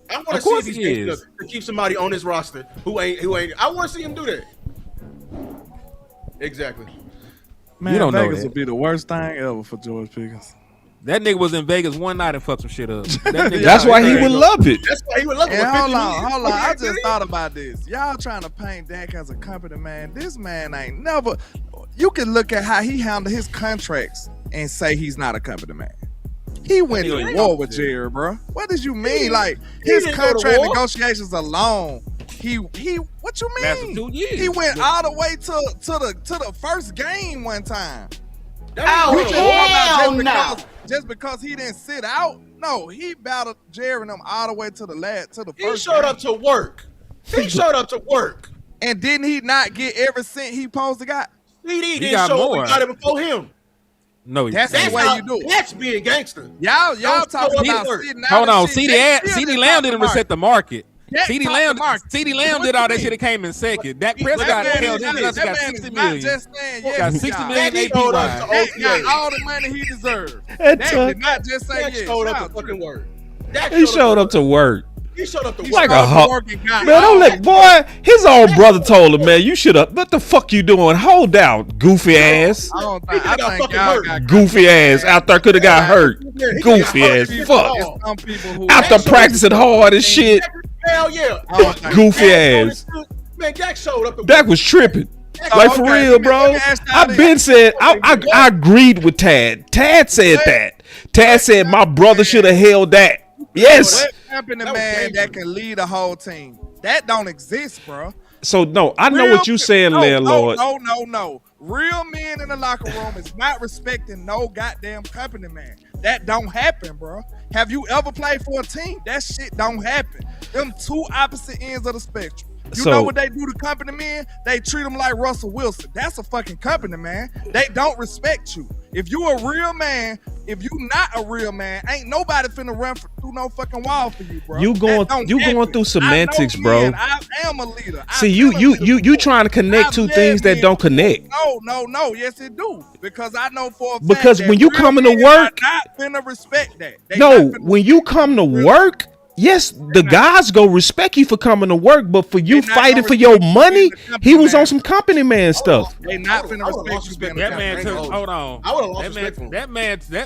Speaker 4: I want to see if he's gangsta enough to keep somebody on his roster who ain't. I want to see him do that. Exactly.
Speaker 2: Man,
Speaker 3: you don't
Speaker 2: Vegas
Speaker 3: know
Speaker 2: would be the worst thing ever for George Pickens.
Speaker 3: That nigga was in Vegas one night and fucked some shit up.
Speaker 1: That's why he would love it.
Speaker 4: That's why he would love it.
Speaker 2: Hold on. I just thought about this. Y'all trying to paint Dak as a company man. This man ain't never. You can look at how he handled his contracts and say he's not a company man. He went to war with Jerry, bro. What did you mean? Like his contract negotiations alone. He what you mean?
Speaker 3: Lasted 2 years.
Speaker 2: He went all the way to the first game one time. Just because he didn't sit out. No, he battled Jerry and them all the way to the first
Speaker 4: He showed up to work. He showed up to work.
Speaker 2: And didn't he not get every cent he supposed to got?
Speaker 4: He didn't show up. We got it before him.
Speaker 3: No,
Speaker 2: that's the way you do it.
Speaker 4: That's being gangster.
Speaker 2: Y'all talking about sitting out.
Speaker 3: Hold on, CD Lamb didn't reset the market. CD Lamb did all that shit that came in second. Dak Prescott held him got 60 million. Got 60 million APY.
Speaker 2: Got all the money he deserved. Dak did not just say yes.
Speaker 4: Showed up to fucking work.
Speaker 1: He showed up to work.
Speaker 4: He showed up to work.
Speaker 1: Like a hawk. Man, don't let, boy, his own brother told him, man, you should have, what the fuck you doing? Hold out, goofy ass.
Speaker 2: I think y'all got
Speaker 1: goofy ass out there could have got hurt. Goofy ass, fuck. After practicing hard as shit.
Speaker 4: Hell yeah.
Speaker 1: Goofy ass.
Speaker 4: Man, Dak showed up to work.
Speaker 1: Dak was tripping. Like for real, bro. I've been said, I agreed with Tad. Tad said that. Tad said my brother should have held that. Yes.
Speaker 2: What happened to man that can lead a whole team? That don't exist, bro.
Speaker 1: So no, I know what you saying, landlord.
Speaker 2: No. Real men in the locker room is not respecting no goddamn company man. That don't happen, bro. Have you ever played for a team? That shit don't happen. Them two opposite ends of the spectrum. You know what they do to company men? They treat them like Russell Wilson. That's a fucking company man. They don't respect you. If you a real man, if you not a real man, ain't nobody finna run through no fucking wall for you, bro.
Speaker 1: You going through semantics, bro.
Speaker 2: I am a leader.
Speaker 1: See, you trying to connect two things that don't connect.
Speaker 2: No. Yes, it do. Because I know for a fact
Speaker 1: because when you come into work,
Speaker 2: not finna respect that.
Speaker 1: When you come to work. Yes, the guys go respect you for coming to work, but for you fighting for your money, he was on some company man stuff.
Speaker 2: They not finna respect you.
Speaker 3: That man took. Hold on.
Speaker 4: I would have lost respect for him.
Speaker 3: That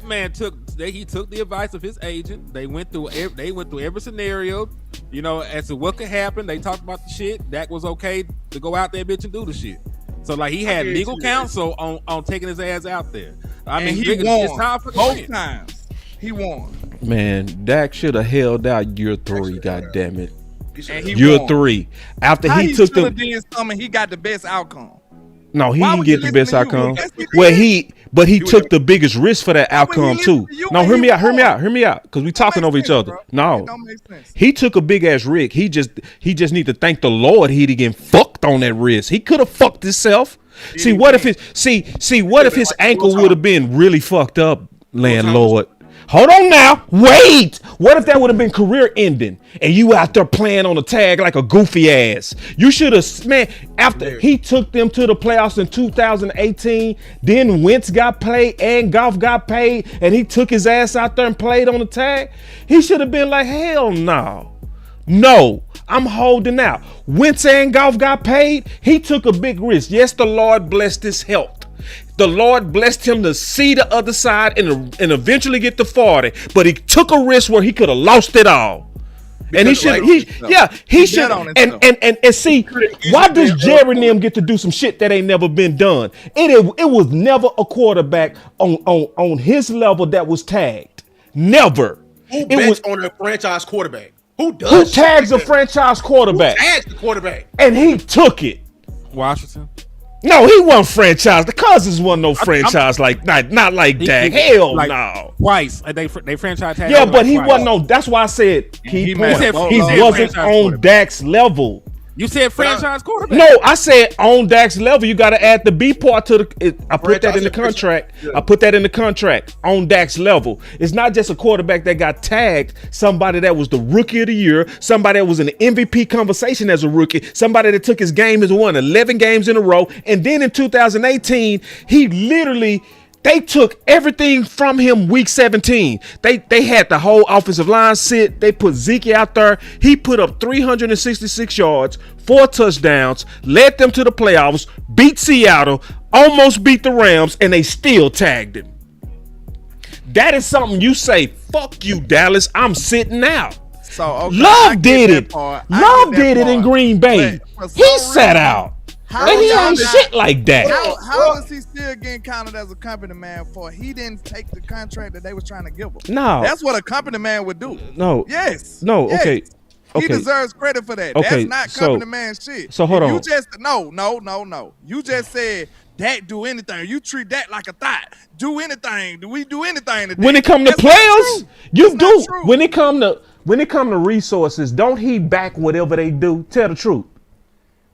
Speaker 3: man took the advice of his agent. They went through every scenario, you know, as to what could happen. They talked about the shit. Dak was okay to go out there, bitch, and do the shit. So like he had legal counsel on taking his ass out there. I mean,
Speaker 2: he won both times. He won.
Speaker 1: Man, Dak should have held out year 3. God damn it,
Speaker 2: year
Speaker 1: 3. After
Speaker 2: he
Speaker 1: took the,
Speaker 2: he got the best outcome.
Speaker 1: No, he didn't get the best outcome. Well, he took the biggest risk for that outcome too. No, hear me out, because we talking over each other. No, he took a big ass risk. He just need to thank the Lord he didn't get fucked on that risk. He could have fucked himself. See, what if his ankle would have been really fucked up, landlord? Hold on now. Wait. What if that would have been career ending and you out there playing on a tag like a goofy ass? You should have, man, after he took them to the playoffs in 2018, then Wentz got paid and Goff got paid and he took his ass out there and played on the tag. He should have been like, hell no. No, I'm holding out. Wentz and Goff got paid. He took a big risk. Yes, the Lord blessed his health. The Lord blessed him to see the other side and eventually get to 40, but he took a risk where he could have lost it all. And he should, he should, and see, why does Jerry and them get to do some shit that ain't never been done? It was never a quarterback on his level that was tagged. Never.
Speaker 4: Who bets on a franchise quarterback? Who
Speaker 1: tags a franchise quarterback?
Speaker 4: Who tags the quarterback?
Speaker 1: And he took it.
Speaker 3: Washington.
Speaker 1: No, he wasn't franchise. The Cousins wasn't no franchise not like Dak. Hell like no.
Speaker 3: Twice they franchise tag.
Speaker 1: Yeah, but he wasn't on. That's why I said he wasn't on Dak's level.
Speaker 3: You said franchise quarterback.
Speaker 1: No, I said on Dak's level, you got to add the B part to the. I put that in the contract. I put that in the contract on Dak's level. It's not just a quarterback that got tagged. Somebody that was the rookie of the year. Somebody that was in the MVP conversation as a rookie. Somebody that took his game and won 11 games in a row. And then in 2018, he literally. They took everything from him week 17. They had the whole offensive line sit. They put Zeke out there. He put up 366 yards, 4 touchdowns, led them to the playoffs, beat Seattle, almost beat the Rams, and they still tagged him. That is something you say, fuck you, Dallas, I'm sitting out.
Speaker 2: So okay,
Speaker 1: Love did it. Love did it in Green Bay. He sat out. And he ain't shit like that.
Speaker 2: How is he still getting counted as a company man for he didn't take the contract that they was trying to give him?
Speaker 1: No.
Speaker 2: That's what a company man would do.
Speaker 1: No.
Speaker 2: Yes.
Speaker 1: No,
Speaker 2: yes.
Speaker 1: okay.
Speaker 2: He deserves credit for that.
Speaker 1: Okay,
Speaker 2: That's not company man shit.
Speaker 1: So hold on.
Speaker 2: You just no. You just said Dak do anything. You treat that like a thought. Do anything. Do we do anything today?
Speaker 1: When it come to players, you do.
Speaker 2: True.
Speaker 1: When it come to resources, don't he back whatever they do? Tell the truth.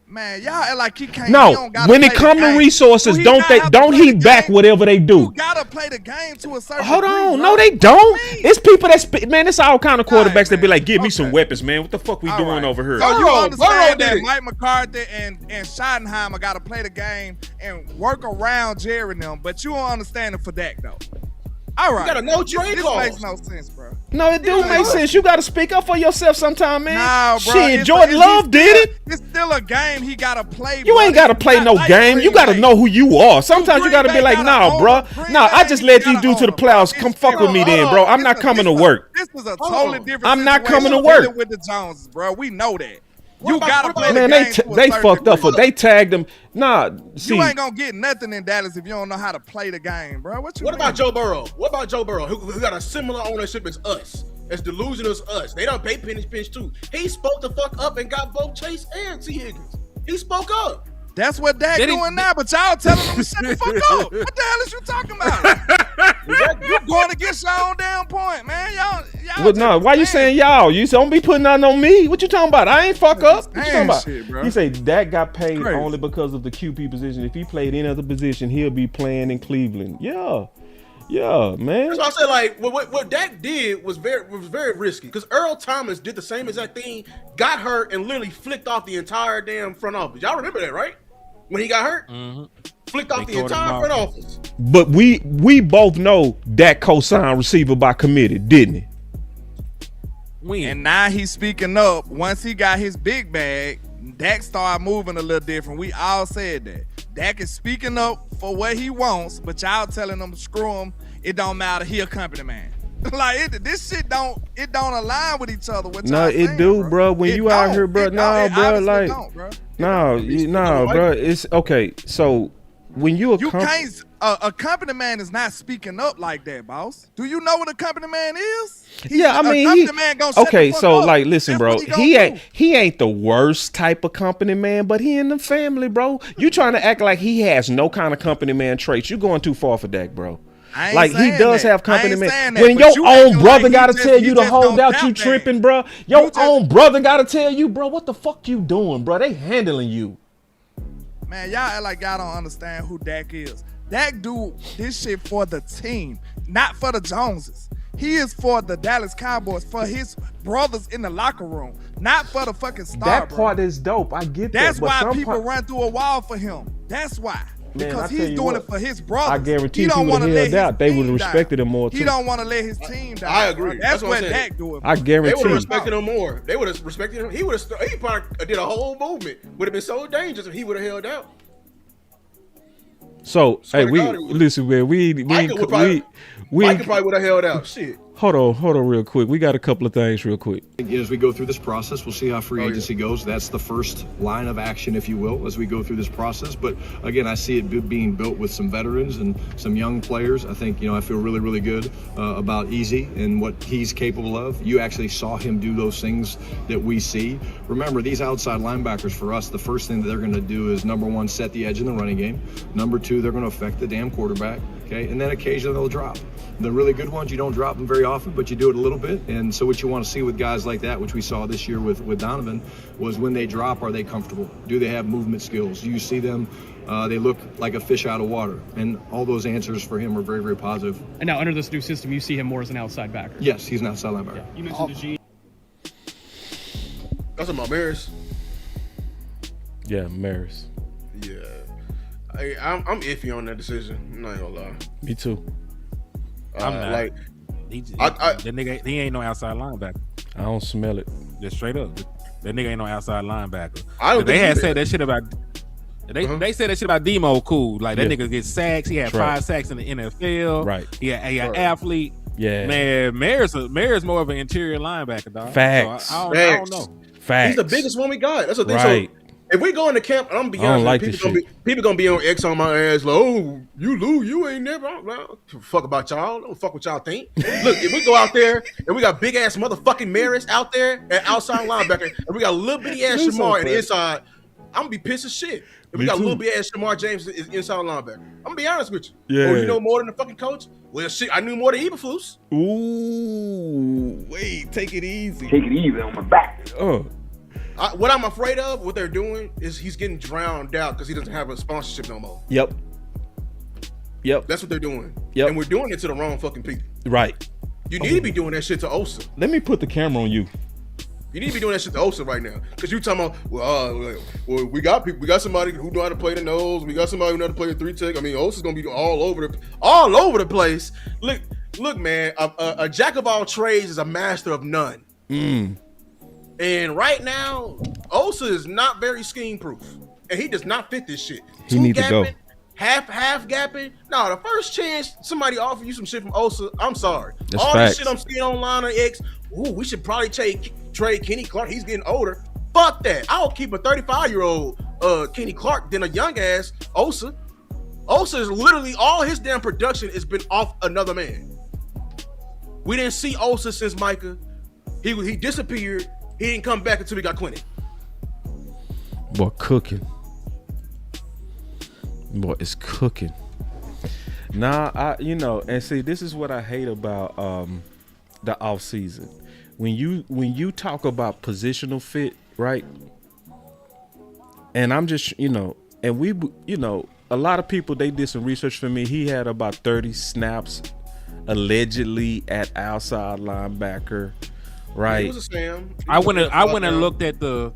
Speaker 2: Man, y'all act like he can't.
Speaker 1: No, when it come to resources, don't he back whatever they do?
Speaker 2: You gotta play the game to a certain
Speaker 1: Hold
Speaker 2: degree,
Speaker 1: on,
Speaker 2: bro.
Speaker 1: no, they don't. It's people man. It's all kind of quarterbacks that be like, "Give me some weapons, man. What the fuck we doing over here?"
Speaker 2: So you understand that Mike McCarthy and Schottenheimer got to play the game and work around Jerry and them, but you don't understand it for Dak though. All right,
Speaker 4: you got a no trade clause.
Speaker 2: This makes no sense, bro.
Speaker 1: No, it do make sense. You got to speak up for yourself sometime, man.
Speaker 2: Nah, bro.
Speaker 1: Shit, Jordan Love did it.
Speaker 2: It's still a game he got to play.
Speaker 1: You ain't got to play no game. You got to know who you are. Sometimes you got to be like, nah, bro. Nah, I just led you do to the playoffs. Come fuck with me then, bro. I'm not coming to work.
Speaker 2: This is a totally different.
Speaker 1: I'm not coming to work
Speaker 2: with the Joneses, bro. We know that. You gotta play the
Speaker 1: man,
Speaker 2: game.
Speaker 1: they fucked up for they tagged him. Nah, see,
Speaker 2: you ain't gonna get nothing in Dallas if you don't know how to play the game, bro. What
Speaker 4: about Joe Burrow? What about Joe Burrow, who got a similar ownership as us, as delusional as us? They don't pay pennies pinch too. He spoke the fuck up and got both Chase and T. Higgins. He spoke up.
Speaker 2: That's what Dak doing now, but y'all telling him to shut the fuck up. What the hell is you talking about? You going against your own damn point, man. Y'all
Speaker 1: well, no, why you saying y'all? You don't be putting nothing on me. What you talking about? I ain't fuck up. What you talking about?
Speaker 2: Shit, bro.
Speaker 1: You say Dak got paid only because of the QB position. If he played any other position, he'll be playing in Cleveland. Yeah, man.
Speaker 4: That's why I said, like, what Dak did was very risky, because Earl Thomas did the same exact thing, got hurt, and literally flicked off the entire damn front office. Y'all remember that, right? When he got hurt, flicked off the entire front office.
Speaker 1: But we both know Dak co-signed receiver by committee, didn't he?
Speaker 2: And now he's speaking up. Once he got his big bag, Dak started moving a little different. We all said that. Dak is speaking up for what he wants, but y'all telling him screw him. It don't matter. He a company man. Like this shit don't align with each other. What
Speaker 1: no, it
Speaker 2: saying,
Speaker 1: do, bro. When you out here, bro. Nah, bro. Like, bro. It's okay. So when you
Speaker 2: can't. A company man is not speaking up like that, boss. Do you know what a company man is?
Speaker 1: I mean,
Speaker 2: a company man gonna shut the fuck up.
Speaker 1: Like, listen,
Speaker 2: That's
Speaker 1: bro. He ain't the worst type of company man, but he in the family, bro. You trying to act like he has no kind of company man traits? You going too far for Dak, bro. Like he does have company man. When your own brother gotta tell you to hold out, you tripping, bro. Your own brother gotta tell you, bro, what the fuck you doing, bro? They handling you.
Speaker 2: Man, y'all act like y'all don't understand who Dak is. Dak do this shit for the team, not for the Joneses. He is for the Dallas Cowboys, for his brothers in the locker room, not for the fucking star.
Speaker 1: That part is dope. I get that.
Speaker 2: That's why people run through a wall for him. That's why. Because he's doing it for his brothers.
Speaker 1: I guarantee if he would have held out, they would have respected him more too.
Speaker 2: He don't want to let his team down.
Speaker 4: I agree.
Speaker 2: That's what Dak doing.
Speaker 1: I guarantee.
Speaker 4: They would have respected him more. They would have respected him. He probably did a whole movement. Would have been so dangerous if he would have held out.
Speaker 1: So hey, listen, man.
Speaker 4: Micah probably would have held out. Shit.
Speaker 1: Hold on real quick. We got a couple of things real quick.
Speaker 8: As we go through this process, we'll see how free agency goes. That's the first line of action, if you will, as we go through this process. But again, I see it being built with some veterans and some young players. I think, I feel really, really good about Easy and what he's capable of. You actually saw him do those things that we see. Remember, these outside linebackers for us, the first thing that they're going to do is, number one, set the edge in the running game. Number two, they're going to affect the damn quarterback. Okay, and then occasionally they'll drop. The really good ones, you don't drop them very often, but you do it a little bit. And so what you want to see with guys like that, which we saw this year with Donovan, was when they drop, are they comfortable? Do they have movement skills? Do you see them? They look like a fish out of water. And all those answers for him are very, very positive.
Speaker 9: And now under this new system, you see him more as an outside backer.
Speaker 8: Yes, he's an outside linebacker.
Speaker 9: Yeah. You mentioned the G.
Speaker 4: That's about Marist.
Speaker 1: Yeah, Marist.
Speaker 4: Yeah. I'm iffy on that decision. I'm not gonna lie.
Speaker 1: Me too.
Speaker 3: I'm not.
Speaker 4: Like,
Speaker 3: that nigga, he ain't no outside linebacker.
Speaker 1: I don't smell it.
Speaker 3: Just straight up. That nigga ain't no outside linebacker.
Speaker 4: I don't
Speaker 3: They
Speaker 4: think
Speaker 3: had
Speaker 4: he
Speaker 3: said
Speaker 4: did.
Speaker 3: that shit about. They said that shit about Demo cool. Like that
Speaker 1: Yeah.
Speaker 3: nigga gets sacks. He had
Speaker 1: That's right.
Speaker 3: 5 sacks in the NFL.
Speaker 1: Right.
Speaker 3: He had
Speaker 4: Right.
Speaker 3: athlete.
Speaker 1: Yeah.
Speaker 3: Man, Mayor's more of an interior linebacker, dog.
Speaker 1: Facts.
Speaker 3: So I don't know.
Speaker 1: Facts.
Speaker 4: He's the biggest one we got. That's the thing.
Speaker 1: Right.
Speaker 4: So if we go into camp, I'm gonna be
Speaker 1: I don't
Speaker 4: honest,
Speaker 1: like
Speaker 4: people gonna be on X on my ass. Like, oh, you Lou, you ain't never. Fuck about y'all. Don't fuck what y'all think. Look, if we go out there and we got big ass motherfucking Marist out there at outside linebacker, and we got little bitty ass
Speaker 1: That's so
Speaker 4: Shamar at the
Speaker 1: funny.
Speaker 4: inside, I'm gonna be pissed as shit. If we
Speaker 1: Me
Speaker 4: got
Speaker 1: too.
Speaker 4: little bitty ass Shamar James is inside linebacker, I'm gonna be honest with you.
Speaker 1: Yeah.
Speaker 4: Oh, you know more than the fucking coach? Well, shit, I knew more than Eberflus.
Speaker 1: Ooh, wait, take it easy.
Speaker 6: Take it easy on my back.
Speaker 4: What I'm afraid of, what they're doing, is he's getting drowned out because he doesn't have a sponsorship no more.
Speaker 1: Yep.
Speaker 4: That's what they're doing.
Speaker 1: Yep.
Speaker 4: And we're doing it to the wrong fucking people.
Speaker 1: Right.
Speaker 4: You need to be doing that shit to Osa.
Speaker 1: Let me put the camera on you.
Speaker 4: You need to be doing that shit to Osa right now. Because you talking about, well, we got people, we got somebody who know how to play the nose, we got somebody who know how to play the 3-tech. I mean, Osa's gonna be all over the place. Look, man, a jack of all trades is a master of none. And right now, Osa is not very scheme proof. And he does not fit this shit.
Speaker 1: He need to go.
Speaker 4: Half gapping. No, the first chance somebody offer you some shit from Osa, I'm sorry.
Speaker 1: That's
Speaker 4: all
Speaker 1: facts.
Speaker 4: this shit I'm seeing online on X, ooh, we should probably trade Kenny Clark. He's getting older. Fuck that. I'll keep a 35-year-old Kenny Clark than a young ass Osa. Osa is literally all his damn production has been off another man. We didn't see Osa since Micah. He disappeared. He didn't come back until we got Quinton.
Speaker 1: Boy, cooking. Boy, it's cooking. Nah, and see, this is what I hate about the offseason. When you talk about positional fit, right? And I'm just, and we, a lot of people, they did some research for me. He had about 30 snaps allegedly at outside linebacker, right?
Speaker 4: He was a Sam.
Speaker 3: I went and looked at him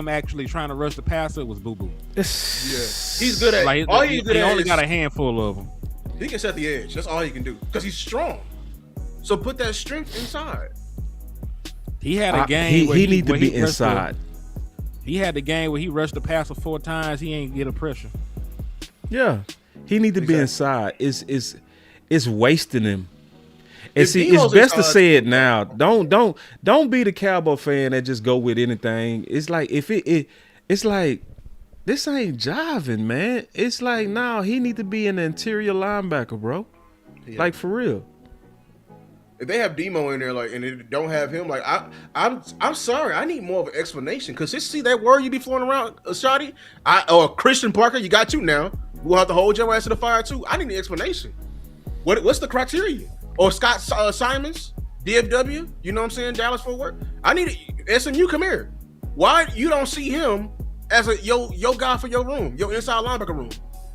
Speaker 3: actually trying to rush the passer. It was boo boo.
Speaker 4: Yeah, he's good at.
Speaker 3: Like,
Speaker 4: all
Speaker 3: he
Speaker 4: he's good at
Speaker 3: only
Speaker 4: is,
Speaker 3: got a handful of them.
Speaker 4: He can set the edge. That's all he can do because he's strong. So put that strength inside.
Speaker 3: He had a game.
Speaker 1: He need to be inside.
Speaker 3: He had the game where he rushed the passer 4 times. He ain't get a pressure.
Speaker 1: Yeah, he need to be inside. It's wasting him. And see, it's best to say it now. Don't be the Cowboy fan that just go with anything. It's like it's like this ain't jiving, man. It's like he need to be an interior linebacker, bro. Yeah. Like for real.
Speaker 4: If they have Demo in there, and they don't have him, I'm sorry. I need more of an explanation because see that word you be throwing around, Schotty, or Christian Parker, you got you now. We'll have to hold your ass to the fire too. I need an explanation. What's the criteria? Or Scott Simons, DFW, you know what I'm saying? Dallas Fort Worth. I need SMU. Come here. Why you don't see him as your guy for your room, your inside linebacker room?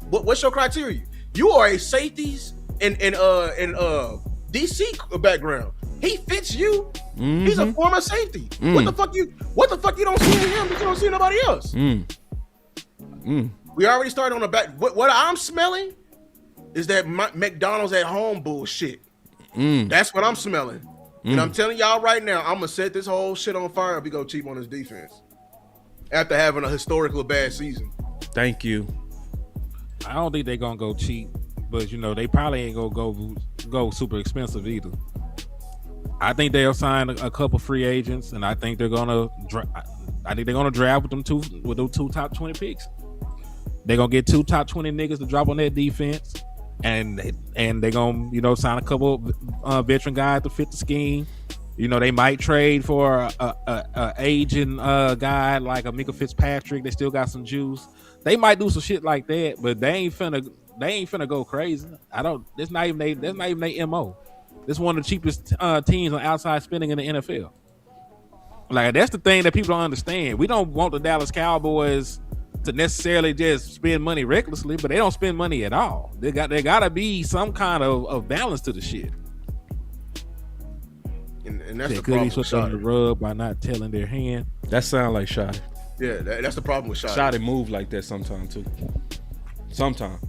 Speaker 4: What's your criteria? You are a safeties and DC background. He fits you. Mm-hmm. He's a former safety. What the fuck you don't see in him, but you don't see in nobody else. We already started on the back. What I'm smelling is that McDonald's at home bullshit. That's what I'm smelling. And I'm telling y'all right now, I'm gonna set this whole shit on fire if we go cheap on this defense after having a historically bad season.
Speaker 1: Thank you.
Speaker 3: I don't think they're gonna go cheap, but they probably ain't gonna go super expensive either. I think they'll sign a couple free agents, and I think they're gonna draft with them two top 20 picks. They're gonna get 2 top 20 niggas to drop on that defense. And they're gonna sign a couple veteran guys to fit the scheme. They might trade for a aging guy like a Micah Fitzpatrick. They still got some juice. They might do some shit like that, but they ain't finna they ain't finna go crazy. That's not even their MO. This is one of the cheapest teams on outside spending in the NFL. Like, that's the thing that people don't understand. We don't want the Dallas Cowboys to necessarily just spend money recklessly, but they don't spend money at all. There gotta be some kind of balance to the shit.
Speaker 4: And that's
Speaker 3: they
Speaker 4: the
Speaker 3: could
Speaker 4: problem
Speaker 3: be
Speaker 4: with
Speaker 3: slipped under
Speaker 4: Schotty.
Speaker 3: the rug by not telling their hand.
Speaker 1: That sound like Schotty.
Speaker 4: Yeah, that's the problem with Schotty.
Speaker 1: Schotty move like that sometimes too. Sometimes.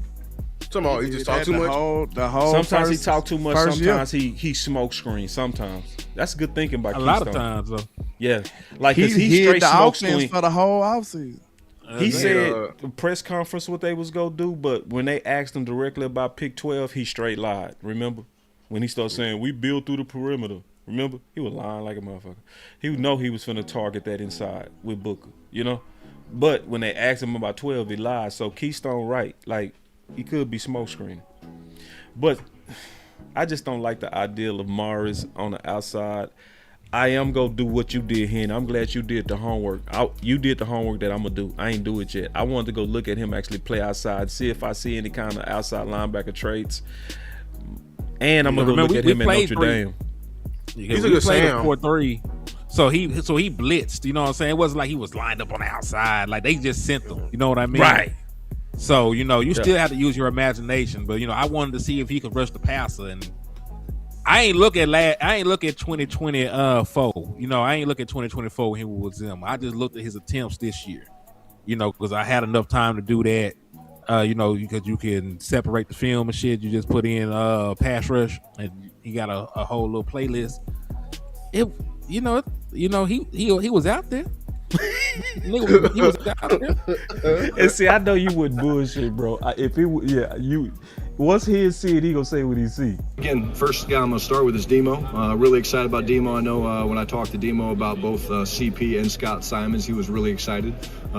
Speaker 4: Somehow he just talk too much.
Speaker 1: Sometimes he talk too much. Sometimes he smoke screen. Sometimes that's good thinking by
Speaker 3: a
Speaker 1: Keystone.
Speaker 3: lot of times though.
Speaker 1: Yeah, like
Speaker 2: he
Speaker 1: straight
Speaker 2: the
Speaker 1: smoke
Speaker 2: offense
Speaker 1: screen
Speaker 2: for the whole offseason.
Speaker 1: He said the press conference what they was gonna do, but when they asked him directly about pick 12, he straight lied. Remember when he started saying we build through the perimeter? Remember he was lying like a motherfucker. He would know he was finna target that inside with Booker, you know. But when they asked him about 12, he lied. So Keystone right, like he could be smoke screening. But I just don't like the ideal of Marist on the outside. I am gonna do what you did here, and I'm glad you did the homework. You did the homework that I'm gonna do. I ain't do it yet. I wanted to go look at him actually play outside, see if I see any kind of outside linebacker traits. And I'm gonna go look at him at Notre Dame.
Speaker 3: He's a good Sam. 4-3. So he blitzed. You know what I'm saying? It wasn't like he was lined up on the outside. Like they just sent them. You know what I mean?
Speaker 1: Right.
Speaker 3: So you still have to use your imagination. But I wanted to see if he could rush the passer, and I ain't look at 2024. I ain't look at 2024 when he was them. I just looked at his attempts this year. Because I had enough time to do that. Because you can separate the film and shit. You just put in pass rush, and he got a whole little playlist. He was out there. He was out there.
Speaker 1: And see, I know you wouldn't bullshit, bro. Once he see it, he gonna say what he see.
Speaker 8: Again, first guy I'm gonna start with is Demo. Really excited about Demo. I know when I talked to Demo about both CP and Scott Simons, he was really excited.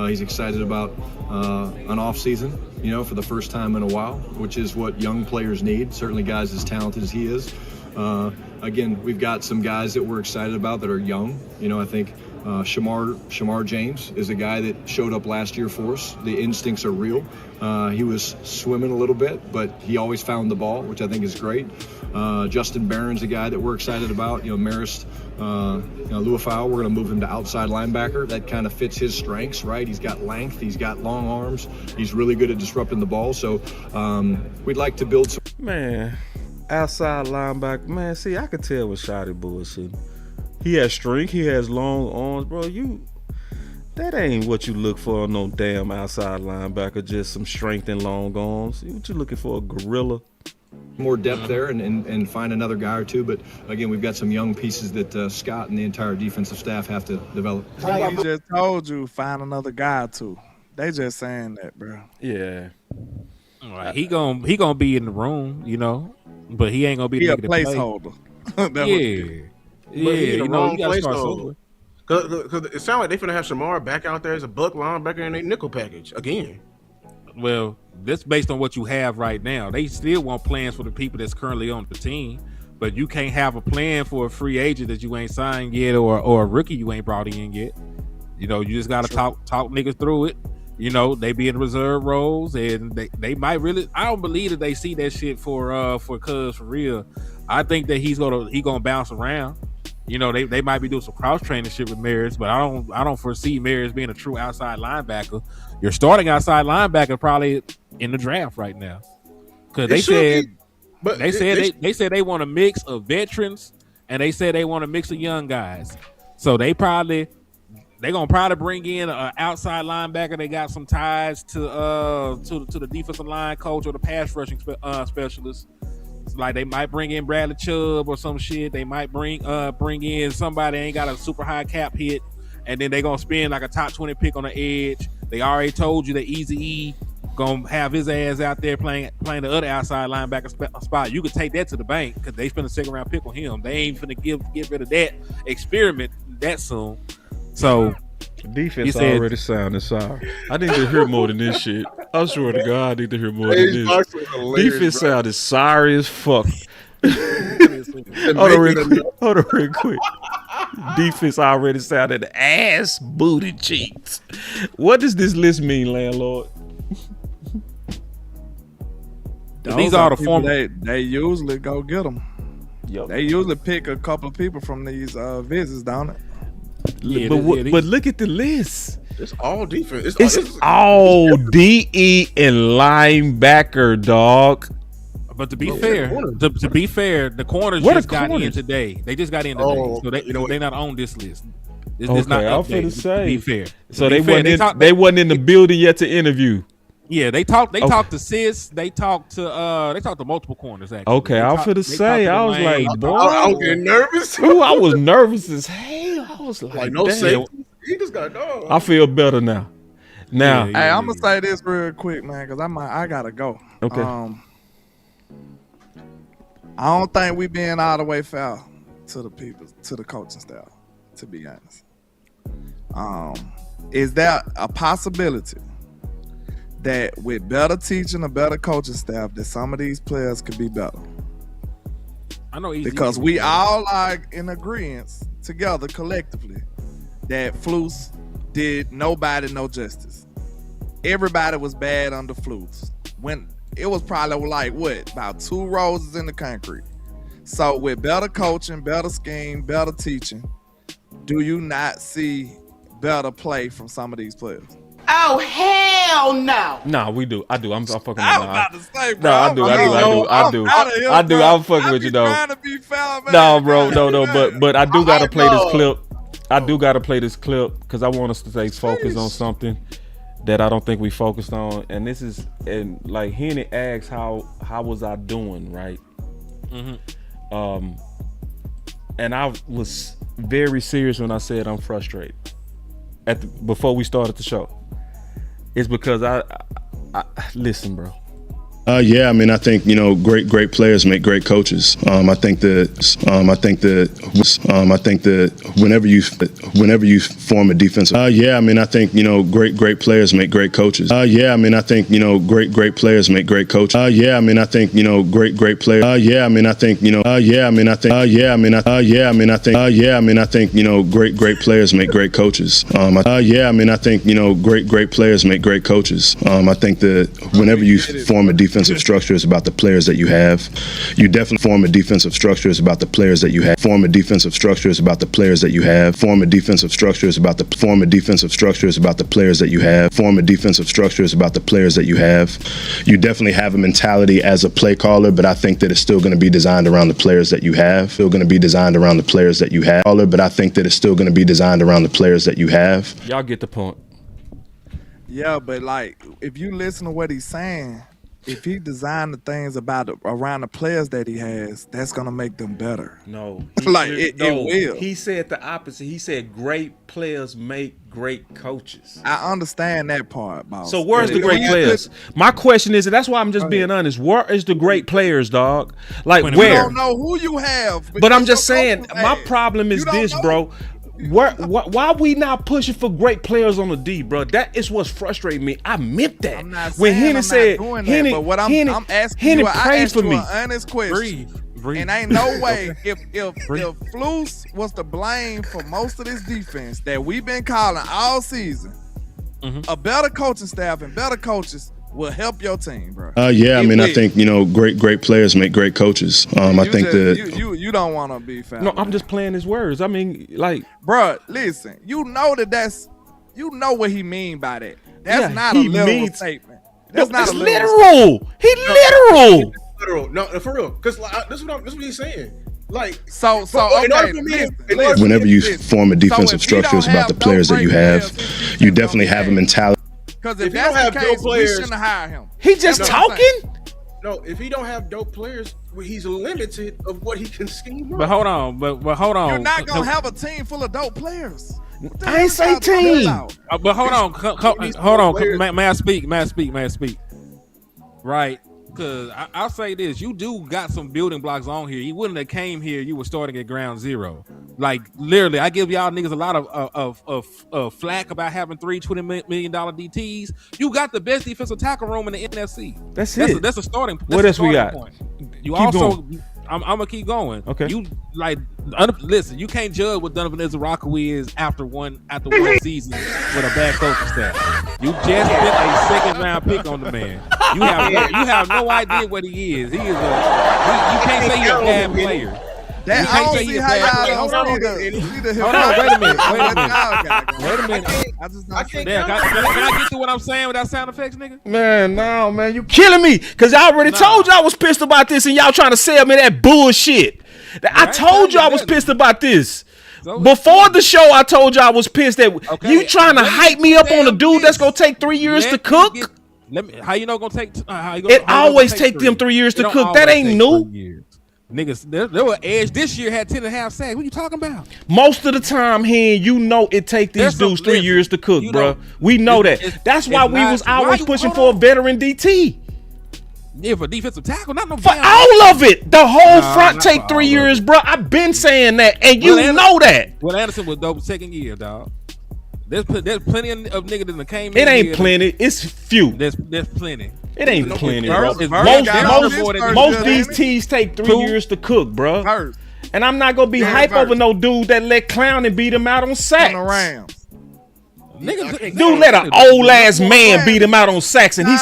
Speaker 8: He's excited about an offseason, for the first time in a while, which is what young players need. Certainly guys as talented as he is. Again, we've got some guys that we're excited about that are young. I think Shamar James is a guy that showed up last year for us. The instincts are real. He was swimming a little bit, but he always found the ball, which I think is great. Justin Barron's a guy that we're excited about. Marist Liufau, we're going to move him to outside linebacker. That kind of fits his strengths, right? He's got length. He's got long arms. He's really good at disrupting the ball. So we'd like to build some.
Speaker 1: Man, outside linebacker. Man, see, I could tell with Schotty bullshit. He has strength. He has long arms, bro. That ain't what you look for on no damn outside linebacker. Just some strength and long arms. What you looking for? A gorilla?
Speaker 8: More depth there and find another guy or two. But again, we've got some young pieces that Scott and the entire defensive staff have to develop.
Speaker 2: He just told you find another guy or two. They just saying that, bro.
Speaker 1: Yeah.
Speaker 3: All right. He gonna be in the room, but he ain't gonna be
Speaker 2: a placeholder.
Speaker 4: Yeah,
Speaker 3: you gotta start somewhere.
Speaker 4: Because it sounds like they finna have Shamar back out there as a buck linebacker in a nickel package again.
Speaker 3: Well, that's based on what you have right now. They still want plans for the people that's currently on the team, but you can't have a plan for a free agent that you ain't signed yet or a rookie you ain't brought in yet. You just gotta talk niggas through it. They be in reserve roles, and they might really. I don't believe that they see that shit for Cuz for real. I think that he gonna bounce around. They might be doing some cross training shit with Marist, but I don't foresee Marist being a true outside linebacker. Your starting outside linebacker probably in the draft right now, because they said they want a mix of veterans and they said they want a mix of young guys. So they're gonna probably bring in an outside linebacker. They got some ties to the defensive line coach or the pass rushing specialist. Like they might bring in Bradley Chubb or some shit. They might bring in somebody that ain't got a super high cap hit, and then they gonna spend like a top 20 pick on the edge. They already told you that Eazy-E gonna have his ass out there playing the other outside linebacker spot. You could take that to the bank because they spent a second round pick on him. They ain't finna get rid of that experiment that soon. So
Speaker 1: defense already sounding sorry. I need to hear more than this shit. I swear to God, I need to hear more than this. Defense sounded sorry as fuck. Hold on real quick. Defense already sounded ass booty cheeks. What does this list mean, landlord?
Speaker 3: These are the former.
Speaker 2: They usually go get them.
Speaker 1: Yep.
Speaker 2: They usually pick a couple of people from these visits, don't it?
Speaker 3: Yeah,
Speaker 1: but look at the list.
Speaker 4: It's all defense.
Speaker 1: It's all DE and linebacker, dog.
Speaker 3: But to be fair, the corners
Speaker 1: What
Speaker 3: just
Speaker 1: are
Speaker 3: got in
Speaker 1: corners?
Speaker 3: today. They just got in today, so they're not on this list. It's not
Speaker 1: I'm
Speaker 3: updated.
Speaker 1: finna say.
Speaker 3: To be fair,
Speaker 1: So they wasn't in the building yet to interview.
Speaker 3: Yeah, they talked to Sis. They talked to multiple corners. Actually,
Speaker 1: Okay, I'm finna say. I was like, boy,
Speaker 4: I was getting nervous.
Speaker 1: Ooh, I was nervous as hell. I was like
Speaker 4: no
Speaker 1: damn.
Speaker 4: safety. He just got dog.
Speaker 1: I feel better now. Now,
Speaker 2: Hey, I'm gonna say this real quick, man, because I gotta go.
Speaker 1: Okay.
Speaker 2: I don't think we being all the way fair to the people, to the coaching staff, to be honest. Is there a possibility that with better teaching, a better coaching staff, that some of these players could be better?
Speaker 3: I know
Speaker 2: because we all are in agreement together collectively that Flus did nobody no justice. Everybody was bad under Flus. When it was probably like about 2 roses in the concrete. So with better coaching, better scheme, better teaching, do you not see better play from some of these players?
Speaker 10: Oh hell no!
Speaker 1: Nah, we do. I do. I'm fucking with you.
Speaker 2: I was about to say, bro.
Speaker 1: No, I do. I'm fucking with you though.
Speaker 2: Trying to be foul, man.
Speaker 1: No, bro, no. But I do gotta play this clip. I do gotta play this clip because I want us to stay focused on something that I don't think we focused on. And this is, and like Henny asks, how was I doing, right? Mm-hmm. And I was very serious when I said I'm frustrated before we started the show. It's because I listen, bro.
Speaker 11: Yeah, I mean, I think great players make great coaches. I think that whenever you form a defensive. Yeah, I mean, I think great players make great coaches. Yeah, I mean, I think great players make great coaches. Yeah, I mean, I think great players. Yeah, I mean, I think yeah, I mean, I think yeah, I mean, yeah, I mean, I think yeah, I mean, I think great players make great coaches. Yeah, I mean, I think great players make great coaches. I think that whenever you form a defensive structure, is about the players that you have. You definitely form a defensive structure is about the players that you have. Form a defensive structure is about the players that you have. Form a defensive structure is about the defensive structure is about the players that you have. Form a defensive structure is about the players that you have. You definitely have a mentality as a play caller, but I think that it's still going to be designed around the players that you have. Still going to be designed around the players that you have. But I think that it's still going to be designed around the players that you have.
Speaker 1: Y'all get the point.
Speaker 2: Yeah, but like if you listen to what he's saying, if he designed the things around the players that he has, that's gonna make them better.
Speaker 1: No,
Speaker 2: it will.
Speaker 1: He said the opposite. He said great players make great coaches.
Speaker 2: I understand that part, boss.
Speaker 1: So where's the great players? My question is, and that's why I'm just being honest. Where is the great players, dog? Like where?
Speaker 2: You don't know who you have.
Speaker 1: But I'm just saying, my problem is this, bro. Why we not pushing for great players on the D, bro? That is what's frustrating me. I meant that.
Speaker 2: I'm not
Speaker 1: when Henny said,
Speaker 2: Henny, but what I'm asking you, I asked you an honest question.
Speaker 3: Breathe.
Speaker 2: And ain't no way if Flus was to blame for most of this defense that we've been calling all season, a better coaching staff and better coaches will help your team, bro.
Speaker 11: Yeah, I mean, I think great players make great coaches. I think that
Speaker 2: you don't want to be foul.
Speaker 1: No, I'm just playing his words. I mean, like,
Speaker 2: bro, listen, you know what he mean by that. That's not a literal statement. That's not a
Speaker 1: literal. He literal.
Speaker 4: Literal. No, for real. Because this is what he's saying. Like
Speaker 2: so okay.
Speaker 11: Whenever you form a defensive structure, it's about the players that you have. You definitely have a mentality.
Speaker 2: Because if that's the case, we shouldn't hire him.
Speaker 1: He just talking?
Speaker 4: No, if he don't have dope players, he's limited of what he can scheme.
Speaker 3: But hold on, but hold on.
Speaker 2: You're not gonna have a team full of dope players.
Speaker 1: I ain't say team.
Speaker 3: But hold on. May I speak? Right. Because I'll say this, you do got some building blocks on here. You wouldn't have came here, you were starting at ground zero. Like literally, I give y'all niggas a lot of flack about having $320 million DTs. You got the best defensive tackle room in the NFC.
Speaker 1: That's it.
Speaker 3: That's a starting point.
Speaker 1: What else we got?
Speaker 3: You also I'm gonna keep going.
Speaker 1: Okay.
Speaker 3: You listen. You can't judge what Donovan Izaraku is after one season with a bad coaching staff. You just spent a second-round pick on the man. You have no idea what he is. You can't say he's a bad player.
Speaker 2: I don't see how y'all don't see the
Speaker 3: Hold on, wait a minute.
Speaker 2: I just don't see
Speaker 3: Can I get to what I'm saying without sound effects, nigga?
Speaker 1: Man, no, man, you killing me. Cause I already told you I was pissed about this, and y'all trying to sell me that bullshit. I told you I was pissed about this. Before the show, I told you I was pissed that you trying to hype me up on a dude that's gonna take 3 years to cook.
Speaker 3: How you know gonna take?
Speaker 1: It always take them 3 years to cook. That ain't new.
Speaker 3: Niggas, there were edge this year had 10.5 sacks. What you talking about?
Speaker 1: Most of the time, it take these dudes 3 years to cook, bro. We know that. That's why we was always pushing for a veteran DT.
Speaker 3: Yeah, for defensive tackle, not no
Speaker 1: for all of it. The whole front take 3 years, bro. I've been saying that, and you know that.
Speaker 3: Well, Anderson was dope second year, dog. There's plenty of niggas that came.
Speaker 1: It ain't plenty. It's few.
Speaker 3: There's plenty.
Speaker 1: It ain't plenty, bro. Most these tees take 3 years to cook, bro. And I'm not gonna be hype over no dude that let Clown and beat him out on sacks. Dude let an old ass man beat him out on sacks, and we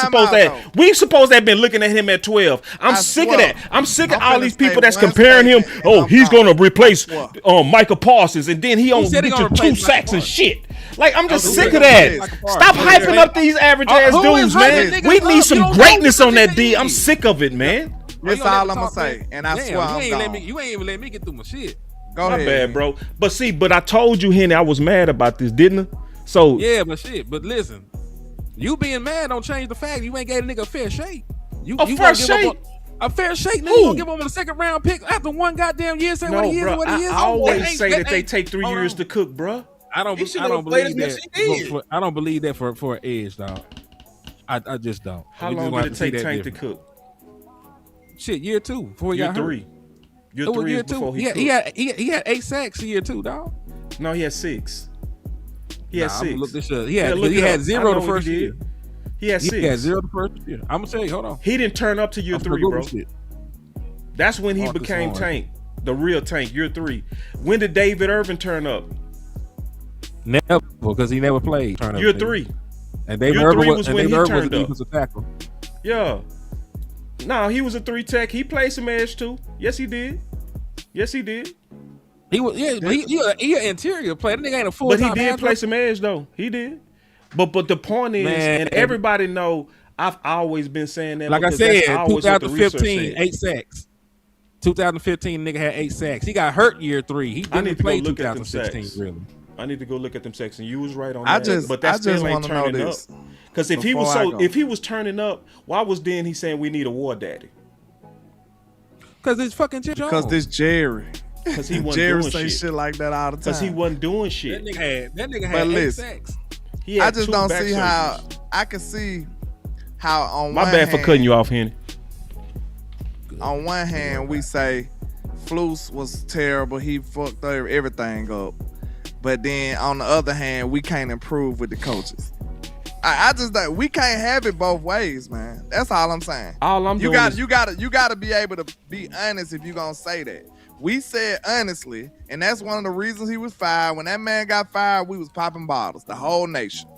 Speaker 1: supposed to have been looking at him at 12. I'm sick of that. I'm sick of all these people that's comparing him. Oh, he's gonna replace Micah Parsons, and then he only get you 2 sacks and shit. Like, I'm just sick of that. Stop hyping up these average ass dudes, man. We need some greatness on that D. I'm sick of it, man.
Speaker 2: That's all I'm gonna say, and I swear I'm gone.
Speaker 3: You ain't even let me get through my shit.
Speaker 2: Go ahead.
Speaker 1: My bad, bro. But I told you, Henny, I was mad about this, didn't I? So
Speaker 3: yeah, but listen, you being mad don't change the fact you ain't gave a nigga a fair shake. A fair shake, nigga. You gonna give him a second round pick after one goddamn year? Say what he is, what he is.
Speaker 1: I always say that they take 3 years to cook, bro.
Speaker 3: I don't believe that. I don't believe that for an edge, dog. I just don't.
Speaker 1: How long did it take Tank to cook?
Speaker 3: Shit, year 2 before he got hurt.
Speaker 1: Year 3 is before he cooked.
Speaker 3: He had 8 sacks a year 2, dog.
Speaker 1: No, he had 6. He had 6.
Speaker 3: Look this up. He had 0 the first year.
Speaker 1: He had 6.
Speaker 3: He had 0 the first year. I'm gonna tell you, hold on.
Speaker 1: He didn't turn up to year 3, bro. That's when he became Tank, the real Tank. Year 3. When did David Irvin turn up?
Speaker 3: Never, because he never played.
Speaker 1: Year 3.
Speaker 3: And David Irvin was when he turned up. Was a tackle.
Speaker 1: Yeah. No, he was a 3 tech. He played some edge too. Yes, he did.
Speaker 3: He was he an interior player. That nigga ain't a full time.
Speaker 1: But he did play some edge though. He did. But the point is, and everybody know, I've always been saying that.
Speaker 3: Like I said, 2015, 8 sacks. 2015, nigga had 8 sacks. He got hurt year 3. He didn't play 2016 really.
Speaker 1: I need to go look at them sacks, and you was right on that. But that still ain't turning up. Because if he was turning up, why was then he saying we need a war daddy?
Speaker 3: Because it's fucking Jones.
Speaker 2: Because this Jerry.
Speaker 1: Because he wasn't
Speaker 2: Jerry
Speaker 1: doing
Speaker 2: say shit like that all the time.
Speaker 1: Because he wasn't doing shit.
Speaker 3: That nigga had 8 sacks.
Speaker 2: I just don't see how. I can see how on
Speaker 1: my
Speaker 2: one
Speaker 1: bad
Speaker 2: hand,
Speaker 1: for cutting you off, Henny.
Speaker 2: On one hand, we say Flus was terrible. He fucked everything up. But then on the other hand, we can't improve with the coaches. I just think we can't have it both ways, man. That's all I'm saying. You gotta be able to be honest if you're gonna say that. We said honestly, and that's one of the reasons he was fired. When that man got fired, we was popping bottles, the whole nation,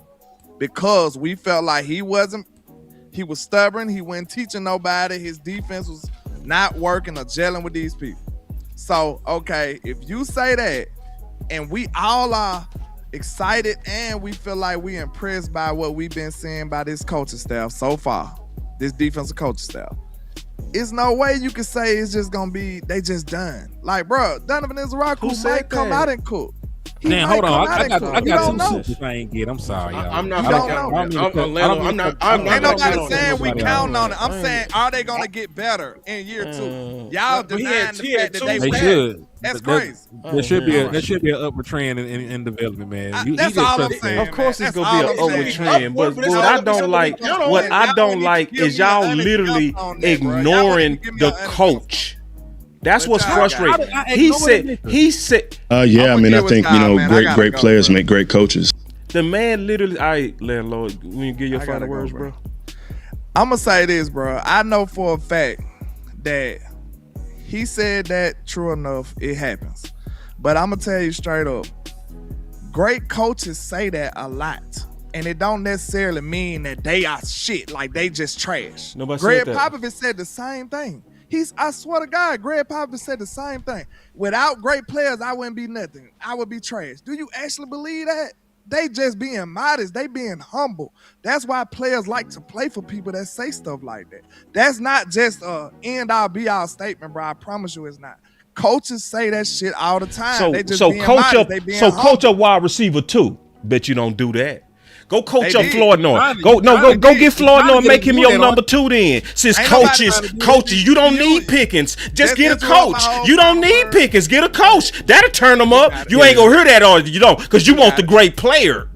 Speaker 2: because we felt like he was stubborn. He wasn't teaching nobody. His defense was not working or gelling with these people. So, okay, if you say that, and we all are excited and we feel like we impressed by what we've been seeing by this coaching staff so far, this defensive coaching staff, it's no way you can say it's just gonna be they just done. Like, bro, Donovan Izaraku might come out and cook.
Speaker 3: Man, hold on. I got 2 soups I ain't get. I'm sorry, y'all.
Speaker 4: I'm not.
Speaker 2: Ain't nobody saying we counting on it. I'm saying, are they gonna get better in year 2? Y'all denying the fact that they
Speaker 3: should.
Speaker 2: That's crazy.
Speaker 3: There should be an upward trend in development, man.
Speaker 2: That's all I'm saying.
Speaker 1: Of course, it's gonna be an upward trend. But what I don't like is y'all literally ignoring the coach. That's what's frustrating. He said.
Speaker 11: Yeah, I mean, I think great players make great coaches.
Speaker 1: The man literally. All right, landlord, when you give your final words, bro.
Speaker 2: I'm gonna say this, bro. I know for a fact that he said that true enough, it happens. But I'm gonna tell you straight up, great coaches say that a lot. And it don't necessarily mean that they are shit, like they just trash. Greg Popovich said the same thing. I swear to God, Greg Popovich said the same thing. Without great players, I wouldn't be nothing. I would be trash. Do you actually believe that? They just being modest. They being humble. That's why players like to play for people that say stuff like that. That's not just a end-all, be-all statement, bro. I promise you it's not. Coaches say that shit all the time. They just being modest. They being humble.
Speaker 1: Coach a wide receiver too. Bet you don't do that. Go coach up Floyd Norton. Go get Floyd Norton, make him your number 2 then. Since coaches, you don't need Pickens. Just get a coach. You don't need Pickens. Get a coach. That'll turn them up. You ain't gonna hear that or you don't, because you want the great player.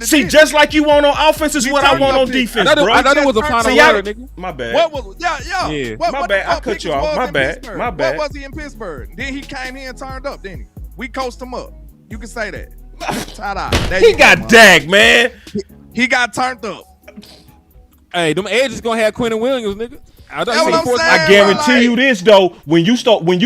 Speaker 1: See, just like you want on offense is what I want on defense, bro.
Speaker 3: I thought it was a final word, nigga.
Speaker 1: My bad.
Speaker 2: What was
Speaker 1: my bad. I cut you off. My bad.
Speaker 2: What was he in Pittsburgh? Then he came here and turned up, didn't he? We coached him up. You can say that.
Speaker 1: He got dagged, man.
Speaker 2: He got turned up.
Speaker 3: Hey, them edges gonna have Quentin Williams, nigga.
Speaker 1: I guarantee you this though. When you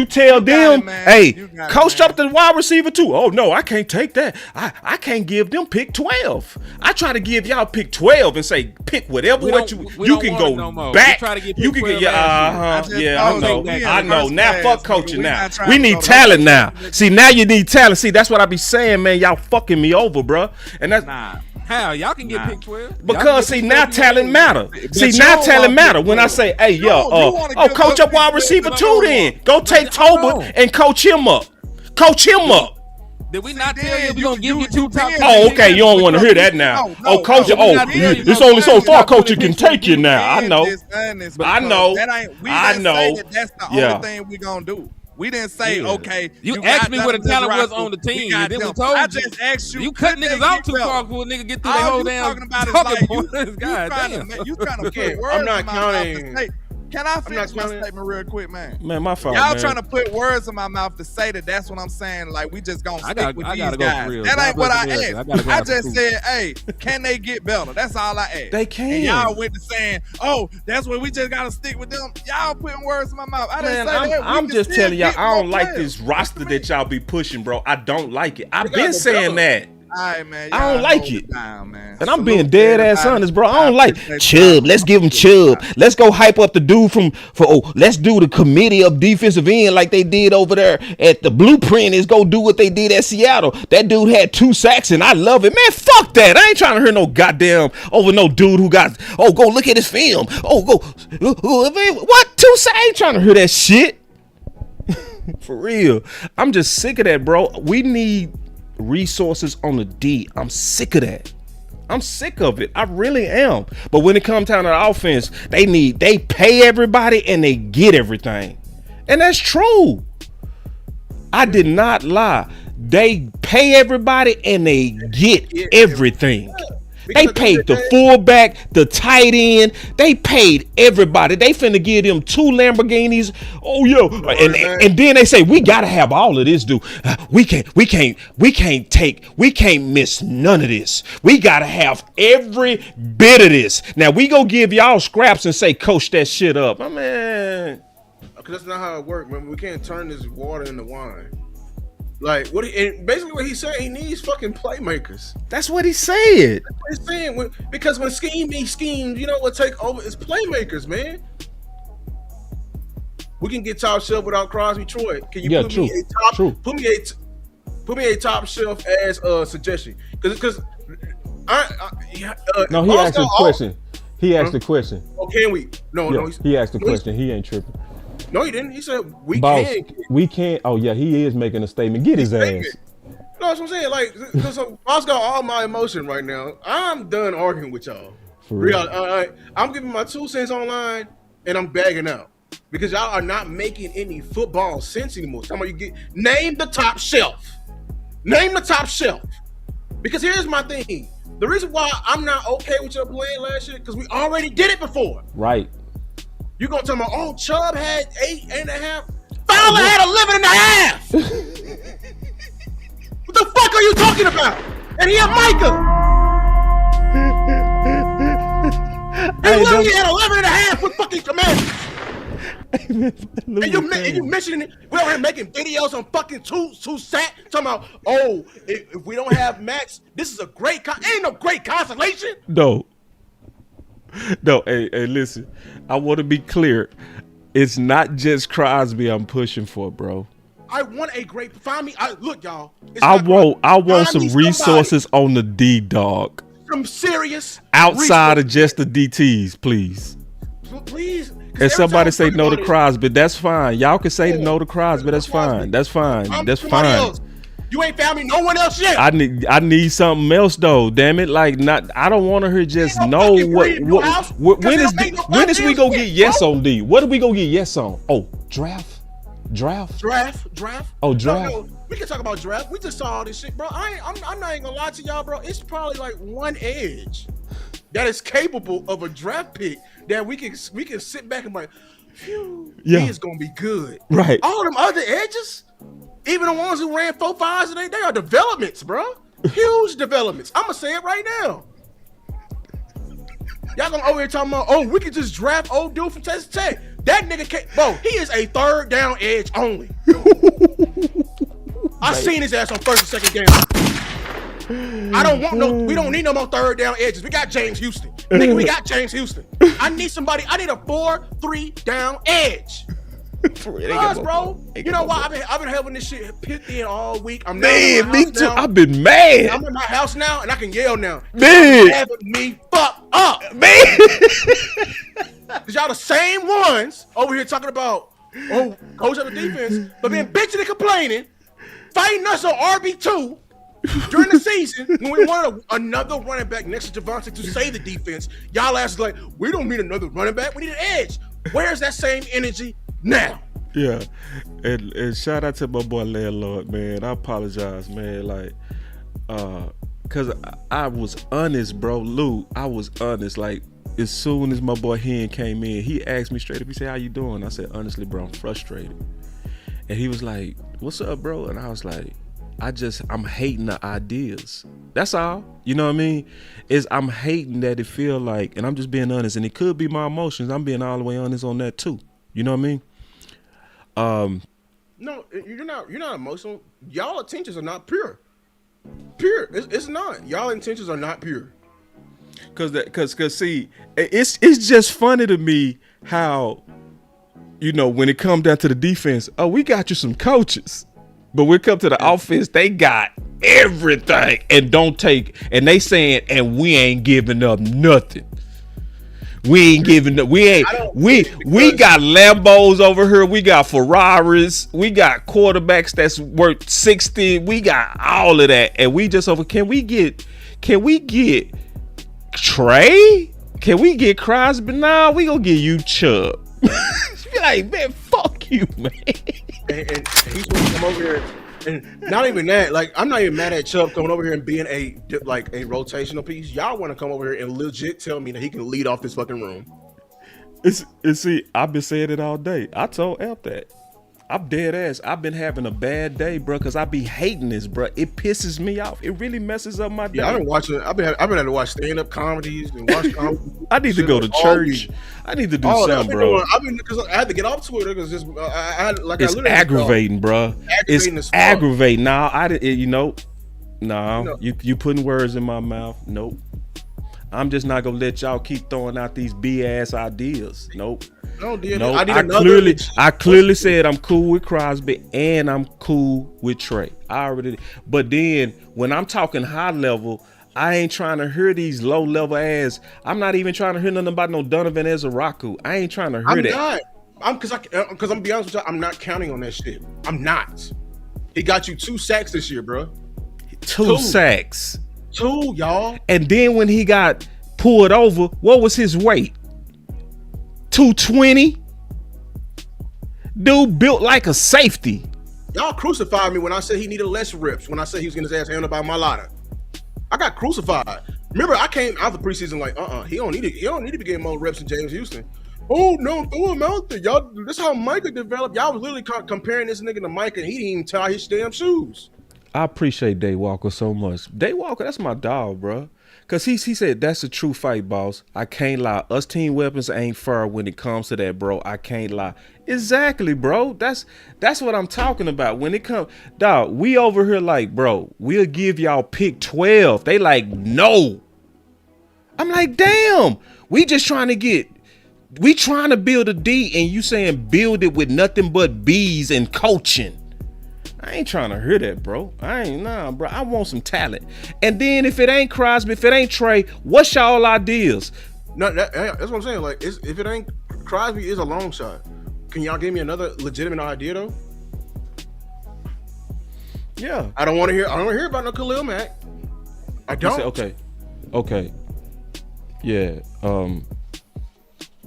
Speaker 1: tell them, hey, coach up the wide receiver too. Oh no, I can't take that. I can't give them pick 12. I try to give y'all pick 12 and say pick whatever you can go back. You can get I know. Now fuck coaching now. We need talent now. See, now you need talent. See, that's what I be saying, man. Y'all fucking me over, bro. And that's
Speaker 3: how y'all can get pick 12
Speaker 1: because see now talent matter. See now talent matter. When I say, hey coach up wide receiver too, then go take Tolbert and coach him up. Coach him up.
Speaker 3: Did we not tell you we gonna give you 2 top?
Speaker 1: Oh, okay. You don't want to hear that now. Coach. It's only so far, coach. You can take you now. I know. I know.
Speaker 2: That's the only thing we gonna do. We didn't say, okay.
Speaker 3: You asked me what the talent was on the team, and then we told you.
Speaker 2: I just asked you.
Speaker 3: You cut niggas out too far for a nigga get through the whole damn talking point.
Speaker 2: You trying to put words in my mouth to say. Can I finish my statement real quick, man?
Speaker 1: Man, my fault,
Speaker 2: Y'all trying to put words in my mouth to say that. That's what I'm saying. Like, we just gonna stick with these guys. That ain't what I asked. I just said, hey, can they get better? That's all I asked.
Speaker 1: They can.
Speaker 2: And y'all went to saying, oh, that's what we just gotta stick with them. Y'all putting words in my mouth. I didn't say that.
Speaker 1: I'm just telling y'all, I don't like this roster that y'all be pushing, bro. I don't like it. I've been saying that.
Speaker 2: All right, man.
Speaker 1: I don't like it. Down, man. And I'm being dead ass honest, bro. I don't like Chubb. Let's give him Chubb. Let's go hype up the dude let's do the committee of defensive end like they did over there at the Blueprint. Is go do what they did at Seattle. That dude had 2 sacks and I love it. Man, fuck that. I ain't trying to hear no goddamn over no dude who got, go look at his film. What? 2 sacks? I ain't trying to hear that shit. For real. I'm just sick of that, bro. We need resources on the D. I'm sick of that. I'm sick of it. I really am. But when it comes down to the offense, they pay everybody and they get everything. And that's true. I did not lie. They pay everybody and they get everything. They paid the fullback, the tight end. They paid everybody. They finna give them 2 Lamborghinis. Oh yeah, and then they say we gotta have all of this, dude. We can't miss none of this. We gotta have every bit of this. Now we go give y'all scraps and say coach that shit up. Oh, man,
Speaker 4: because that's not how it works, man. We can't turn this water into wine. Like basically what he said, he needs fucking playmakers.
Speaker 1: That's what he said.
Speaker 4: That's what he's saying. Because when scheme schemes, you know what take over is playmakers, man. We can get top shelf without Crosby. Troy, can you put me a top shelf as a suggestion? Because
Speaker 1: no, he asked a question. He asked the question.
Speaker 4: Oh, can we? No.
Speaker 1: He asked the question. He ain't tripping.
Speaker 4: No, he didn't. He said
Speaker 1: we can't. Oh yeah, he is making a statement. Get his ass.
Speaker 4: No, that's what I'm saying. Like, because Boss got all my emotion right now. I'm done arguing with y'all. For real. I'm giving my 2 cents online, and I'm bagging out because y'all are not making any football sense anymore. Name the top shelf. Name the top shelf. Because here's my thing. The reason why I'm not okay with your playing last year because we already did it before.
Speaker 1: Right.
Speaker 4: You're going to tell me, oh, Chubb had 8.5. Fowler had 11.5. What the fuck are you talking about? And he had Micah. He literally had 11.5 with fucking Commanders. And you mentioning it. We're over here making videos on fucking two sack talking about, oh, if we don't have Max, this is a great ain't no great consolation.
Speaker 1: No. Hey, listen. I want to be clear. It's not just Crosby I'm pushing for, bro.
Speaker 4: I want a great look, y'all.
Speaker 1: I want some resources on the D, dog.
Speaker 4: Some serious
Speaker 1: outside of just the DTs, please.
Speaker 4: Please.
Speaker 1: And somebody say no to Crosby, that's fine. Y'all can say no to Crosby, that's fine. That's fine. That's fine.
Speaker 4: Else. You ain't found me no one else yet.
Speaker 1: I need something else though. Damn it! Like I don't want to hear just know when is we gonna get yes on D? What are we gonna get yes on? Oh, draft. Oh, draft.
Speaker 4: No, we can talk about draft. We just saw all this shit, bro. I'm not even gonna lie to y'all, bro. It's probably like one edge that is capable of a draft pick that we can sit back and be like, phew, he is gonna be good.
Speaker 1: Right.
Speaker 4: All them other edges, even the ones who ran 4.5s today, they are developments, bro. Huge developments. I'm gonna say it right now. Y'all gonna over here talking about, oh, we could just draft old dude from Texas Tech. That nigga can't, bro. He is a third down edge only. I seen his ass on first and second down. I don't want we don't need no more third down edges. We got James Houston. Nigga, we got James Houston. I need a 4-3 down edge. Because, bro, you know why I've been having this shit pit in all week. I'm
Speaker 1: me too. I've been mad.
Speaker 4: I'm in my house now and I can yell now.
Speaker 1: Man,
Speaker 4: having me fuck up,
Speaker 1: man.
Speaker 4: Cause y'all the same ones over here talking about, oh, coach of the defense, but then bitching and complaining, fighting us on RB2 during the season when we wanted another running back next to Javonte to save the defense. Y'all ass like, we don't need another running back. We need an edge. Where's that same energy now?
Speaker 1: Yeah, and shout out to my boy Landlord, man. I apologize, man. Like, cause I was honest, bro. Lou, I was honest. Like, as soon as my boy Hen came in, he asked me straight up. He said, "How you doing?" I said, "Honestly, bro, I'm frustrated." And he was like, "What's up, bro?" And I was like, I'm hating the ideas. That's all. You know what I mean? I'm hating that it feel like, and I'm just being honest, and it could be my emotions. I'm being all the way honest on that too. You know what I mean?
Speaker 4: No, you're not emotional. Y'all intentions are not pure. Pure. It's not. Y'all intentions are not pure.
Speaker 1: Cause see, it's just funny to me how, you know, when it comes down to the defense, oh, we got you some coaches. But when it comes to the offense, they got everything and they saying, and we ain't giving up nothing. We got Lambos over here. We got Ferraris. We got quarterbacks that's worth 60. We got all of that. And we just over, can we get Trey? Can we get Crosby? Nah, we gonna get you Chubb. Be like, man, fuck you, man.
Speaker 4: And he's supposed to come over here, and not even that. Like, I'm not even mad at Chubb coming over here and being a rotational piece. Y'all want to come over here and legit tell me that he can lead off this fucking room.
Speaker 1: See, I've been saying it all day. I told Elp that. I'm dead ass. I've been having a bad day, bro, because I be hating this, bro. It pisses me off. It really messes up my day.
Speaker 4: Yeah, I've been having to watch stand-up comedies and watch comedy.
Speaker 1: I need to go to church. I need to do something, bro.
Speaker 4: Because I had to get off Twitter because
Speaker 1: it's aggravating, bro. It's aggravating. You putting words in my mouth. Nope. I'm just not gonna let y'all keep throwing out these BS ideas. Nope.
Speaker 4: No,
Speaker 1: I clearly said I'm cool with Crosby and I'm cool with Trey. I already, but then when I'm talking high level, I ain't trying to hear these low level ass. I'm not even trying to hear nothing about no Donovan Ezeraku. I ain't trying to hear that.
Speaker 4: Because I'm gonna be honest with you, I'm not counting on that shit. I'm not. He got you 2 sacks this year, bro.
Speaker 1: 2 sacks.
Speaker 4: 2, y'all.
Speaker 1: And then when he got pulled over, what was his weight? 220. Dude built like a safety.
Speaker 4: Y'all crucified me when I said he needed less reps. When I said he was getting his ass handled by Malata, I got crucified. Remember, I came out the preseason like, he don't need to be getting more reps than James Houston. Oh no, throw him out there, y'all. This is how Micah developed. Y'all was literally comparing this nigga to Micah, and he didn't even tie his damn shoes.
Speaker 1: I appreciate Day Walker so much. Day Walker, that's my dog, bro. Cause he said that's a true fight, boss. I can't lie. Us team weapons ain't fair when it comes to that, bro. I can't lie. Exactly, bro. That's what I'm talking about. When it comes, dog, we over here like, bro, we'll give y'all pick 12. They like, no. I'm like, damn. We trying to build a D, and you saying build it with nothing but B's and coaching. I ain't trying to hear that, bro. Bro. I want some talent. And then if it ain't Crosby, if it ain't Trey, what's y'all ideas?
Speaker 4: No, that's what I'm saying. Like, if it ain't Crosby, is a long shot. Can y'all give me another legitimate idea though?
Speaker 1: Yeah.
Speaker 4: I don't want to hear about no Khalil Mack. I don't.
Speaker 1: Okay. Yeah.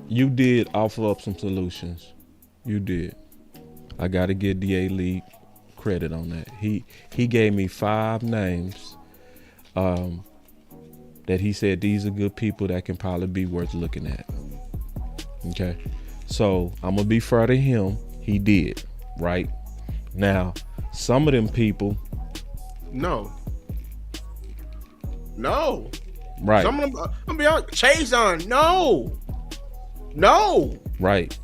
Speaker 1: You did offer up some solutions. You did. I gotta give DA League credit on that. He gave me 5 names that he said these are good people that can probably be worth looking at. Okay. So I'm gonna be fair to him. He did, right? Now, some of them people.
Speaker 4: No.
Speaker 1: Right.
Speaker 4: Some of them, I'm gonna be honest. Chase on. No.
Speaker 1: Right.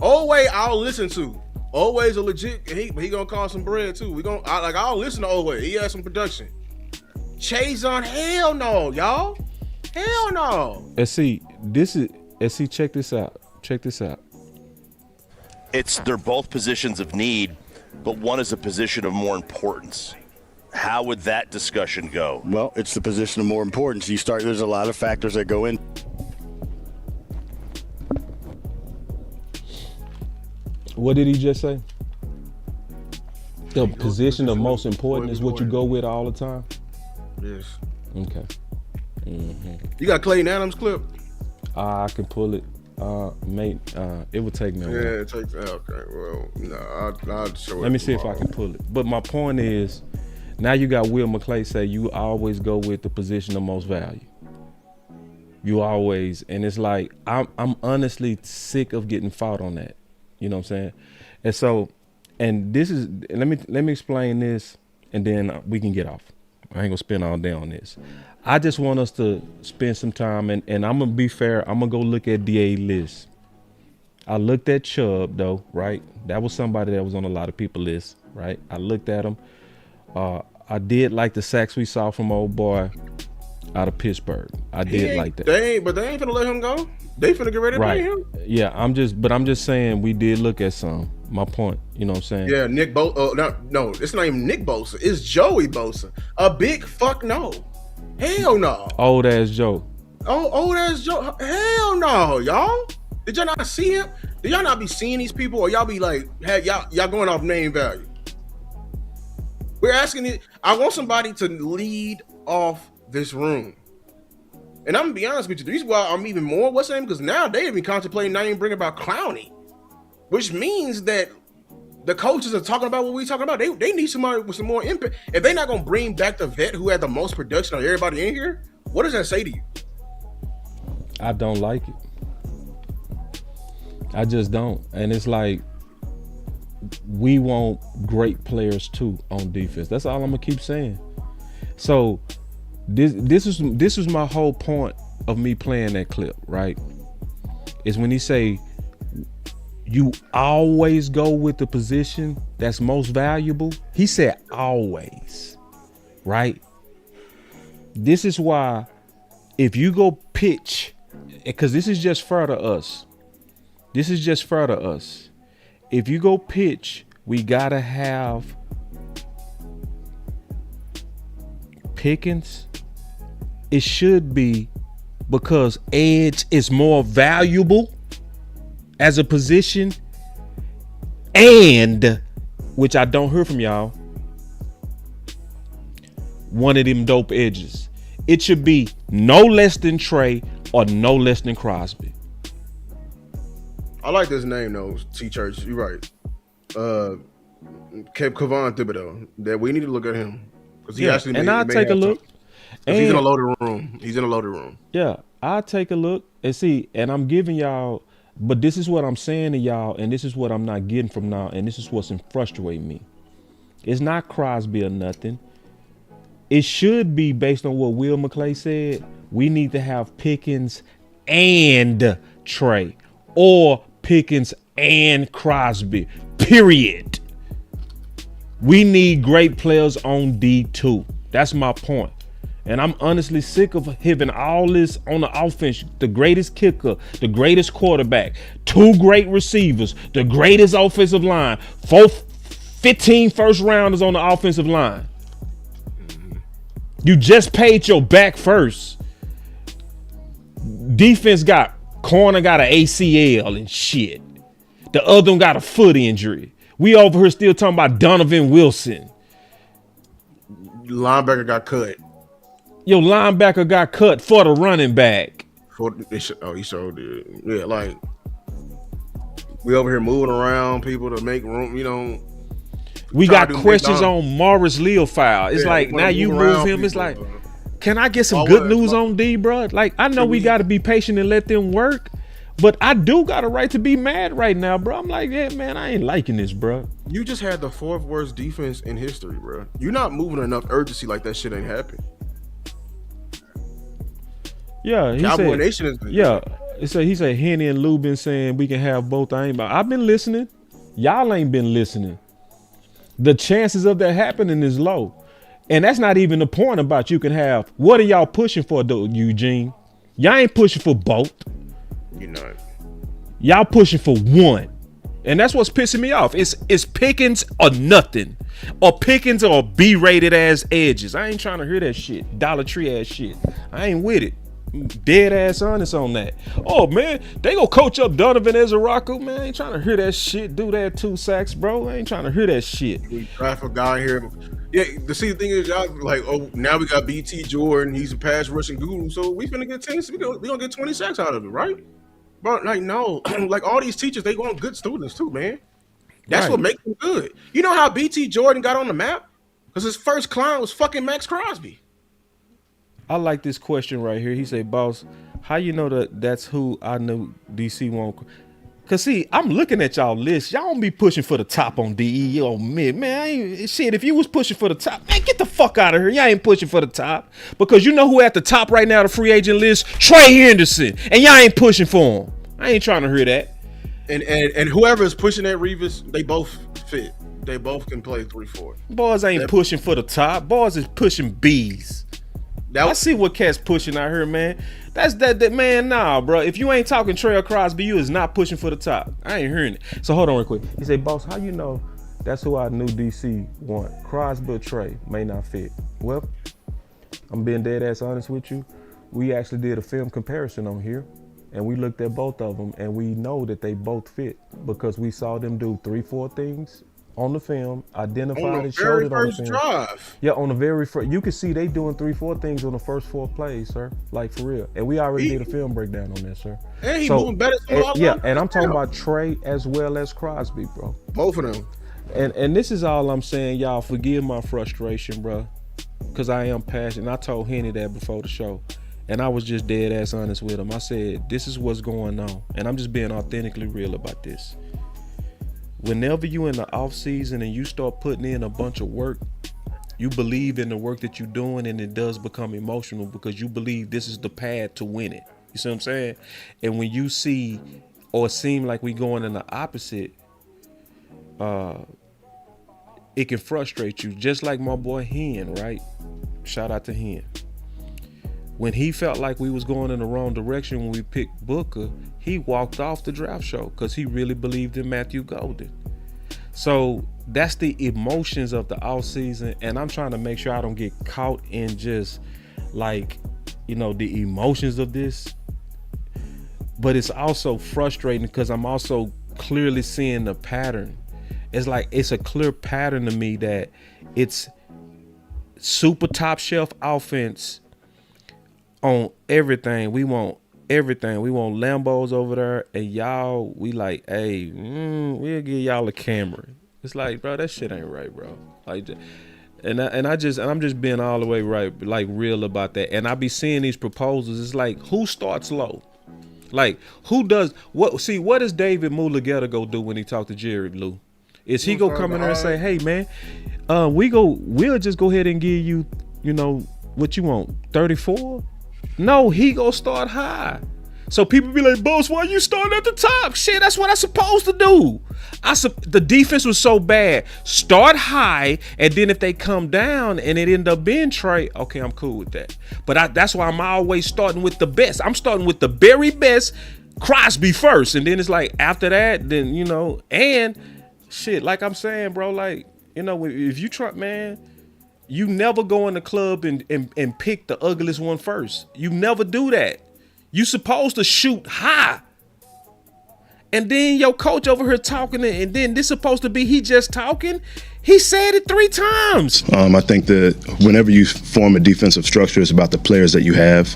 Speaker 4: Always I'll listen to. Always a legit. He gonna cost some bread too. I'll listen to Always. He has some production. Chase on. Hell no, y'all. Hell no.
Speaker 1: And see, check this out.
Speaker 12: They're both positions of need, but one is a position of more importance. How would that discussion go?
Speaker 13: Well, it's the position of more importance. There's a lot of factors that go in.
Speaker 1: What did he just say? The position of most important is what you go with all the time?
Speaker 4: Yes.
Speaker 1: Okay. Mm-hmm.
Speaker 4: You got Clayton Adams clip?
Speaker 1: I can pull it. Mate, it would take me a while.
Speaker 4: Yeah, it takes. Okay, well, no, I'll show it.
Speaker 1: Let me see if I can pull it. But my point is, now you got Will McClay say you always go with the position of most value. You always, and it's like I'm honestly sick of getting fought on that. You know what I'm saying? And so, and this is, let me explain this, and then we can get off. I ain't gonna spend all day on this. I just want us to spend some time, and I'm gonna be fair. I'm gonna go look at DA list. I looked at Chubb though, right? That was somebody that was on a lot of people's list, right? I looked at him. I did like the sacks we saw from old boy out of Pittsburgh. I did like that.
Speaker 4: They ain't finna let him go. They finna get ready to pay him.
Speaker 1: Yeah, I'm just saying we did look at some. My point, you know what I'm saying?
Speaker 4: Yeah, Nick Bosa. No, it's not even Nick Bosa. It's Joey Bosa. A big fuck no. Hell no.
Speaker 1: Old ass Joe.
Speaker 4: Old ass Joe. Hell no, y'all. Did y'all not see him? Did y'all not be seeing these people, or y'all be like, hey, y'all going off name value? We're asking it. I want somebody to lead off this room. And I'm gonna be honest with you, the reason why I'm even more what's name, because now they even contemplating not even bringing about Clowney, which means that the coaches are talking about what we talking about. They need somebody with some more impact. If they're not gonna bring back the vet who had the most production of everybody in here, what does that say to you?
Speaker 1: I don't like it. I just don't. And it's like, we want great players too on defense. That's all I'm gonna keep saying. So this is my whole point of me playing that clip, right? Is when he say you always go with the position that's most valuable. He said always, right? This is why if you go pitch, because this is just fair to us. This is just fair to us. If you go pitch, we gotta have Pickens. It should be because edge is more valuable as a position, and which I don't hear from y'all, one of them dope edges. It should be no less than Trey or no less than Crosby.
Speaker 4: I like this name though, T-Church. You're right. Kevon Thibodeau. That we need to look at him because he actually.
Speaker 1: And I'll take a look.
Speaker 4: And he's in a loaded room. He's in a loaded room.
Speaker 1: Yeah, I'll take a look and see. And I'm giving y'all, but this is what I'm saying to y'all, and this is what I'm not getting from now, and this is what's frustrating me. It's not Crosby or nothing. it should be based on what Will McClay said. We need to have Pickens and Trey, or Pickens and Crosby, period. We need great players on D2. That's my point. And I'm honestly sick of having all this on the offense. The greatest kicker, the greatest quarterback, 2 great receivers, the greatest offensive line, 15 first rounders on the offensive line. You just paid your back first. Defense corner got an ACL and shit. The other one got a foot injury. We over here still talking about Donovan Wilson.
Speaker 4: Linebacker got cut.
Speaker 1: Your linebacker got cut for the running back.
Speaker 4: He sure did. Yeah, like we over here moving around people to make room, you know.
Speaker 1: We got questions on Marist Liufau. It's like now you move him. It's like, can I get some good news on D, bro? Like I know we got to be patient and let them work, but I do got a right to be mad right now, bro. I'm like, yeah, man, I ain't liking this, bro.
Speaker 4: You just had the 4th worst defense in history, bro. You're not moving enough urgency like that shit ain't happening.
Speaker 1: Yeah,
Speaker 4: Cowboy Nation is
Speaker 1: he said Henny and Lou been saying we can have both. I've been listening. Y'all ain't been listening. The chances of that happening is low. And that's not even the point about you can have. What are y'all pushing for, though, Eugene? Y'all ain't pushing for both.
Speaker 4: You know.
Speaker 1: Y'all pushing for one. And that's what's pissing me off. It's Pickens or nothing. Or Pickens or B-rated ass edges. I ain't trying to hear that shit. Dollar Tree ass shit. I ain't with it. Dead ass honest on that. Oh man, they gonna coach up Donovan Ezeraku, man. I ain't trying to hear that shit. Do that 2 sacks, bro. I ain't trying to hear that shit.
Speaker 4: We try for a guy here. Yeah, the thing is, y'all like, oh, now we got BT Jordan. He's a pass rushing guru, so we finna get 10. We gonna get 20 sacks out of it, right? But like, no, like all these teachers, they want good students too, man. That's what makes them good. You know how BT Jordan got on the map? Because his first client was fucking Max Crosby.
Speaker 1: I like this question right here. He said, boss, how you know that's who I knew DC won't? Cause see, I'm looking at y'all list. Y'all don't be pushing for the top on DE on mid. Man, shit, if you was pushing for the top, man, get the fuck out of here. Y'all ain't pushing for the top. Because you know who at the top right now, the free agent list? Trey Henderson. And y'all ain't pushing for him. I ain't trying to hear that.
Speaker 4: And whoever is pushing that Revis, they both fit. They both can play 3-4.
Speaker 1: Boys ain't pushing for the top. Boys is pushing B's. I see what Cat's pushing out here, man. That's that man. Nah, bro. If you ain't talking Trey or Crosby, you is not pushing for the top. I ain't hearing it. So hold on real quick. He said, boss, how you know that's who I knew DC want? Crosby or Trey may not fit. Well, I'm being dead ass honest with you. We actually did a film comparison on here, and we looked at both of them, and we know that they both fit because we saw them do 3-4 things on the film, identified and showed it on the film.
Speaker 4: Drive.
Speaker 1: Yeah, on the very first. You can see they doing 3-4 things on the first 4 plays, sir. Like for real. And we already did a film breakdown on that, sir.
Speaker 4: And he moving better.
Speaker 1: And I'm talking about Trey as well as Crosby, bro.
Speaker 4: Both of them.
Speaker 1: And this is all I'm saying, y'all. Forgive my frustration, bro, because I am passionate. I told Henny that before the show, and I was just dead ass honest with him. I said, this is what's going on, and I'm just being authentically real about this. Whenever you in the off season and you start putting in a bunch of work, you believe in the work that you're doing, and it does become emotional because you believe this is the path to win it. You see what I'm saying? And when you see or seem like we going in the opposite, it can frustrate you. Just like my boy Hen, right? Shout out to Hen. When he felt like we was going in the wrong direction when we picked Booker, he walked off the draft show because he really believed in Matthew Golden. So that's the emotions of the off season, and I'm trying to make sure I don't get caught in just like, you know, the emotions of this. But it's also frustrating because I'm also clearly seeing the pattern. It's like it's a clear pattern to me that it's super top shelf offense on everything. We want everything. We want Lambos over there, and y'all, we like, hey, we'll give y'all a camera. It's like, bro, that shit ain't right, bro. Like, and I'm just being all the way right, like real about that. And I be seeing these proposals. It's like, who starts low? Like, who does what? See, what does David Mulugeta go do when he talk to Jerry Lou? Is he go come in there and say, hey man, we'll just go ahead and give you what you want, 34? No, he gonna start high. So people be like, boss, why you starting at the top? Shit, that's what I supposed to do. The defense was so bad. Start high, and then if they come down and it end up being Trey, okay, I'm cool with that. But that's why I'm always starting with the best. I'm starting with the very best, Crosby first, and then it's like after that, then and shit, like I'm saying, bro, like if you try, man, you never go in the club and pick the ugliest one first. You never do that. You supposed to shoot high. And then your coach over here talking, and then this supposed to be he just talking. He said it 3 times.
Speaker 11: I think that whenever you form a defensive structure, it's about the players that you have.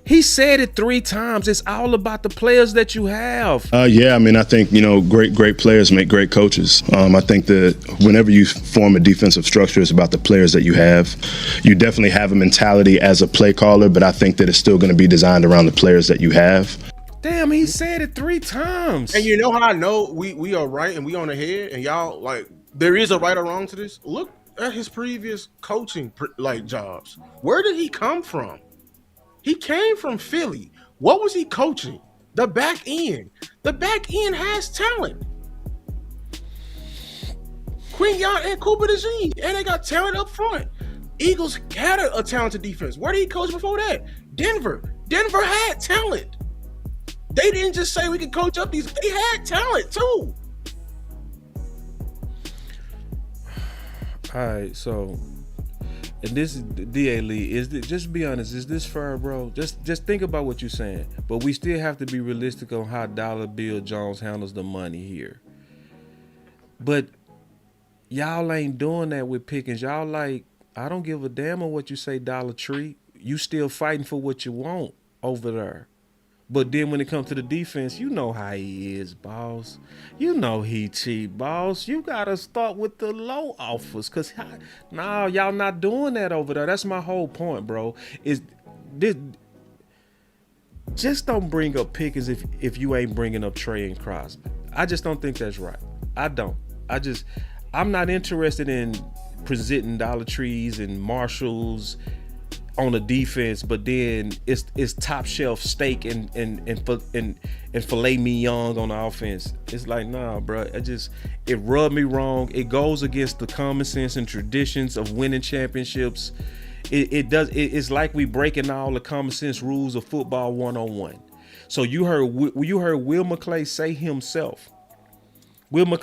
Speaker 1: He said it 3 times. It's all about the players that you have.
Speaker 11: Yeah, I mean, I think, great players make great coaches. I think that whenever you form a defensive structure, it's about the players that you have. You definitely have a mentality as a play caller, but I think that it's still going to be designed around the players that you have.
Speaker 1: Damn, he said it 3 times.
Speaker 4: And you know how I know we are right and we on the head, and y'all, like, there is a right or wrong to this? Look at his previous coaching jobs. Where did he come from? He came from Philly. What was he coaching? The back end. The back end has talent. Quinyon and Cooper DeJean, and they got talent up front. Eagles had a talented defense. Where did he coach before that? Denver. Denver had talent. They didn't just say we could coach up these. They had talent too.
Speaker 1: All right, so. And this is D.A. Lee. Just be honest, is this fair, bro? Just think about what you're saying. But we still have to be realistic on how Dollar Bill Jones handles the money here. But y'all ain't doing that with Pickens. Y'all like, I don't give a damn on what you say, Dollar Tree. You still fighting for what you want over there. But then when it comes to the defense, you know how he is, boss. You know he cheap, boss. You got to start with the low offers. Because, no, y'all not doing that over there. That's my whole point, bro. Just don't bring up Pickens if you ain't bringing up Trey and Crosby. I just don't think that's right. I don't. I'm not interested in presenting Dollar Trees and Marshalls on the defense, but then it's top shelf steak and filet mignon on the offense. It's like, nah, bro. It rubbed me wrong. It goes against the common sense and traditions of winning championships. It's like we breaking all the common sense rules of football 101. So you heard Will McClay say himself.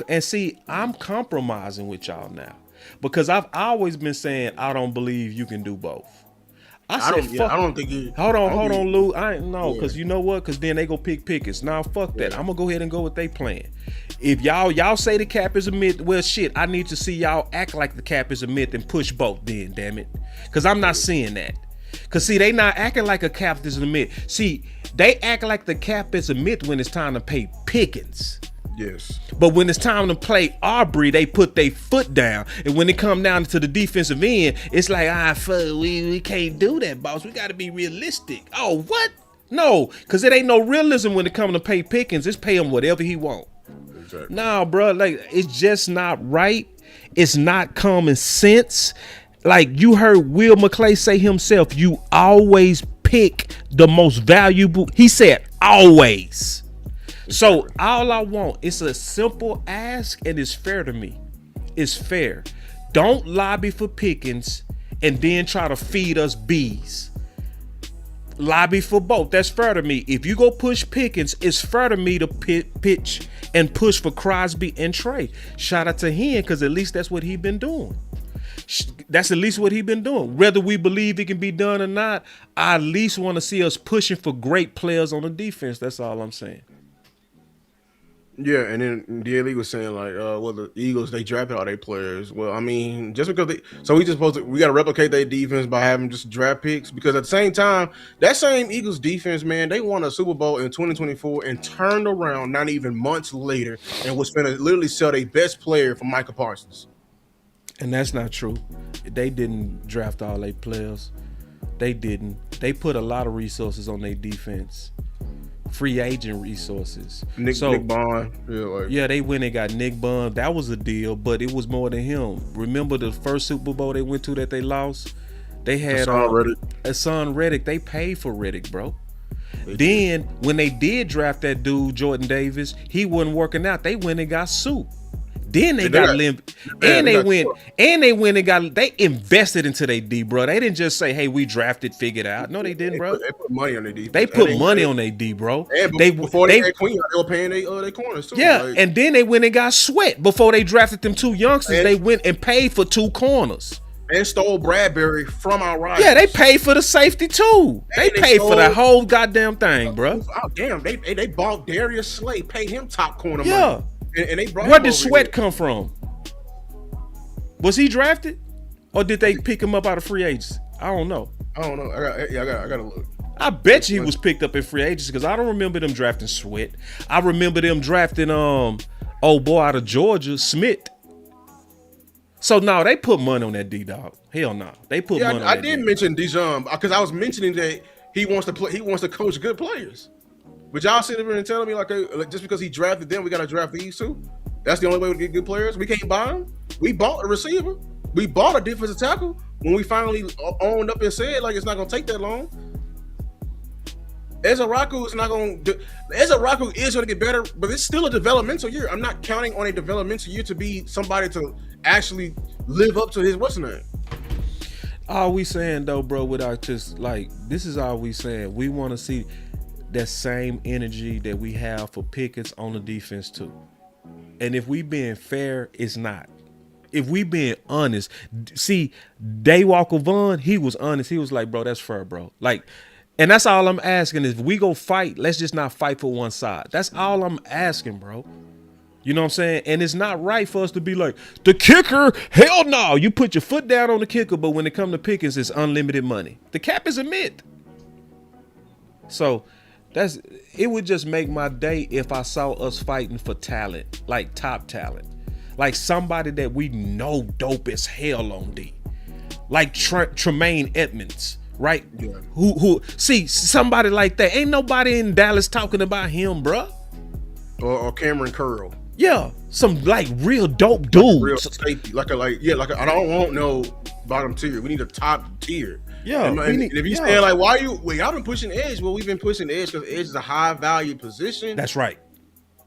Speaker 1: And see, I'm compromising with y'all now because I've always been saying I don't believe you can do both. I don't think you. Hold on, Lou. I ain't know, because you know what? Because then they go pick Pickens. Nah, fuck that. I'm gonna go ahead and go with they plan. If y'all say the cap is a myth, well, shit, I need to see y'all act like the cap is a myth and push both. Then, damn it, because I'm not seeing that. Because see, they not acting like a cap is a myth. See, they act like the cap is a myth when it's time to pay Pickens.
Speaker 4: Yes.
Speaker 1: But when it's time to play Aubrey, they put their foot down. And when it come down to the defensive end, it's like, we can't do that, boss. We got to be realistic. Oh, what? No, because it ain't no realism when it comes to pay Pickens. It's pay him whatever he want. Exactly. Nah, bro, like, it's just not right. It's not common sense. Like, you heard Will McClay say himself, you always pick the most valuable. He said always. So all I want, it's a simple ask and it's fair to me. It's fair. Don't lobby for Pickens and then try to feed us bees. Lobby for both. That's fair to me. If you go push Pickens, it's fair to me to pitch and push for Crosby and Trey. Shout out to him, because at least that's what he been doing. That's at least what he been doing. Whether we believe it can be done or not, I at least want to see us pushing for great players on the defense. That's all I'm saying.
Speaker 4: Yeah, and then D.A. was saying like, well, the Eagles, they drafted all their players. Well, I mean, just because we got to replicate their defense by having just draft picks, because at the same time, that same Eagles defense, man, they won a Super Bowl in 2024 and turned around not even months later and was going to literally sell their best player for Micah Parsons.
Speaker 1: And that's not true. They didn't draft all their players. They didn't. They put a lot of resources on their defense. Free agent resources.
Speaker 4: Nick Bond.
Speaker 1: Yeah, they went and got Nick Bond. That was a deal, but it was more than him. Remember the first Super Bowl they went to that they lost? They had Hassan Reddick. They paid for Reddick, bro. Then when they did draft that dude, Jordan Davis, he wasn't working out. They went and got Soup. Then they got limp, and they went and got. They invested into their D, bro. They didn't just say, "Hey, we drafted, figured out." No, they didn't, bro.
Speaker 4: They put money on their D.
Speaker 1: They put money on their D, bro.
Speaker 4: And before they had Queen, they were paying their corners too.
Speaker 1: Yeah, like, and then they went and got Sweat before they drafted them 2 youngsters. They went and paid for 2 corners.
Speaker 4: And stole Bradbury from our rivals.
Speaker 1: Yeah, they paid for the safety too. They paid for the whole goddamn thing, bro.
Speaker 4: Oh damn, they bought Darius Slay, paid him top corner money. And they brought
Speaker 1: Where did Sweat come from? Was he drafted, or did they pick him up out of free agency? I don't know.
Speaker 4: I gotta look.
Speaker 1: I bet you he was picked up in free agency because I don't remember them drafting Sweat. I remember them drafting old boy out of Georgia, Smith. So no, they put money on that D-Dog. Hell no, they put money on that.
Speaker 4: I did mention Dijon because I was mentioning that he wants to play. He wants to coach good players. But y'all sitting there and telling me like just because he drafted them, we got to draft these too. That's the only way to get good players. We can't buy them. We bought a receiver. We bought a defensive tackle when we finally owned up and said like it's not going to take that long. Ezaraku is not going to. Ezaraku is going to get better, but it's still a developmental year. I'm not counting on a developmental year to be somebody to actually live up to his what's name.
Speaker 1: All we saying though, bro, without just like this is all we saying. We want to see that same energy that we have for Pickens on the defense too. And if we being fair, it's not. If we being honest, see, Daywalker Vaughn, he was honest. He was like, bro, that's fair, bro. Like, and that's all I'm asking is if we go fight, let's just not fight for one side. That's all I'm asking, bro. You know what I'm saying? And it's not right for us to be like, the kicker, hell no. You put your foot down on the kicker, but when it comes to Pickens, it's unlimited money. The cap is a myth. So it would just make my day if I saw us fighting for talent, like top talent. Like somebody that we know dope as hell on D. Like Tremaine Edmonds, right? Yeah. Who see somebody like that. Ain't nobody in Dallas talking about him, bruh.
Speaker 4: Or Cameron Curl.
Speaker 1: Yeah, some like real dope dudes.
Speaker 4: Real safety. I don't want no bottom tier. We need a top tier.
Speaker 1: Yeah.
Speaker 4: And if you saying like, why you? Well, y'all been pushing edge. Well, we've been pushing edge because edge is a high value position.
Speaker 1: That's right.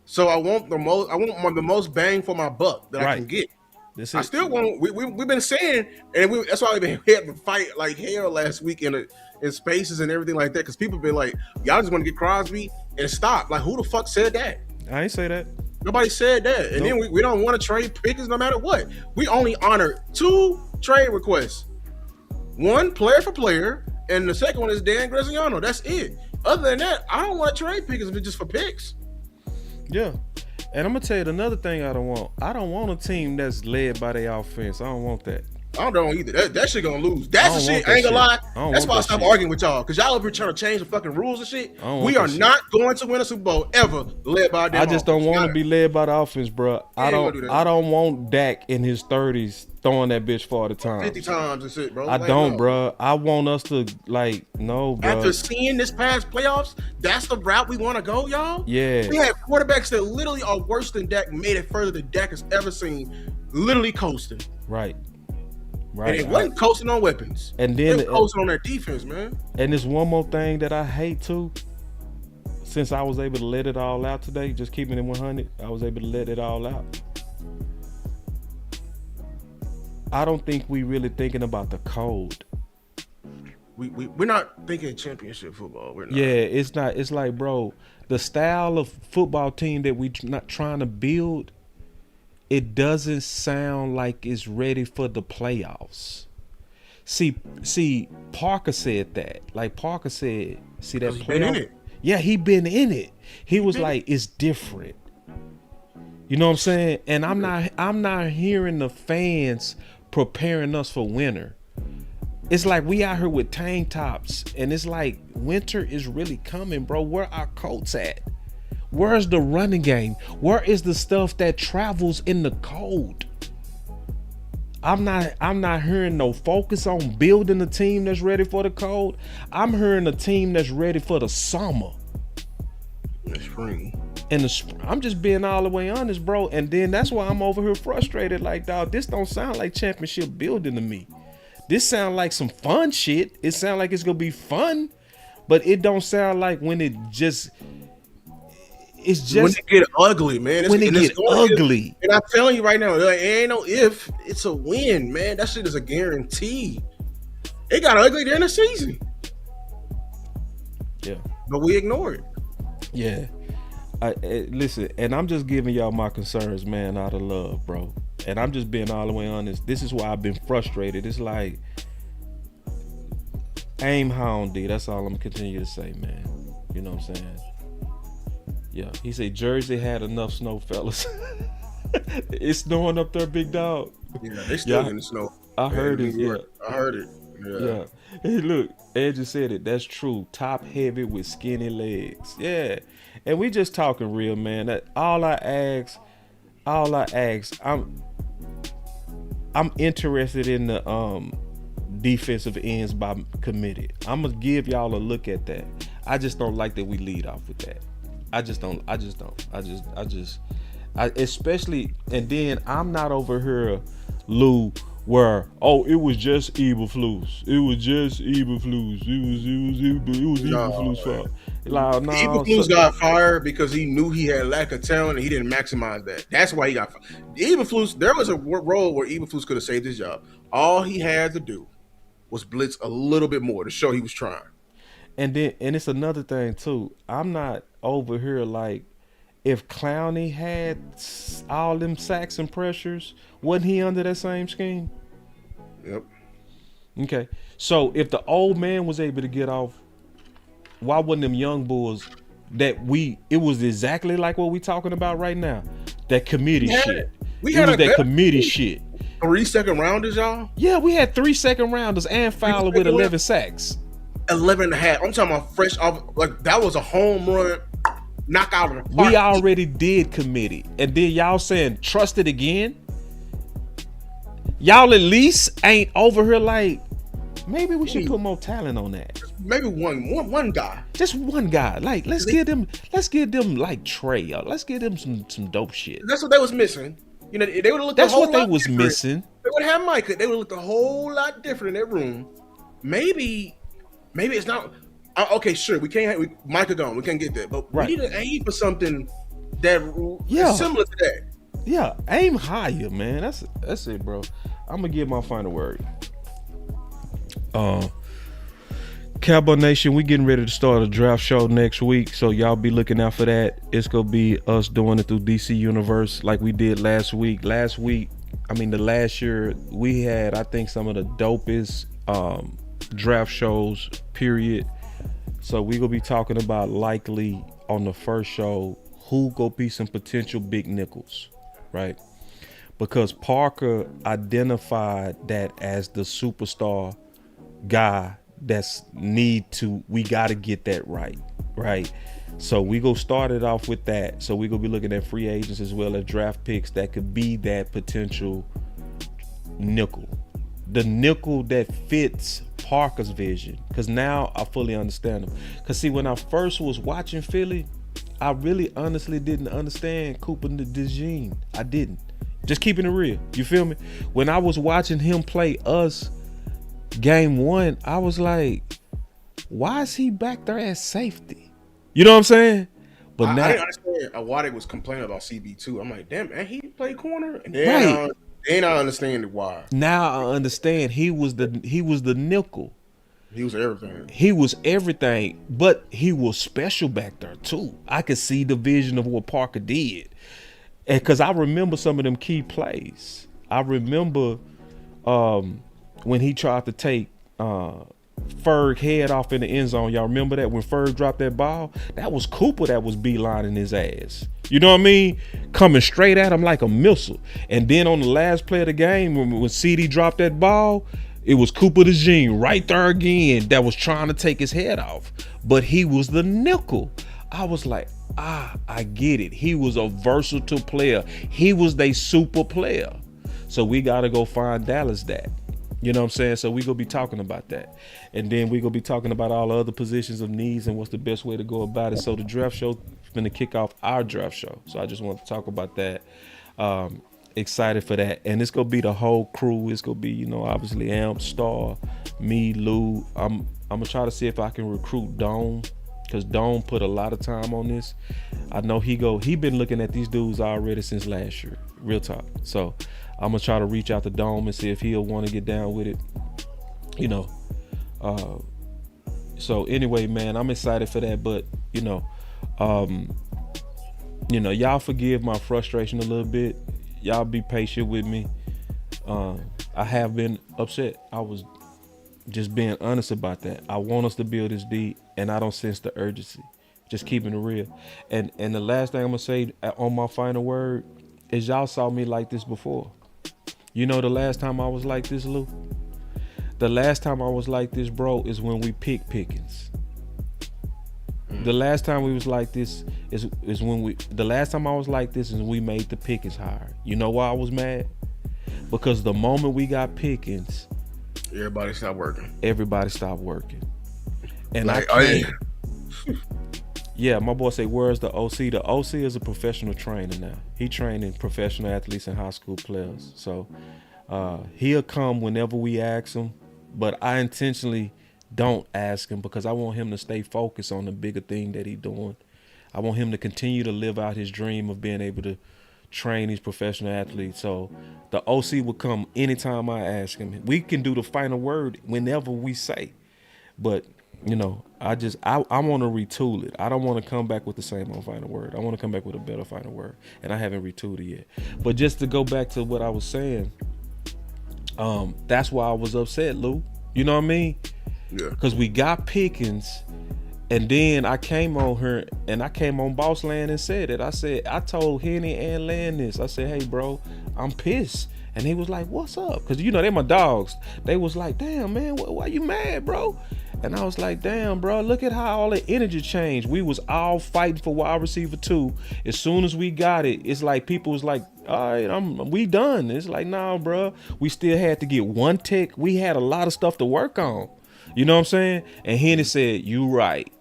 Speaker 4: So I want the most bang for my buck that I can get. I still want. We've been saying, and that's why we've been having to fight like hell last week in spaces and everything like that. Because people been like, y'all just want to get Crosby and stop. Like, who the fuck said that?
Speaker 1: I ain't say that.
Speaker 4: Nobody said that. And then we don't want to trade Pickens no matter what. We only honored 2 trade requests. One player for player, and the second one is Dan Graziano. That's it. Other than that, I don't want to trade Pickens if it's just for picks.
Speaker 1: Yeah. And I'm gonna tell you another thing I don't want. I don't want a team that's led by their offense. I don't want that.
Speaker 4: I don't either. That shit gonna lose. That's the shit. I ain't gonna lie. That's why I stopped arguing with y'all. Because y'all over here trying to change the fucking rules and shit. We are not going to win a Super Bowl ever led by them.
Speaker 1: I just don't want to be led by the offense, bro. I don't want Dak in his 30s throwing that bitch 40 times.
Speaker 4: 50 times and shit, bro.
Speaker 1: I don't, bro. I want us to no, bro.
Speaker 4: After seeing this past playoffs, that's the route we want to go, y'all.
Speaker 1: Yeah.
Speaker 4: We have quarterbacks that literally are worse than Dak, made it further than Dak has ever seen, literally coasting.
Speaker 1: Right.
Speaker 4: And it wasn't coasting on weapons.
Speaker 1: And then
Speaker 4: they were coasting on their defense, man.
Speaker 1: And there's one more thing that I hate too. Since I was able to let it all out today, just keeping it 100, I was able to let it all out. I don't think we really thinking about the code.
Speaker 4: We're not thinking championship football. We're not.
Speaker 1: Yeah, it's not. It's like, bro, the style of football team that we not trying to build, it doesn't sound like it's ready for the playoffs. See, Parker said that. Like Parker said, see that playoff?
Speaker 4: Been in it.
Speaker 1: Yeah, he been in it. He was like, it's different. You know what I'm saying? And I'm not hearing the fans preparing us for winter. It's like we out here with tank tops, and it's like winter is really coming, bro. Where our coats at? Where's the running game? Where is the stuff that travels in the cold? I'm not hearing no focus on building a team that's ready for the cold. I'm hearing a team that's ready for the summer.
Speaker 4: The spring.
Speaker 1: In the spring. I'm just being all the way honest, bro. And then that's why I'm over here frustrated. Like, dog, this don't sound like championship building to me. This sound like some fun shit. It sound like it's gonna be fun, but it don't sound like when it just. It's just
Speaker 4: when it get ugly, man.
Speaker 1: When it get ugly.
Speaker 4: And I'm telling you right now, it ain't no if. It's a win, man. That shit is a guarantee. It got ugly during the season.
Speaker 1: Yeah.
Speaker 4: But we ignore it.
Speaker 1: Yeah. Listen, and I'm just giving y'all my concerns, man, out of love, bro. And I'm just being all the way honest. This is why I've been frustrated. It's like, aim high on D. That's all I'm gonna continue to say, man. You know what I'm saying? Yeah, he said Jersey had enough snow, fellas. It's snowing up there, big dog.
Speaker 4: Yeah, they still in the snow.
Speaker 1: I heard it. Yeah,
Speaker 4: I heard it. Yeah.
Speaker 1: Hey, look, Ed just said it. That's true. Top heavy with skinny legs. Yeah, and we just talking real, man. That all I ask. I'm interested in the defensive ends by committee. I'm gonna give y'all a look at that. I just don't like that we lead off with that. I just don't. Especially, and then I'm not over here, Lou, where it was just Eberflus. It was just Eberflus. It was Eberflus' fault. Like, no,
Speaker 4: Eberflus got fired because he knew he had lack of talent and he didn't maximize that. That's why he got fired. Eberflus, there was a role where Eberflus could have saved his job. All he had to do was blitz a little bit more to show he was trying.
Speaker 1: And it's another thing too. I'm not over here like, if Clowney had all them sacks and pressures, wasn't he under that same scheme?
Speaker 4: Yep.
Speaker 1: Okay. So if the old man was able to get off, why wouldn't them young bulls it was exactly like what we talking about right now? That committee shit.
Speaker 4: We had
Speaker 1: that committee shit.
Speaker 4: 3 second rounders, y'all?
Speaker 1: Yeah, we had 3 second rounders and Fowler with 11 sacks.
Speaker 4: 11 and a half. I'm talking about fresh off. Like, that was a home run knockout of the park.
Speaker 1: We already did committee. And then y'all saying trust it again? Y'all at least ain't over here like, maybe we should put more talent on that.
Speaker 4: Maybe one guy.
Speaker 1: Just one guy. Like, let's give them like Trey. Let's give them some dope shit.
Speaker 4: That's what they was missing. You know, they would have looked
Speaker 1: That's
Speaker 4: a whole
Speaker 1: what they
Speaker 4: lot
Speaker 1: was
Speaker 4: different.
Speaker 1: missing.
Speaker 4: They would have Micah. They would have looked a whole lot different in that room. Maybe it's not. Okay, sure. Micah gone. We can't get that. But we need to aim for something that is similar to that.
Speaker 1: Yeah, aim higher, man. That's it, bro. I'm gonna give my final word. Cowboy Nation, we getting ready to start a draft show next week, so y'all be looking out for that. It's gonna be us doing it through DC Universe like we did last week. The last year, we had, I think, some of the dopest draft shows, period. So we gonna be talking about likely on the first show who gonna be some potential big nickels, right? Because Parker identified that as the superstar guy we gotta get that right? So we go start it off with that. So we gonna be looking at free agents as well as draft picks that could be that potential nickel. The nickel that fits Parker's vision. Because now I fully understand him. Because see, when I first was watching Philly, I really honestly didn't understand Cooper DeJean. I didn't. Just keeping it real. You feel me? When I was watching him play us game 1, I was like, why is he back there at safety? You know what I'm saying? But now
Speaker 4: I didn't understand why they was complaining about CB2. I'm like, damn, man, he played corner? And then I understand why.
Speaker 1: Now I understand he was the nickel.
Speaker 4: He was everything.
Speaker 1: He was everything, but he was special back there too. I could see the vision of what Parker did. And because I remember some of them key plays. I remember when he tried to take Ferg head off in the end zone. Y'all remember that when Ferg dropped that ball? That was Cooper that was beelining his ass. You know what I mean? Coming straight at him like a missile. And then on the last play of the game, when CD dropped that ball, it was Cooper DeJean right there again that was trying to take his head off. But he was the nickel. I was like, I get it. He was a versatile player. He was their super player. So we got to go find Dallas that. You know what I'm saying? So we going to be talking about that. And then we going to be talking about all the other positions of needs and what's the best way to go about it. So the draft show is going to kick off our draft show. So I just want to talk about that. excited for that. And it's gonna be the whole crew. It's gonna be, obviously Amp, Star, me, Lou. I'm gonna try to see if I can recruit Dome, because Dome put a lot of time on this. I know he been looking at these dudes already since last year. Real talk. So I'm gonna try to reach out to Dome and see if he'll want to get down with it. So anyway, man, I'm excited for that. But y'all forgive my frustration a little bit. Y'all be patient with me. I have been upset. I was just being honest about that. I want us to build this deep, and I don't sense the urgency. Just keeping it real. And the last thing I'm gonna say on my final word is, y'all saw me like this before. The last time I was like this, Lou? The last time I was like this, bro, is when we pick Pickens. The last time we was like this is when the last time I was like this is when we made the Pickens hire. You know why I was mad? Because the moment we got Pickens,
Speaker 4: everybody stopped working.
Speaker 1: And
Speaker 4: like,
Speaker 1: I can't. Yeah, my boy say, where's the OC? The OC is a professional trainer now. He training professional athletes and high school players. So he'll come whenever we ask him, but I intentionally don't ask him because I want him to stay focused on the bigger thing that he's doing. I want him to continue to live out his dream of being able to train these professional athletes. So the OC will come anytime I ask him. We can do the final word whenever we say, but I want to retool it. I don't want to come back with the same old final word. I want to come back with a better final word, and I haven't retooled it yet. But just to go back to what I was saying, that's why I was upset, Lou. You know what I mean?
Speaker 4: Yeah.
Speaker 1: Because we got Pickens, and then I came on her, and I came on Boss Land and said it. I told Henny and Land this. I said, hey, bro, I'm pissed. And he was like, what's up? Because, they're my dogs. They was like, damn, man, why you mad, bro? And I was like, damn, bro, look at how all the energy changed. We was all fighting for wide receiver 2. As soon as we got it, it's like people was like, all right, we done. It's like, nah, bro. We still had to get one tech. We had a lot of stuff to work on. You know what I'm saying? And Henny said, you right.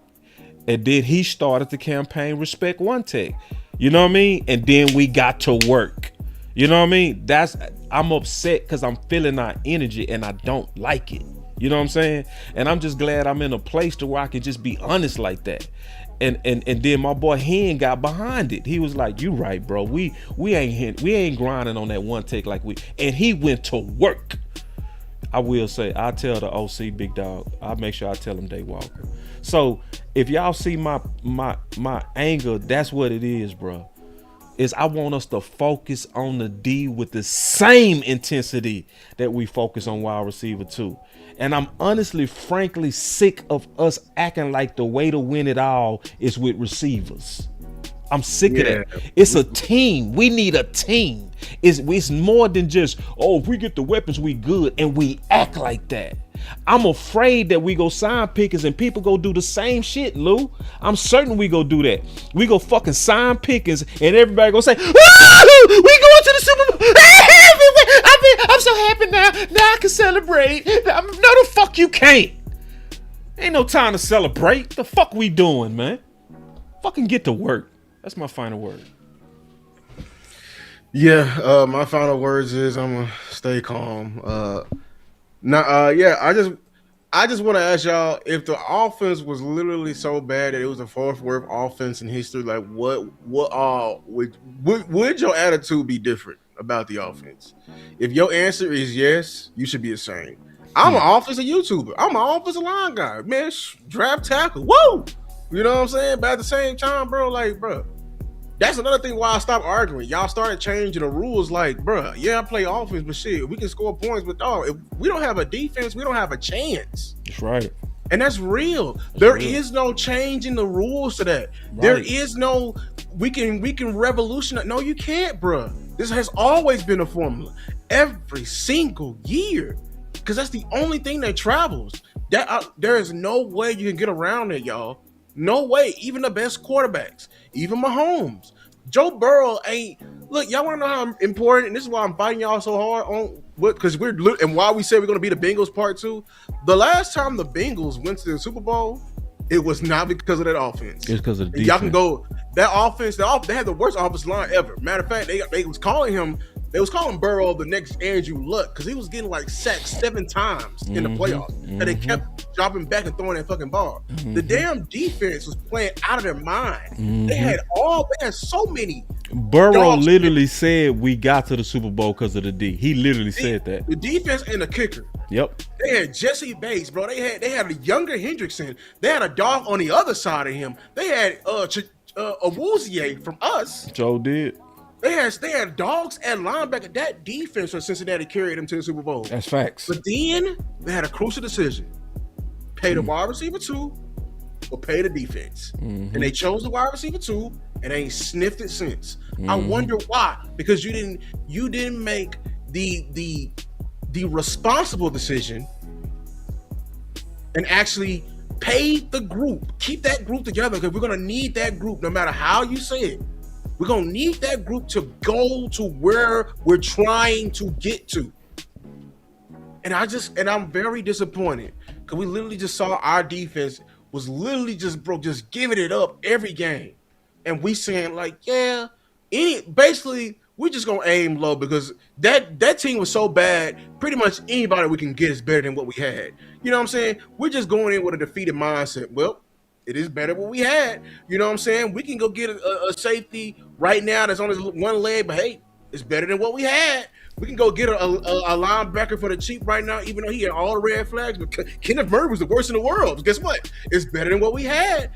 Speaker 1: And then he started the campaign, Respect One Tech. You know what I mean? And then we got to work. You know what I mean? I'm upset because I'm feeling our energy and I don't like it. You know what I'm saying? And I'm just glad I'm in a place to where I can just be honest like that. And then my boy Hen got behind it. He was like, you right, bro. We ain't grinding on that one take like we. And he went to work. I will say, I tell the OC big dog, I'll make sure I tell him Day Walker. So if y'all see my anger, that's what it is, bro. Is I want us to focus on the D with the same intensity that we focus on wide receiver 2. And I'm honestly, frankly, sick of us acting like the way to win it all is with receivers. I'm sick of that. It's a team. We need a team. It's more than just, if we get the weapons, we good, and we act like that. I'm afraid that we go sign Pickens and people go do the same shit, Lou. I'm certain we go do that. We go fucking sign Pickens and everybody go say, we going to the Super Bowl. I'm so happy now. Now I can celebrate. No, the fuck you can't. Ain't no time to celebrate. The fuck we doing, man? Fucking get to work. That's my final word.
Speaker 4: Yeah, my final words is I'm gonna stay calm. I just want to ask y'all, if the offense was literally so bad that it was the fourth worst offense in history, like what would your attitude be different about the offense? If your answer is yes, you should be ashamed. I'm an offensive YouTuber. I'm an offensive line guy, man. Draft tackle, whoa. You know what I'm saying? But at the same time, bro, that's another thing why I stopped arguing. Y'all started changing the rules. Like, bro, yeah, I play offense, but shit, we can score points. But dog, if we don't have a defense, we don't have a chance.
Speaker 1: That's right.
Speaker 4: And that's real. There is no change in the rules to that. Right. There is no we can revolutionize. No, you can't, bro. This has always been a formula every single year because that's the only thing that travels. There is no way you can get around it, y'all. No way. Even the best quarterbacks, even Mahomes, Joe Burrow ain't. Look, y'all want to know how important, and this is why I'm fighting y'all so hard on what, because and why we said we're going to be the Bengals part 2. The last time the Bengals went to the Super Bowl, it was not because of that offense.
Speaker 1: It's because of the defense.
Speaker 4: Y'all can go that offense. They had the worst offensive line ever. Matter of fact, they was calling him They was calling Burrow the next Andrew Luck because he was getting like sacked 7 times in the playoffs, and they kept dropping back and throwing that fucking ball. The damn defense was playing out of their mind. They had so many.
Speaker 1: Burrow literally said we got to the Super Bowl because of the D. He literally said that.
Speaker 4: The defense and the kicker.
Speaker 1: Yep.
Speaker 4: They had Jesse Bates, bro. They had a younger Hendrickson. They had a dog on the other side of him. They had Awuzie from us.
Speaker 1: Joe did.
Speaker 4: They had dogs at linebacker. That defense for Cincinnati carried them to the Super Bowl.
Speaker 1: That's facts.
Speaker 4: But then they had a crucial decision: pay the wide receiver 2 or pay the defense. And they chose the wide receiver 2, and they ain't sniffed it since. I wonder why. Because you didn't make the responsible decision and actually pay the group. Keep that group together because we're gonna need that group no matter how you say it. We're going to need that group to go to where we're trying to get to. And I'm very disappointed because we literally just saw our defense was literally just giving it up every game. And we saying like, basically we're just going to aim low because that team was so bad. Pretty much anybody we can get is better than what we had. You know what I'm saying? We're just going in with a defeated mindset. Well, it is better than what we had. You know what I'm saying? We can go get a safety right now that's on his one leg, but hey, it's better than what we had. We can go get a linebacker for the cheap right now, even though he had all the red flags. But Kenneth Murray was the worst in the world. But guess what? It's better than what we had.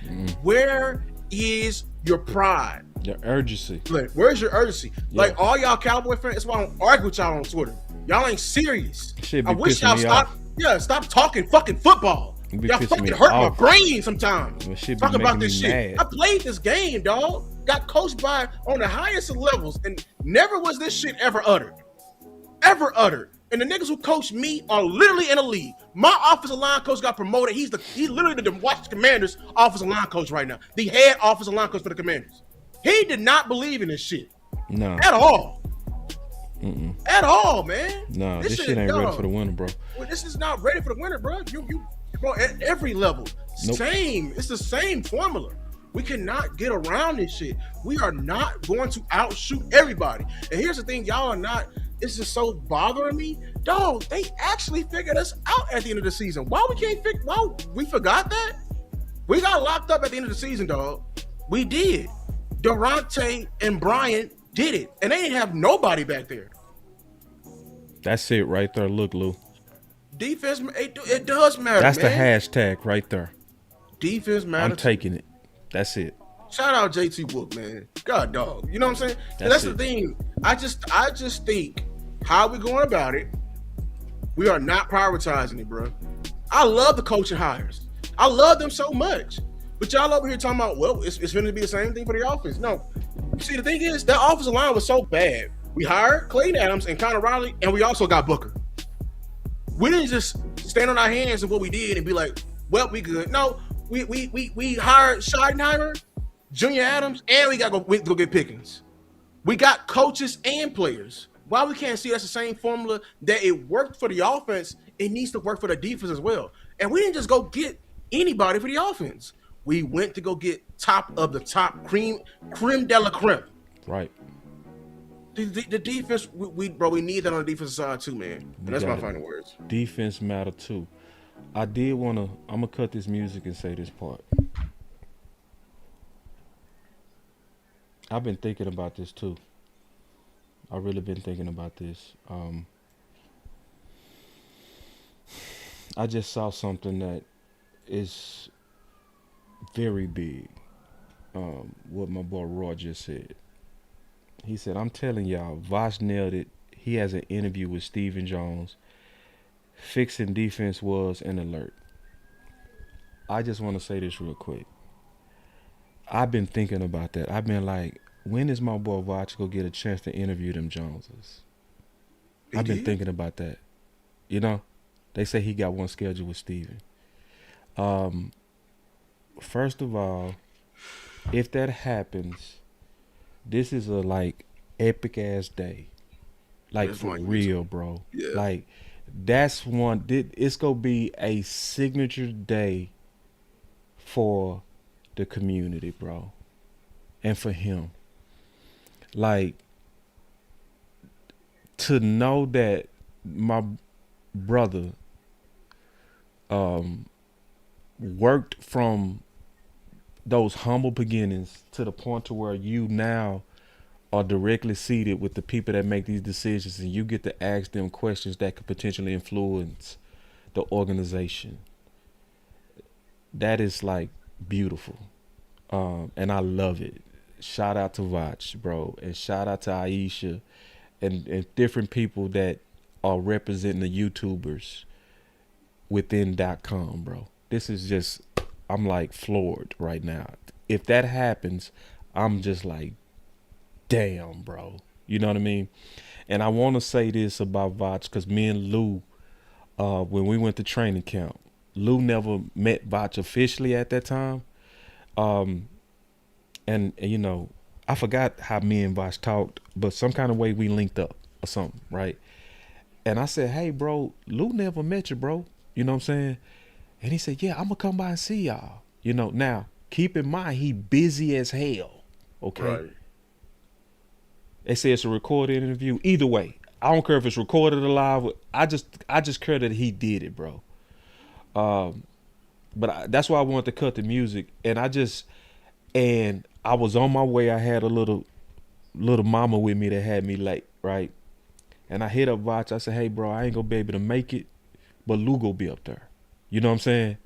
Speaker 4: Where is your pride?
Speaker 1: Your urgency.
Speaker 4: Like, where's your urgency? Yeah. Like all y'all Cowboy fans, that's why I don't argue with y'all on Twitter. Y'all ain't serious.
Speaker 1: I
Speaker 4: wish y'all stop talking fucking football. Y'all fucking hurt my brain sometimes. Talking about this shit. I played this game, dog. Got coached by on the highest of levels, and never was this shit ever uttered. Ever uttered. And the niggas who coach me are literally in the league. My offensive line coach got promoted. He's literally the Washington Commanders offensive line coach right now. The head offensive line coach for the Commanders. He did not believe in this shit.
Speaker 1: No.
Speaker 4: At all. At all, man.
Speaker 1: No, this shit ain't ready for the winter, bro.
Speaker 4: Well, this is not ready for the winter, bro. Bro, at every level, same. It's the same formula. We cannot get around this shit. We are not going to outshoot everybody. And here's the thing, y'all are not. It's just so bothering me, dog. They actually figured us out at the end of the season. Why we forgot that? We got locked up at the end of the season, dog. We did. Durante and Brian did it, and they didn't have nobody back there.
Speaker 1: That's it right there. Look, Lou.
Speaker 4: Defense, it does matter.
Speaker 1: That's
Speaker 4: man.
Speaker 1: the hashtag right there.
Speaker 4: Defense matters.
Speaker 1: I'm taking it. That's it.
Speaker 4: Shout out JT Wook, man. God dog. You know what I'm saying? That's the thing. I just think how we going about it, we are not prioritizing it, bro. I love the coaching hires. I love them so much. But y'all over here talking about, well, it's going to be the same thing for the offense. No. See, the thing is, that offensive line was so bad. We hired Clayton Adams and Connor Riley, and we also got Booker. We didn't just stand on our hands and what we did and be like, well, we good. No, we hired Schottenheimer, Junior Adams, and we go get Pickens. We got coaches and players. Why we can't see that's the same formula that it worked for the offense, it needs to work for the defense as well. And we didn't just go get anybody for the offense. We went to go get top of the top, creme de la creme.
Speaker 1: Right.
Speaker 4: The defense, we need that on the defensive side too, man. And that's my final words.
Speaker 1: Defense matter too. I'm gonna cut this music and say this part. I've been thinking about this too. I really been thinking about this. I just saw something that is very big. What my boy Roy just said. He said, I'm telling y'all, Vosh nailed it. He has an interview with Stephen Jones. Fixing defense was an alert. I just want to say this real quick. I've been thinking about that. I've been like, when is my boy Vosh going to get a chance to interview them Joneses? I've been thinking about that. You know, they say he got one scheduled with Stephen. First of all, if that happens, this is a epic ass day. For real, bro. Yeah. Like that's one. It's gonna be a signature day for the community, bro, and for him. Like to know that my brother worked from those humble beginnings to the point to where you now are directly seated with the people that make these decisions, and you get to ask them questions that could potentially influence the organization. That is like beautiful. And I love it. Shout out to Vach, bro, and shout out to Aisha and different people that are representing the YouTubers within .com, bro. This is just, I'm like floored right now. If that happens, I'm just like, damn, bro. You know what I mean? And I want to say this about Vach because me and Lou, when we went to training camp, Lou never met Vach officially at that time. And you know, I forgot how me and Vach talked, but some kind of way we linked up or something, right? And I said, hey, bro, Lou never met you, bro. You know what I'm saying? And he said, yeah, I'm going to come by and see y'all. You know, now, keep in mind, he busy as hell, okay?
Speaker 4: Right.
Speaker 1: They say it's a recorded interview. Either way, I don't care if it's recorded or live. I just care that he did it, bro. But that's why I wanted to cut the music. And I was on my way. I had a little mama with me that had me late, right? And I hit up Vach. I said, hey, bro, I ain't going to be able to make it, but Lou go be up there. You know what I'm saying?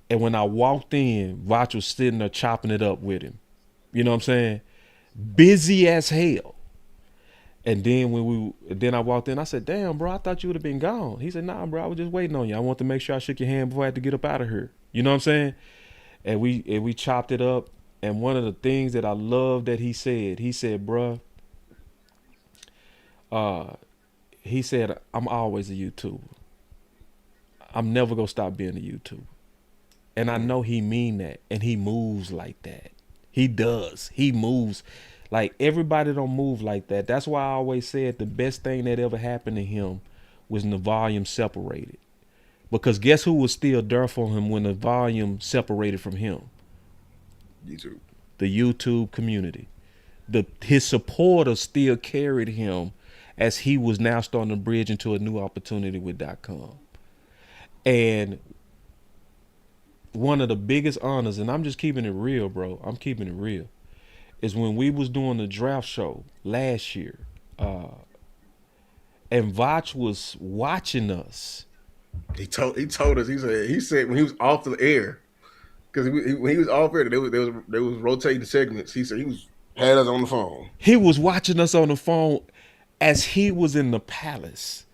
Speaker 1: And when I walked in, Vach was sitting there chopping it up with him. You know what I'm saying? Busy as hell. And then then I walked in, I said, damn, bro, I thought you would have been gone. He said, nah, bro, I was just waiting on you. I want to make sure I shook your hand before I had to get up out of here. You know what I'm saying? And we chopped it up. And one of the things that I love that he said, bruh, he said, I'm always a YouTuber. I'm never going to stop being a YouTuber. And I know he mean that. And he moves like that. He does. He moves. Like, everybody don't move like that. That's why I always said the best thing that ever happened to him was when the volume separated. Because guess who was still there for him when the volume separated from him?
Speaker 4: YouTube.
Speaker 1: The YouTube community. His supporters still carried him as he was now starting to bridge into a new opportunity with .com. And one of the biggest honors, and I'm just keeping it real, bro. I'm keeping it real. Is when we was doing the draft show last year, and Vach was watching us.
Speaker 4: He told us. He said when he was off the air, because when he was off air, they was rotating segments. He said had us on the phone.
Speaker 1: He was watching us on the phone as he was in the palace.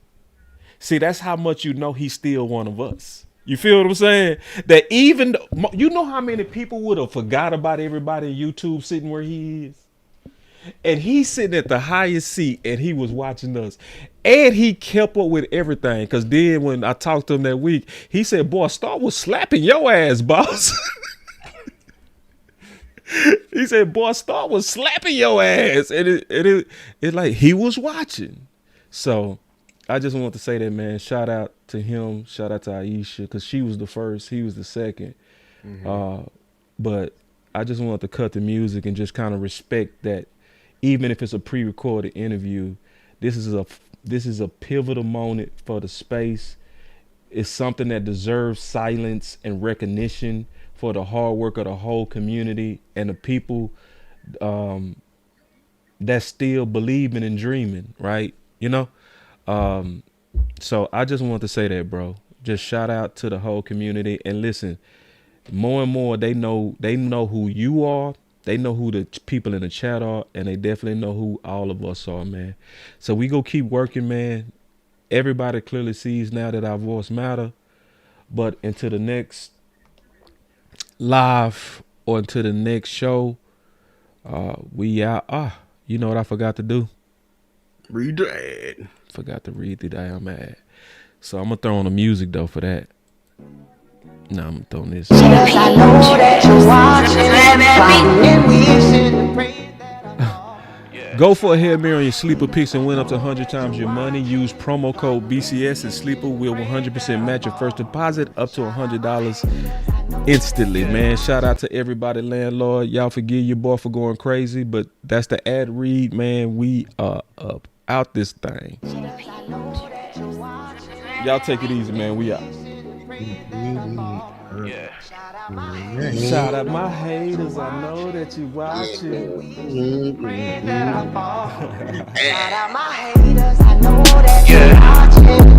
Speaker 1: See, that's how much you know he's still one of us. You feel what I'm saying? That even, you know how many people would have forgot about everybody in YouTube sitting where he is? And he's sitting at the highest seat and he was watching us. And he kept up with everything. Because then when I talked to him that week, he said, boy, Star was slapping your ass, boss. He said, boy, Star was slapping your ass. And it like he was watching. So I just want to say that, man. Shout out to him. Shout out to Aisha, because she was the first. He was the second. Mm-hmm. But I just want to cut the music and just kind of respect that, even if it's a pre-recorded interview, this is a pivotal moment for the space. It's something that deserves silence and recognition for the hard work of the whole community and the people that's still believing and dreaming, right? You know? So I just want to say that, bro. Just shout out to the whole community. And listen, more and more they know who you are. They know who the people in the chat are, and they definitely know who all of us are, man. So we go keep working, man. Everybody clearly sees now that our voice matter. But into the next live or into the next show, we out. You know what I forgot to do?
Speaker 4: Read the ad.
Speaker 1: Forgot to read the damn ad. So I'm gonna throw on the music though for that. Nah, I'm throwing this. Go for a Hail Mary on your sleeper picks and win up to 100 times your money. Use promo code BCS and Sleeper will 100% match your first deposit up to $100 instantly, man. Shout out to everybody, landlord. Y'all forgive your boy for going crazy, but that's the ad read, man. We are up out this thing. Y'all take it easy, man. We out. Shout out my haters. I know that you watching.
Speaker 10: Shout out my haters. I know that you watching.